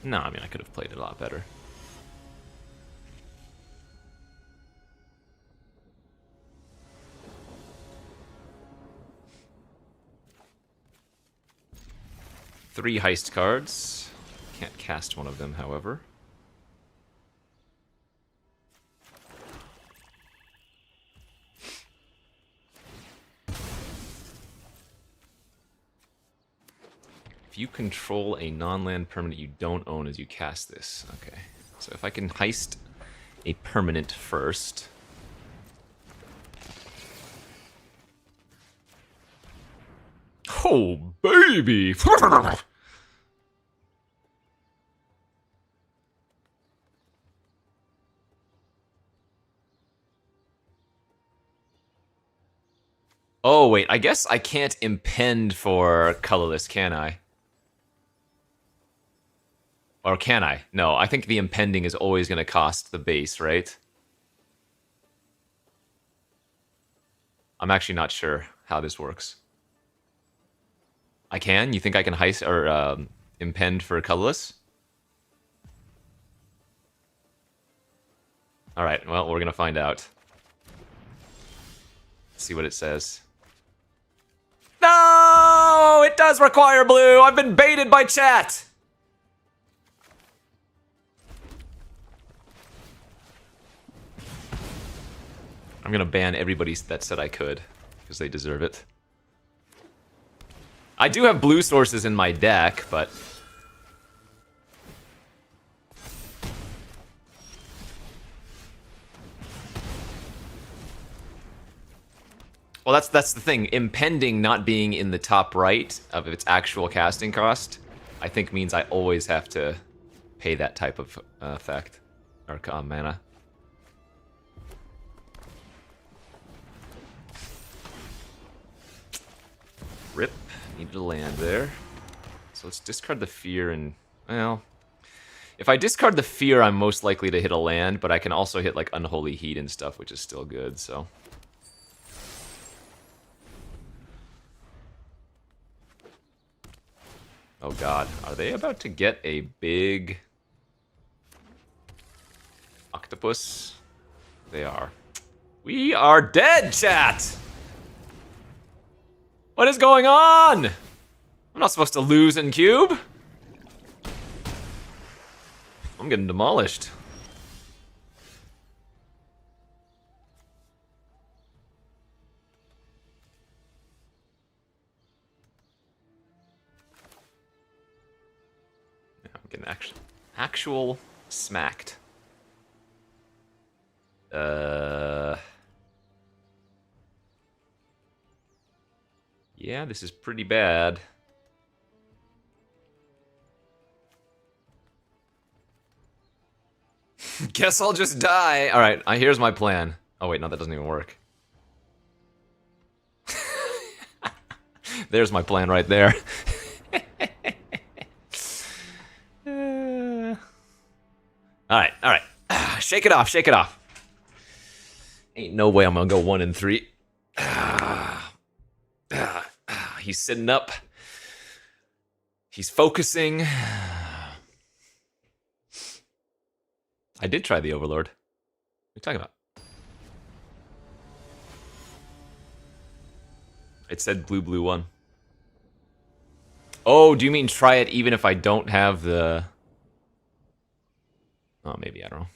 A: No, I mean, I could have played it a lot better. Three heist cards. Can't cast one of them, however. If you control a non-land permanent you don't own as you cast this. Okay. So if I can heist a permanent first. Oh, baby! Oh, wait, I guess I can't impend for colorless, can I? Or can I? No, I think the impending is always going to cost the base, right? I'm actually not sure how this works. I can? You think I can heist or impend for colorless? Alright, well, we're going to find out. Let's see what it says. No! It does require blue! I've been baited by chat! I'm gonna ban everybody that said I could, because they deserve it. I do have blue sources in my deck, but... Well, that's the thing. Impending not being in the top right of its actual casting cost, I think means I always have to pay that type of effect. Or mana. Rip. Needed a land there. So let's discard the fear and... Well... If I discard the fear, I'm most likely to hit a land, but I can also hit, like, Unholy Heat and stuff, which is still good, so... Oh god, are they about to get a big... octopus? They are. We are dead, chat! What is going on? I'm not supposed to lose in cube. I'm getting demolished. Yeah, I'm getting actual smacked. Yeah, this is pretty bad. Guess I'll just die. Alright, here's my plan. Oh wait, no, that doesn't even work. There's my plan right there. Alright. Shake it off, shake it off. Ain't no way I'm gonna go 1 and 3. He's sitting up. He's focusing. I did try the Overlord. What are you talking about? It said blue, blue 1. Oh, do you mean try it even if I don't have the... Oh, maybe, I don't know.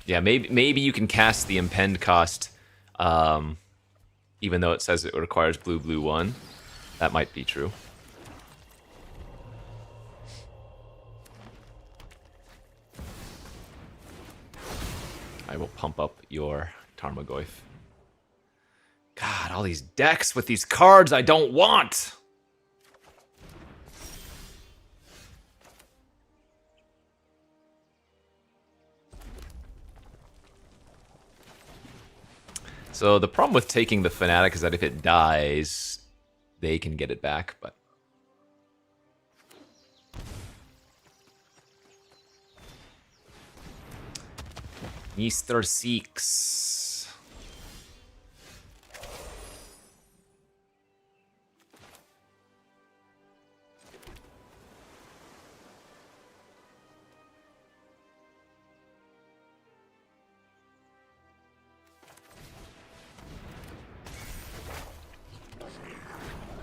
A: Yeah, maybe you can cast the impend cost, even though it says it requires blue, blue 1. That might be true. I will pump up your Tarmogoyf. God, all these decks with these cards I don't want! So the problem with taking the Fanatic is that if it dies, they can get it back, but... Mr. Six.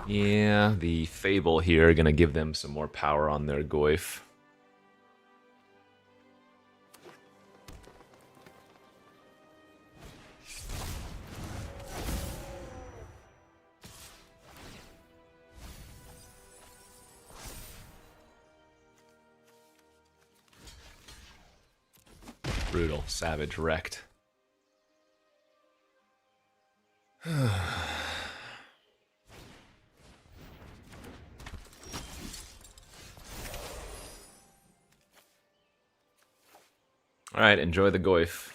A: Yeah, the Fable here are gonna give them some more power on their Goyf. Brutal, savage, wrecked. Alright, enjoy the Goyf.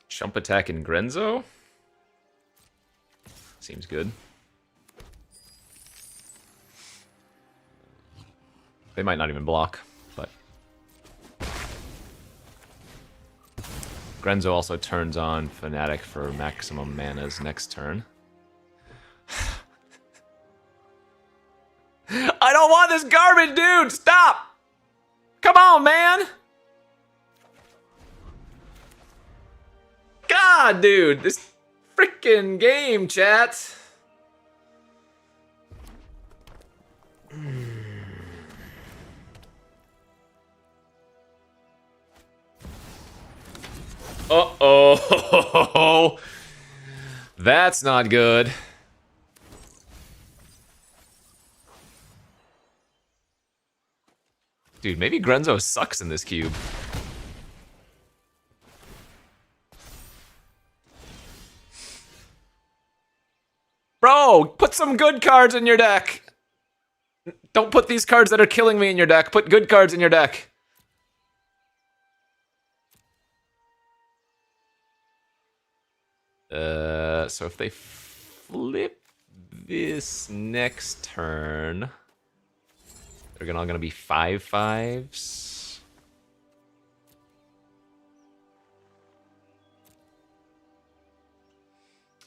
A: Jump attack in Grenzo? Seems good. They might not even block, but... Grenzo also turns on Fanatic for maximum mana's next turn. I don't want this garbage, dude! Stop! Come on, man! God, dude! This freaking game, chat! Uh-oh! That's not good. Dude, maybe Grenzo sucks in this cube. Bro, put some good cards in your deck! Don't put these cards that are killing me in your deck. Put good cards in your deck. So if they flip this next turn, they're all gonna be 5/5s.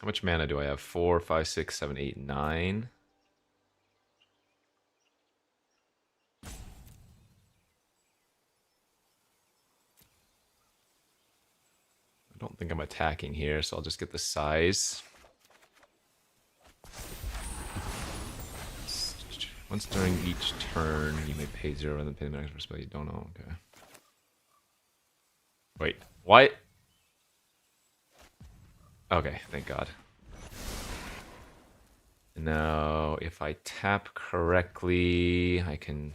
A: How much mana do I have? 4, 5, 6, 7, 8, 9. I don't think I'm attacking here, so I'll just get the size. Once during each turn, you may pay 0 and then pay the next spell you don't know. Okay. Wait, what? Okay, thank God. Now, if I tap correctly, I can...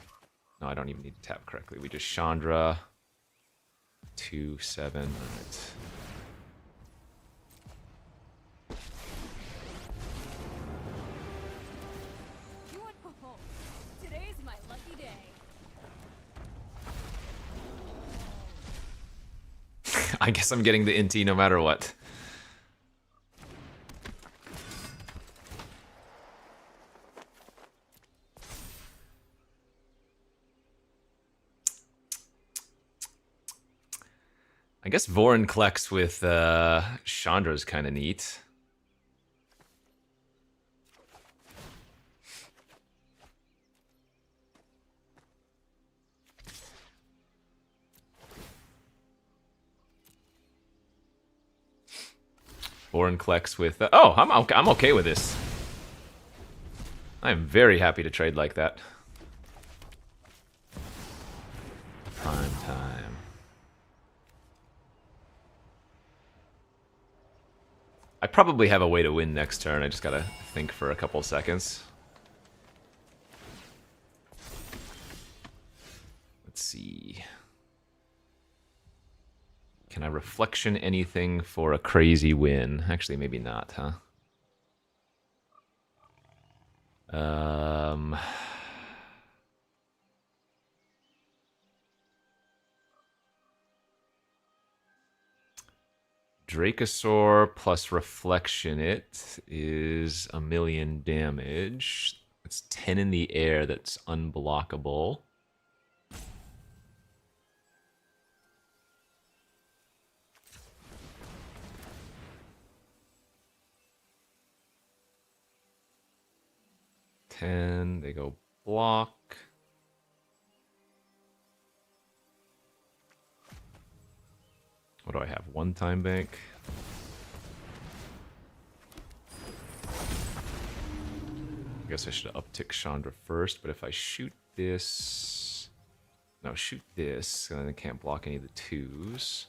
A: No, I don't even need to tap correctly. We just Chandra. 2, 7. Alright.
D: Today's my lucky day.
A: I guess I'm getting the Inti no matter what. I guess Vorinclex with Chandra's kind of neat. Vorinclex with... oh, I'm okay with this. I'm very happy to trade like that. Prime time. I probably have a way to win next turn. I just gotta think for a couple seconds. Let's see. Can I reflection anything for a crazy win? Actually, maybe not, huh? Dracosaur plus reflection it is 1,000,000 damage. It's 10 in the air that's unblockable. They go block. What do I have? One time bank. I guess I should uptick Chandra first, but if I shoot this... No, shoot this, then I can't block any of the twos.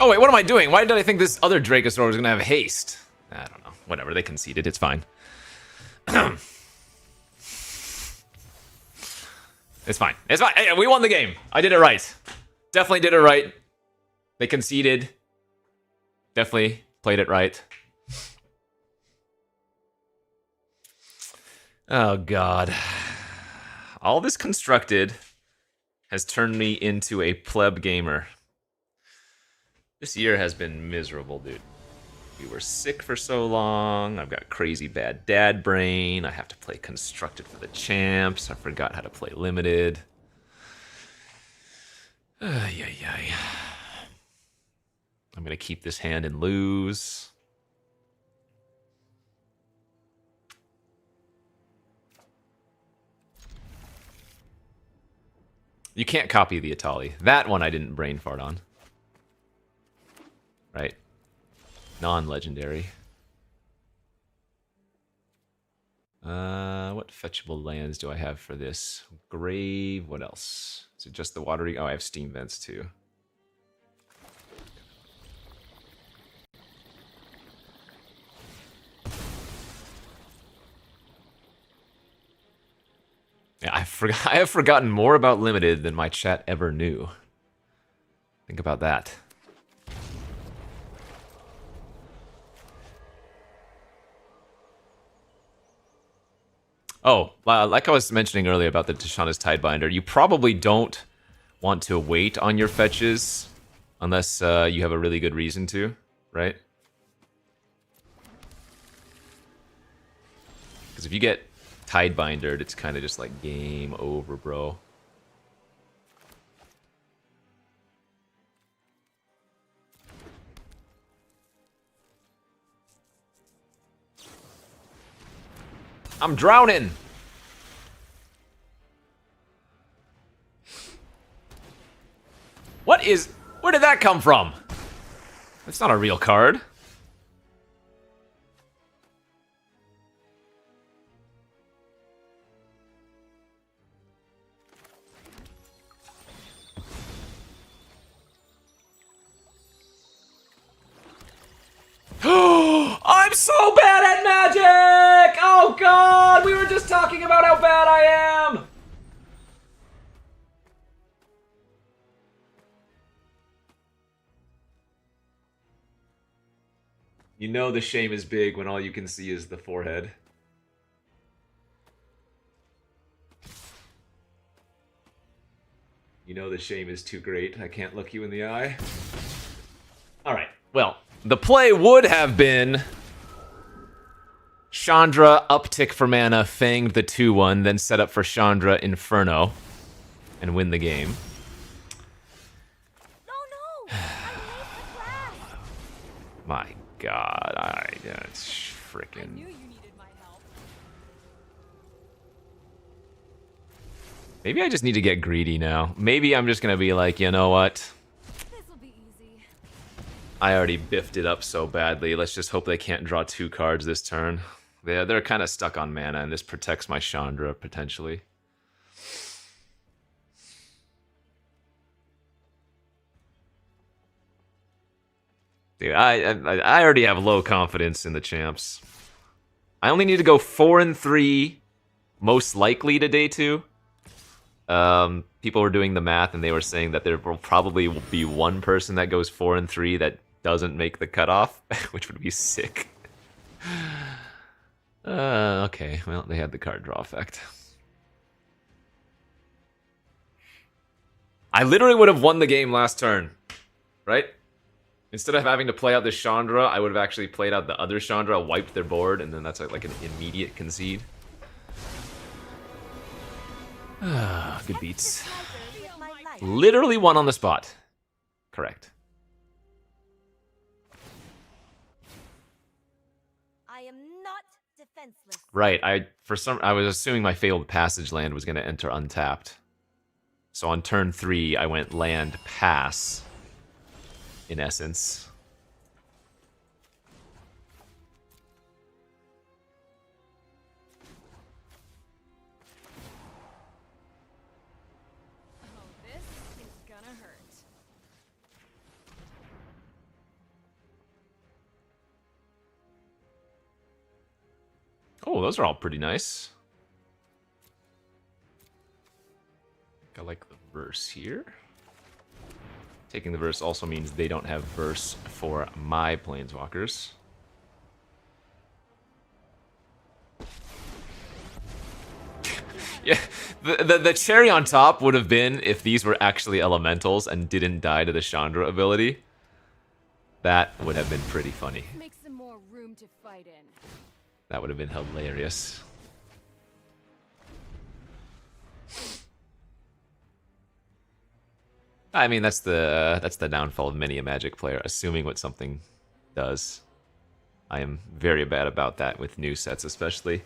A: Oh wait, what am I doing? Why did I think this other Dracosaur was gonna have haste? I don't know. Whatever, they conceded. It's fine. It's fine. It's fine. Hey, we won the game. I did it right. Definitely did it right. They conceded. Definitely played it right. Oh god. All this constructed has turned me into a pleb gamer. This year has been miserable, dude. We were sick for so long. I've got crazy bad dad brain. I have to play constructed for the champs. I forgot how to play limited. Ay. I'm gonna keep this hand and lose. You can't copy the Atali. That one I didn't brain fart on. Right. Non-legendary. What fetchable lands do I have for this? Grave, what else? Is it just the watery? Oh, I have steam vents too. Yeah, I have forgotten more about limited than my chat ever knew. Think about that. Oh, like I was mentioning earlier about the Tishana's Tidebinder, you probably don't want to wait on your fetches unless you have a really good reason to, right? Because if you get Tidebindered, it's kind of just like game over, bro. I'm drowning! What is... Where did that come from? That's not a real card. I'm so bad at magic! Oh god, we were just talking about how bad I am! You know the shame is big when all you can see is the forehead. You know the shame is too great. I can't look you in the eye. Alright, well, the play would have been Chandra, uptick for mana, fanged the 2-1, then set up for Chandra Inferno, and win the game.
D: Oh no! I'm late for class!
A: My god, that's
D: I
A: freaking...
D: knew you needed my help.
A: Maybe I just need to get greedy now. Maybe I'm just gonna be like, you know what?
D: This'll be easy.
A: I already biffed it up so badly. Let's just hope they can't draw 2 cards this turn. They're kind of stuck on mana, and this protects my Chandra, potentially. Dude, I already have low confidence in the champs. I only need to go 4-3, most likely to day 2. People were doing the math, and they were saying that there will probably be one person that goes 4-3 that doesn't make the cutoff, which would be sick. Okay, well, they had the card draw effect. I literally would have won the game last turn, right? Instead of having to play out this Chandra, I would have actually played out the other Chandra, wiped their board, and then that's like an immediate concede. Good beats. Literally won on the spot. Correct.
D: I am not defenseless.
A: Right, I was assuming my failed passage land was going to enter untapped. So on turn 3, I went land pass, in essence.
D: Oh, this is gonna hurt.
A: Oh, those are all pretty nice. I like the verse here. Taking the verse also means they don't have verse for my planeswalkers. Yeah, the cherry on top would have been if these were actually elementals and didn't die to the Chandra ability. That would have been pretty funny.
D: Make some more room to fight in.
A: That would have been hilarious. I mean, that's the downfall of many a Magic player, assuming what something does. I am very bad about that with new sets, especially.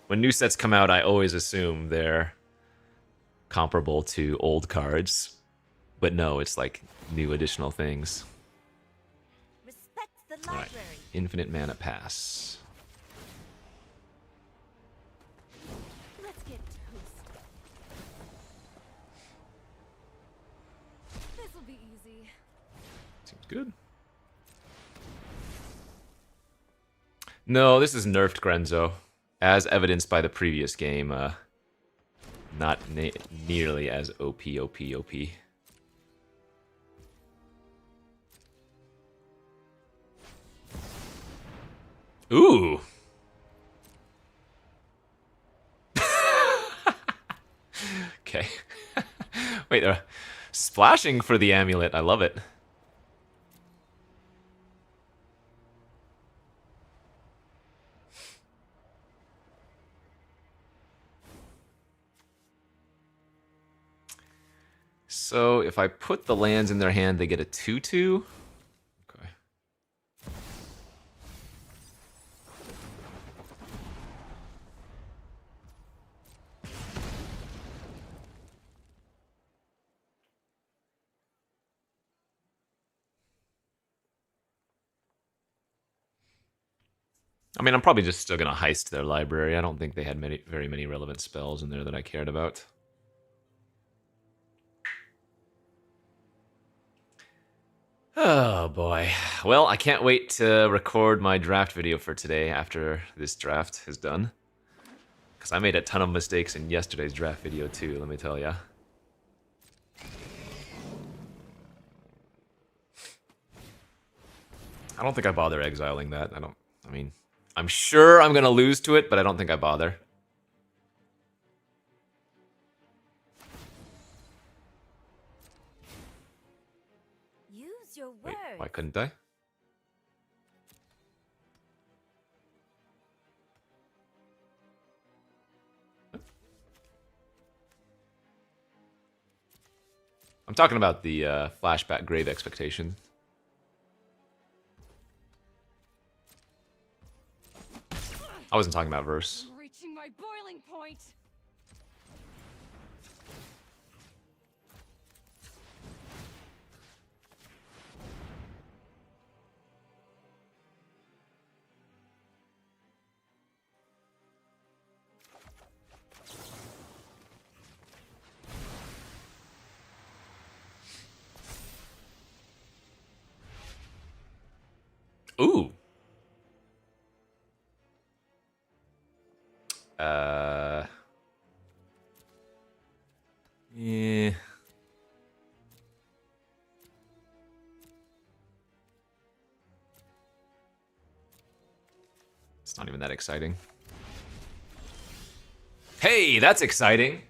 A: When new sets come out, I always assume they're comparable to old cards. But no, it's like new additional things.
D: Respect the
A: Alright,
D: library.
A: infinite mana pass.
D: Let's get toast. This'll be easy.
A: Seems good. No, this is nerfed Grenzo. As evidenced by the previous game, not nearly as OP. Ooh! Okay. Wait, they're splashing for the amulet. I love it. So if I put the lands in their hand, they get a 2/2. Okay. I mean, I'm probably just still gonna heist their library. I don't think they had very many relevant spells in there that I cared about. Oh boy. Well, I can't wait to record my draft video for today after this draft is done. Because I made a ton of mistakes in yesterday's draft video too, let me tell ya. I don't think I bother exiling that. I mean, I'm sure I'm gonna lose to it, but I don't think I bother.
D: Use your
A: Wait,
D: words.
A: why couldn't I? I'm talking about the flashback grave expectation. I wasn't talking about verse.
D: I'm reaching my boiling point.
A: Ooh. Yeah. It's not even that exciting. Hey, that's exciting.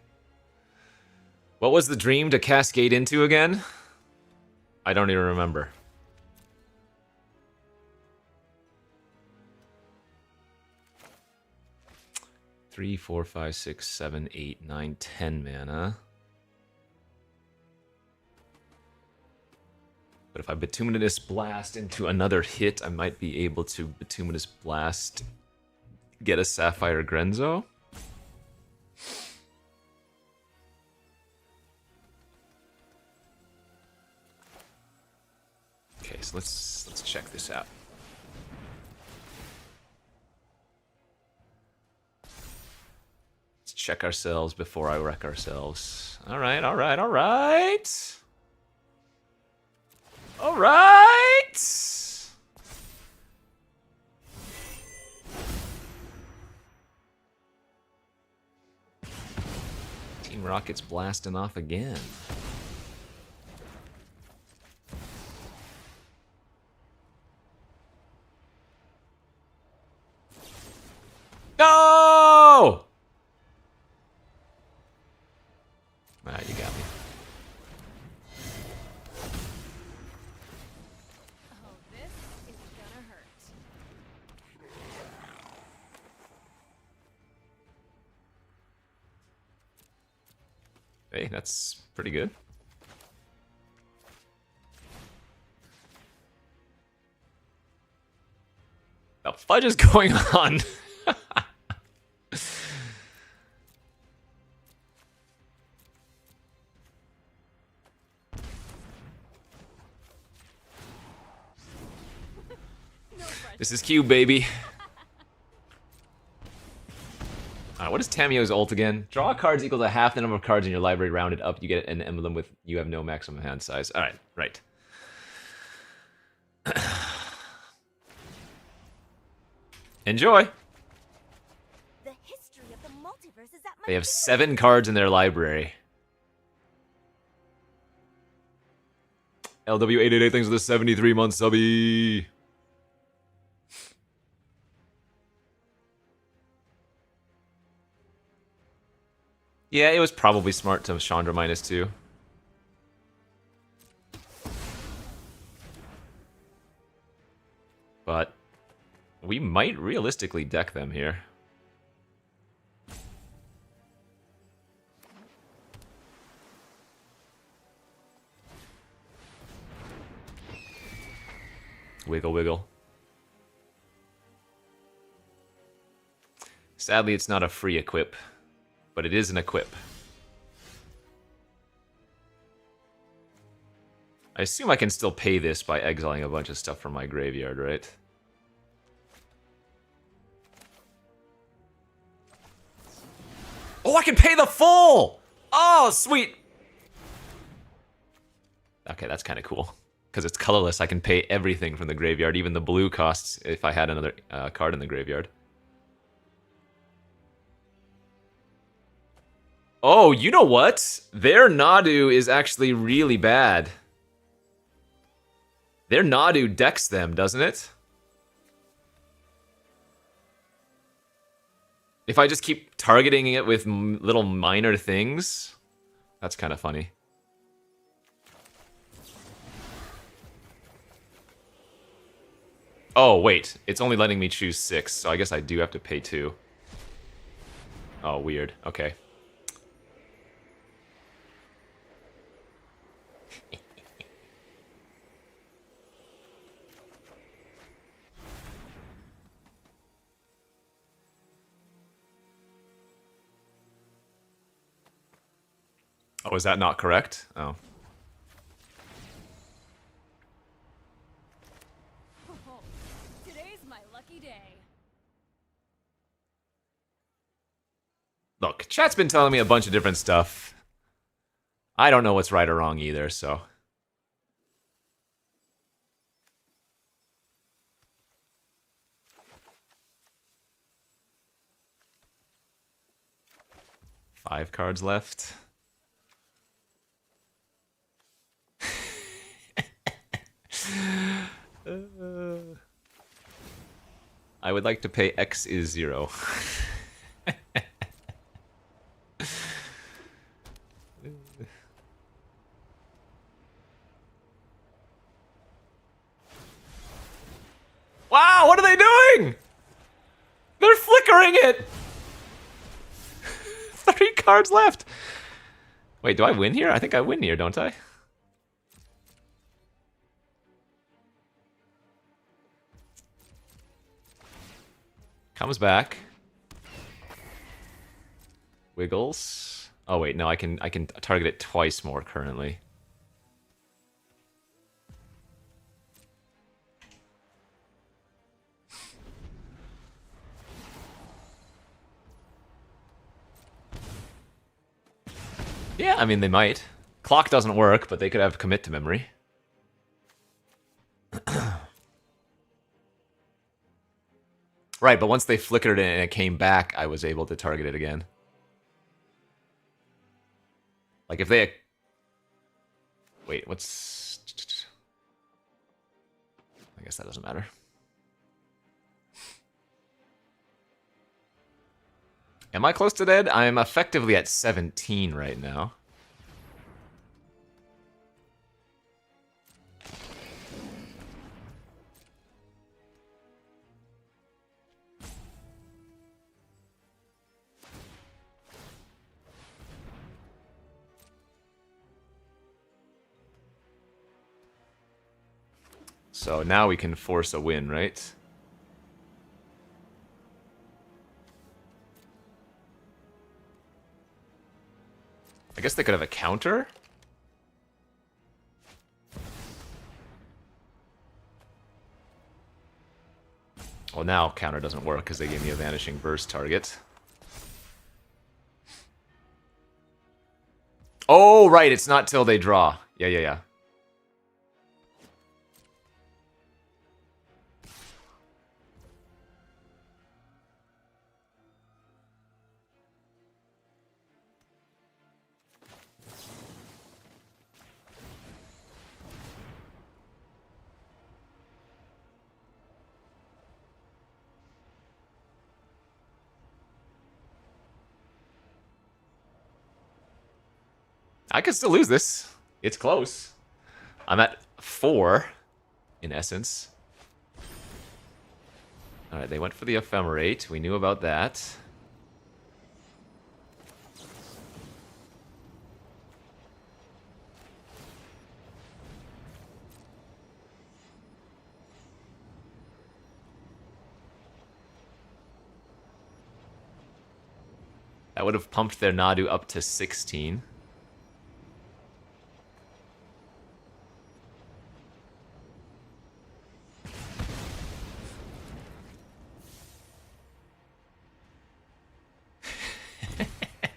A: What was the dream to cascade into again? I don't even remember. Three, 4, 5, 6, 7, 8, 9, 10 mana. But if I Bituminous Blast into another hit, I might be able to Bituminous Blast, get a Sapphire Grenzo. Okay, so let's check this out. Let's check ourselves before I wreck ourselves. All right, all right, all right. All right. Team Rocket's blasting off again. No! Ah, you got me.
D: Oh, this is gonna hurt.
A: Hey, that's pretty good. The fudge is going on? This is Q, baby. What is Tamio's ult again? Draw cards equal to half the number of cards in your library rounded up. You get an emblem with you have no maximum hand size. Alright, right. Enjoy.
D: The history of the multiverse is at my
A: They have 7 cards in their library. LW888 thanks for the 73-month subby. Yeah, it was probably smart to Chandra -2. But we might realistically deck them here. Wiggle, wiggle. Sadly, it's not a free equip, but it is an equip. I assume I can still pay this by exiling a bunch of stuff from my graveyard, right? Oh, I can pay the full! Oh, sweet! Okay, that's kind of cool. Because it's colorless, I can pay everything from the graveyard, even the blue costs if I had another card in the graveyard. Oh, you know what? Their Nadu is actually really bad. Their Nadu decks them, doesn't it? If I just keep targeting it with little minor things, that's kind of funny. Oh, wait. It's only letting me choose 6, so I guess I do have to pay 2. Oh, weird. Okay. Oh, is that not correct? Oh.
D: Today's my lucky day.
A: Look, chat's been telling me a bunch of different stuff. I don't know what's right or wrong either, so... Five cards left. I would like to pay X is 0. Wow, what are they doing? They're flickering it! 3 cards left. Wait, do I win here? I think I win here, don't I? Comes back. Wiggles. Oh wait, no, I can target it twice more currently. Yeah, I mean they might. Clock doesn't work, but they could have commit to memory. Right, but once they flickered it and it came back, I was able to target it again. Like if they... Wait, what's... I guess that doesn't matter. Am I close to dead? I'm effectively at 17 right now. So now we can force a win, right? I guess they could have a counter? Well, now counter doesn't work because they gave me a vanishing burst target. Oh, right, it's not till they draw. Yeah. I could still lose this. It's close. I'm at 4, in essence. Alright, they went for the ephemerate. We knew about that. That would have pumped their Nadu up to 16.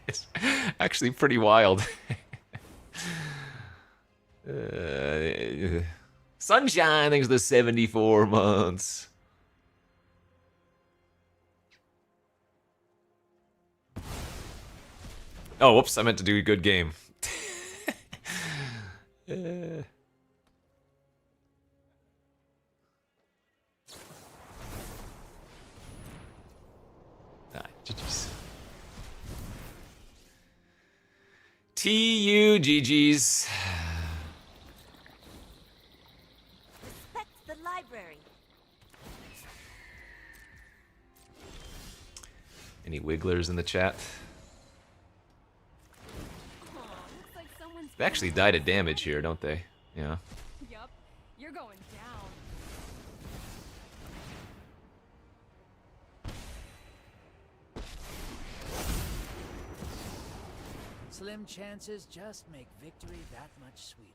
A: It's actually pretty wild. Sunshine, thanks for the 74 months. Oh, whoops, I meant to do a good game. TUGG's.
D: Respect the library.
A: Any wigglers in the chat?
D: Aw, looks like someone's
A: They actually died of damage here, don't they? Yeah.
D: Yup, you're going down.
G: Slim chances just make victory that much sweeter.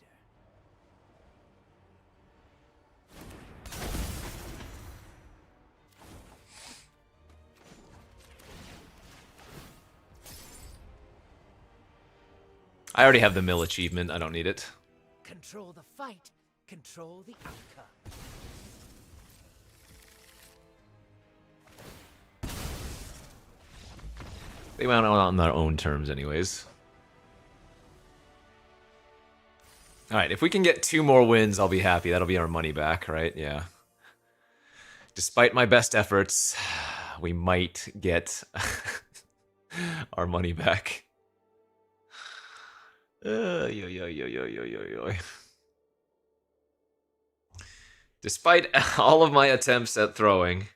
A: I already have the mill achievement. I don't need it.
G: Control the fight, control the outcome.
A: They went out on their own terms anyways. Alright, if we can get 2 more wins, I'll be happy. That'll be our money back, right? Yeah. Despite my best efforts, we might get our money back. Yo, yo, yo, yo, yo, yo, yo. Despite all of my attempts at throwing.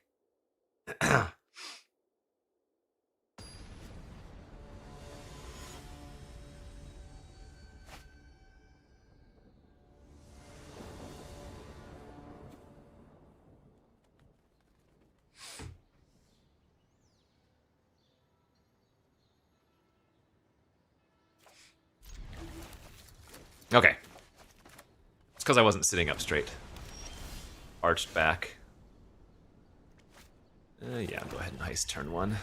A: Okay. It's because I wasn't sitting up straight. Arched back. Yeah, go ahead and heist turn 1.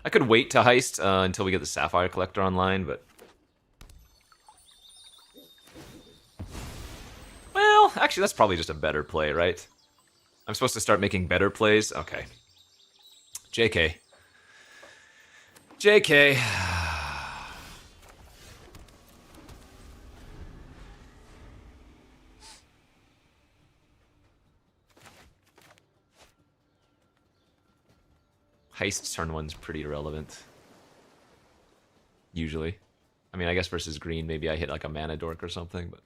A: I could wait to heist until we get the Sapphire Collector online, but... Well, actually, that's probably just a better play, right? I'm supposed to start making better plays? Okay. JK. JK. Heist turn 1's pretty irrelevant. Usually. I mean, I guess versus green, maybe I hit like a mana dork or something, but...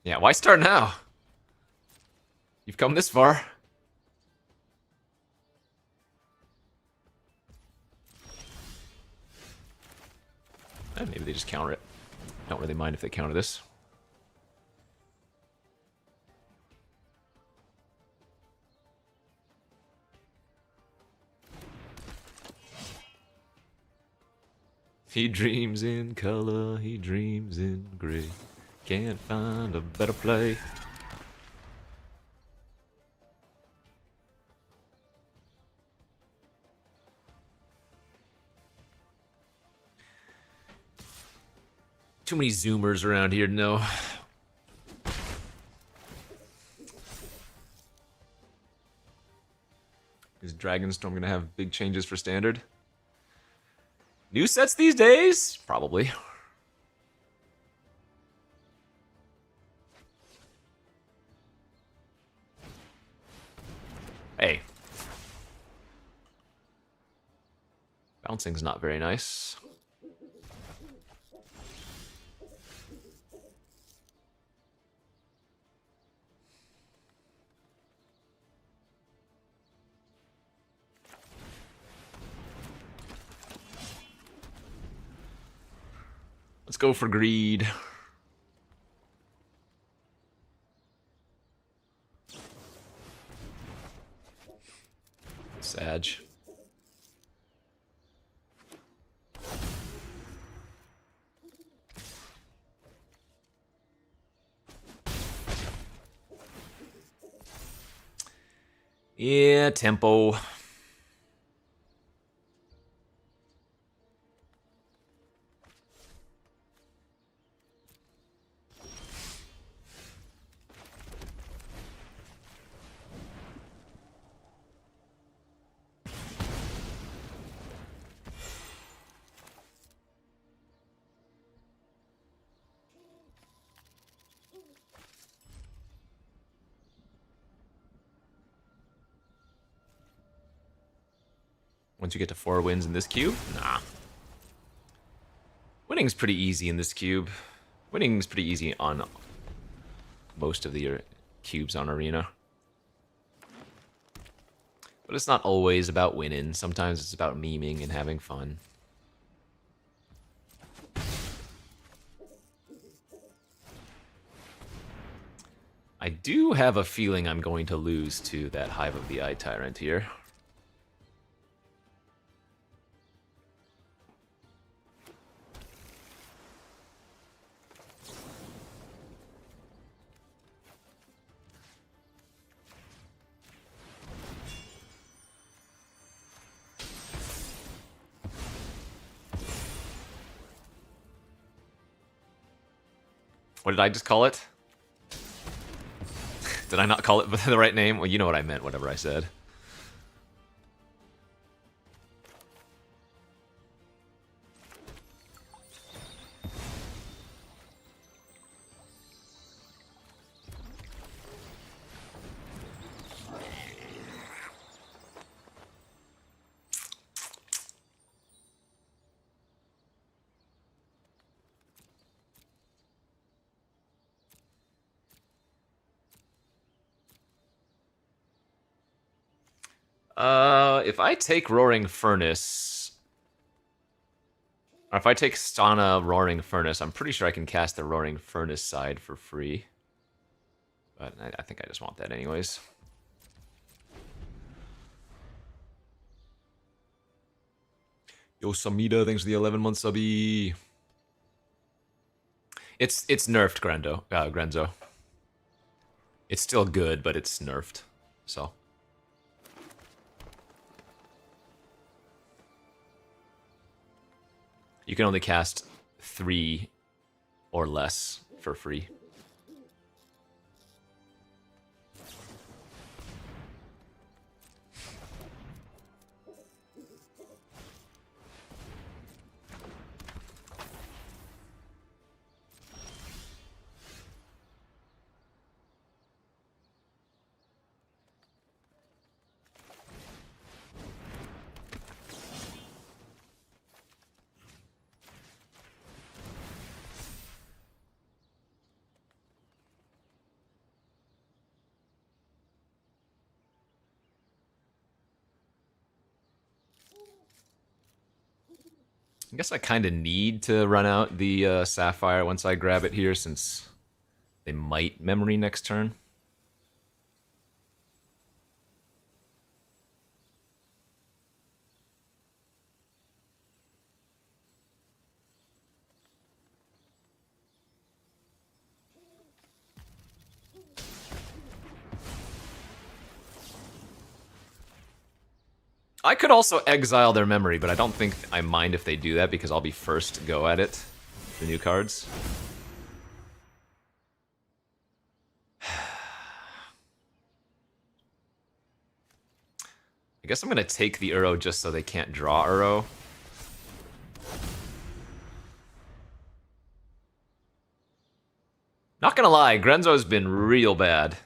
A: Yeah, why start now? You've come this far. Maybe they just counter it. Don't really mind if they counter this. He dreams in color, he dreams in gray. Can't find a better play. Too many zoomers around here to know. Is Dragonstorm gonna have big changes for standard? New sets these days? Probably. Hey. Bouncing's not very nice. Let's go for greed. Sag. Yeah, tempo. Once you get to 4 wins in this queue? Nah. Winning's pretty easy in this cube. Winning's pretty easy on most of the cubes on Arena. But it's not always about winning. Sometimes it's about memeing and having fun. I do have a feeling I'm going to lose to that Hive of the Eye Tyrant here. What did I just call it? Did I not call it the right name? Well, you know what I meant, whatever I said. If I take Roaring Furnace, or if I take Stana Roaring Furnace, I'm pretty sure I can cast the Roaring Furnace side for free. But I think I just want that anyways. Yo, Samida, thanks for the 11-month subby. It's nerfed, Grenzo. It's still good, but it's nerfed. So. You can only cast 3 or less for free. I guess I kind of need to run out the Sapphire once I grab it here, since they might memory next turn. I could also exile their memory, but I don't think I mind if they do that because I'll be first to go at it. The new cards. I guess I'm gonna take the Uro just so they can't draw Uro. Not gonna lie, Grenzo's been real bad.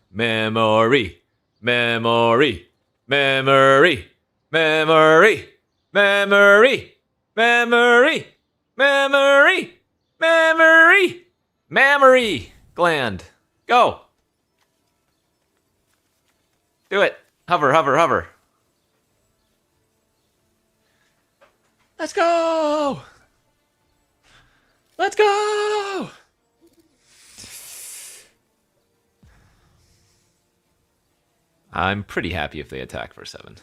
A: Memory, memory, memory, memory, memory, memory, memory, memory, memory gland. Go. Do it. Hover, hover, hover. Let's go. Let's go. I'm pretty happy if they attack for 7.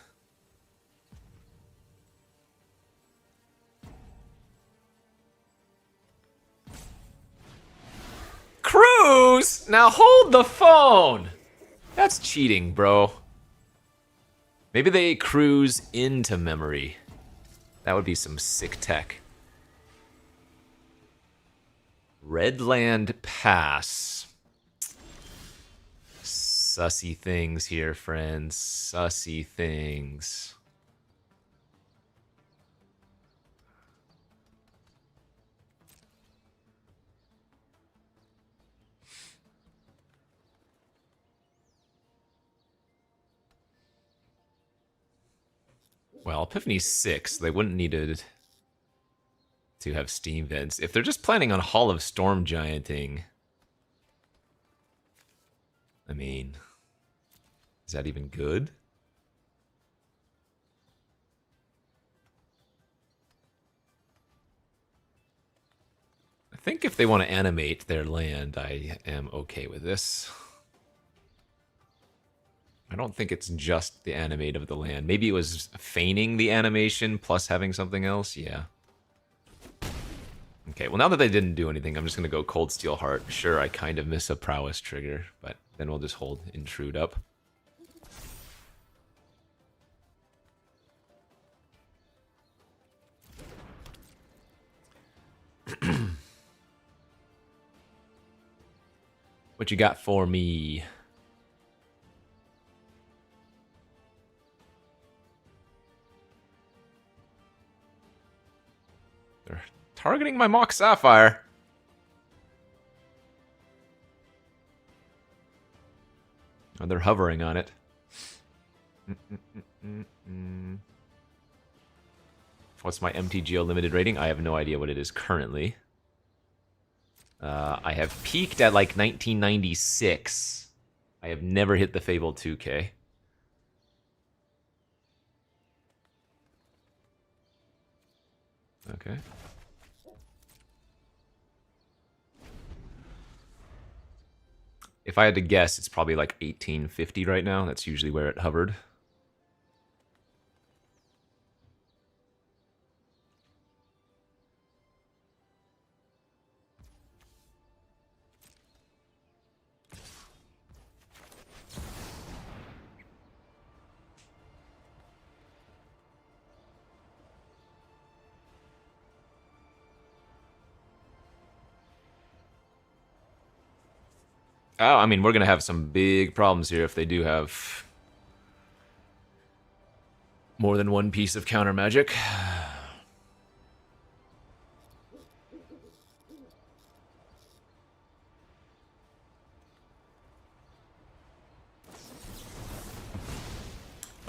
A: Cruise? Now hold the phone! That's cheating, bro. Maybe they cruise into memory. That would be some sick tech. Redland Pass. Sussy things here, friends. Sussy things. Well, Epiphany's 6. They wouldn't need to have steam vents. If they're just planning on Hall of Storm Gianting, I mean, is that even good? I think if they want to animate their land, I am okay with this. I don't think it's just the animate of the land. Maybe it was feigning the animation plus having something else? Yeah. Okay, well now that they didn't do anything, I'm just going to go Cold Steel Heart. Sure, I kind of miss a prowess trigger, but then we'll just hold Intrude up. What you got for me? They're targeting my Mock Sapphire. Oh, they're hovering on it. What's my MTGO limited rating? I have no idea what it is currently. I have peaked at like 1996. I have never hit the Fable 2K. Okay. If I had to guess, it's probably like 1850 right now. That's usually where it hovered. Oh, I mean, we're going to have some big problems here if they do have more than one piece of counter magic.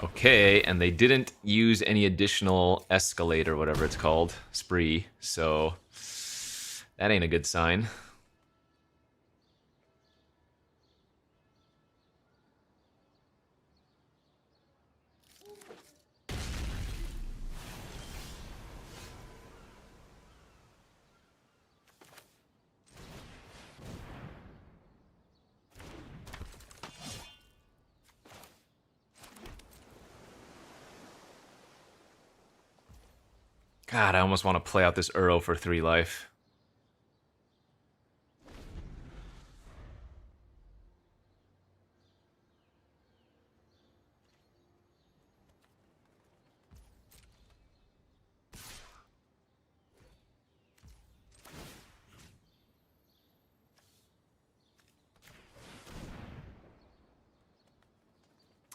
A: Okay, and they didn't use any additional escalate or whatever it's called, spree, so that ain't a good sign. God, I almost want to play out this Uro for 3 life.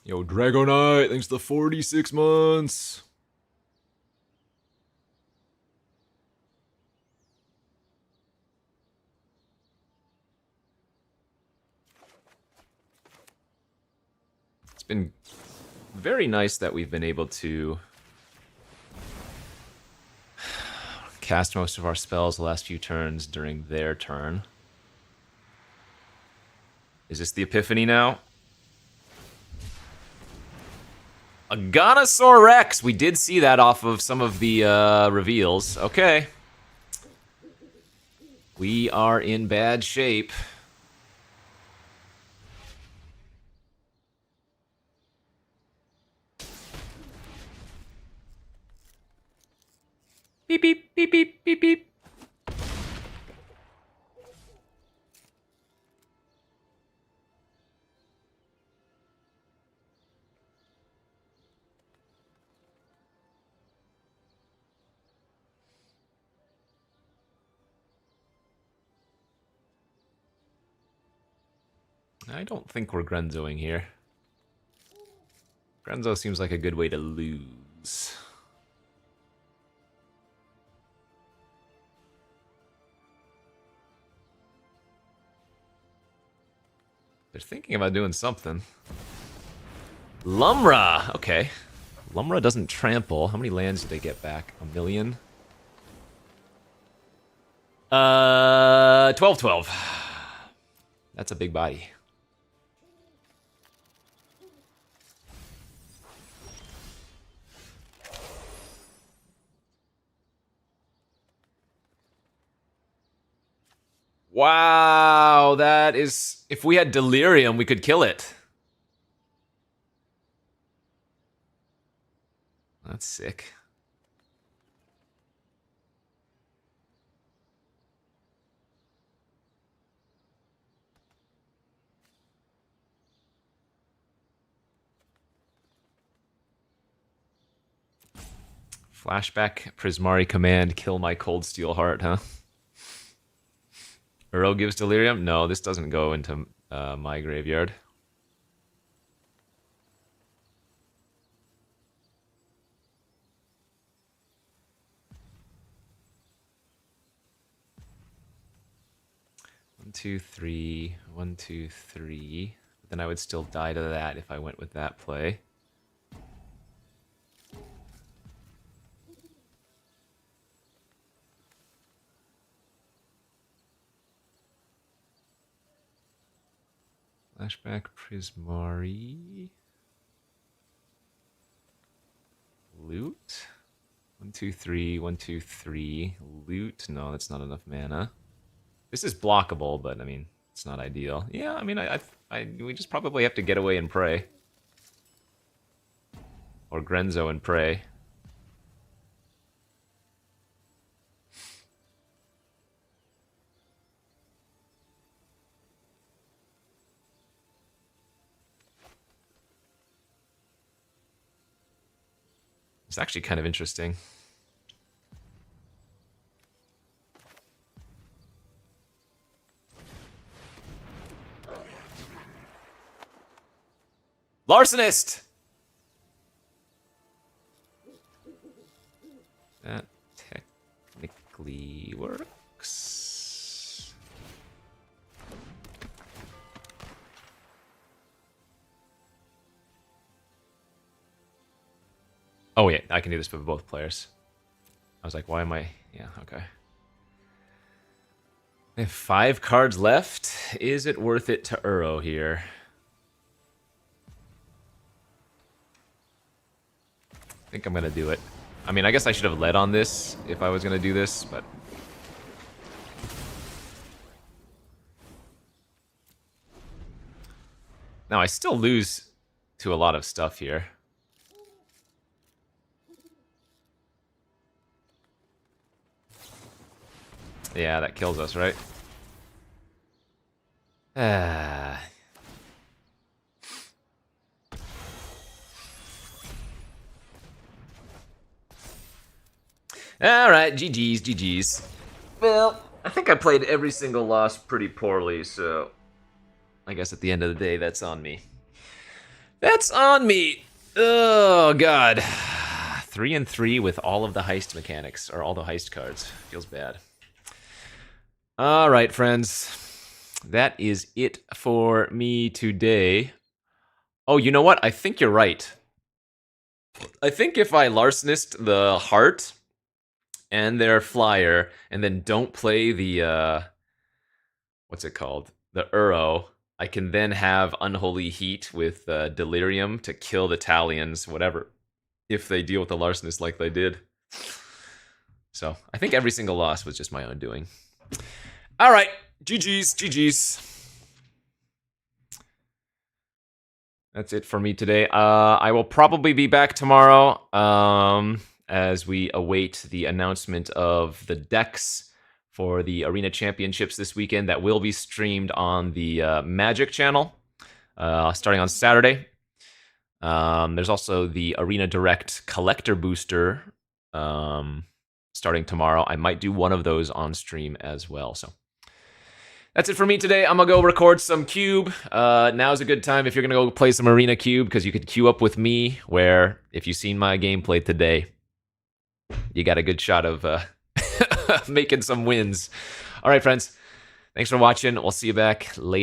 A: Yo, Dragonite, thanks to 46 months. It's been very nice that we've been able to cast most of our spells the last few turns during their turn. Is this the Epiphany now? A Ganosaur Rex! We did see that off of some of the reveals. Okay. We are in bad shape. Beep, beep, beep, beep, beep, beep. I don't think we're Grenzoing here. Grenzo seems like a good way to lose. They're thinking about doing something. Lumra! Okay. Lumra doesn't trample. How many lands did they get back? 1 million? 12. That's a big body. Wow, that is... If we had Delirium, we could kill it. That's sick. Flashback, Prismari command, kill my Cold Steel Heart, huh? Uro gives Delirium? No, this doesn't go into my graveyard. One, two, three. 1, 2, 3. But then I would still die to that if I went with that play. Flashback, Prismari. Loot. 1, 2, 3. 1, 2, 3. Loot. No, that's not enough mana. This is blockable, but I mean, it's not ideal. Yeah, I mean, we just probably have to get away and pray. Or Grenzo and pray. It's actually kind of interesting. Larcenist! That technically works. Oh yeah, I can do this for both players. I was like, why am I... Yeah, okay. I have 5 cards left. Is it worth it to Uro here? I think I'm gonna do it. I mean, I guess I should have led on this if I was gonna do this, but... Now, I still lose to a lot of stuff here. Yeah, that kills us, right? Ah. Alright, GG's, GG's. Well, I think I played every single loss pretty poorly, so... I guess at the end of the day, that's on me. That's on me! Oh, God. 3 and 3 with all of the heist mechanics, or all the heist cards. Feels bad. Alright, friends. That is it for me today. Oh, you know what? I think you're right. I think if I larcenist the heart and their flyer, and then don't play the, what's it called? The Uro, I can then have Unholy Heat with Delirium to kill the Talions, whatever, if they deal with the larcenist like they did. So, I think every single loss was just my own doing. Alright, GG's, GG's. That's it for me today. I will probably be back tomorrow as we await the announcement of the decks for the Arena Championships this weekend that will be streamed on the Magic channel starting on Saturday. There's also the Arena Direct Collector Booster starting tomorrow. I might do one of those on stream as well, so... That's it for me today. I'm going to go record some Cube. Now's a good time if you're going to go play some Arena Cube, because you could queue up with me, where, if you've seen my gameplay today, you got a good shot of making some wins. All right, friends. Thanks for watching. We'll see you back later.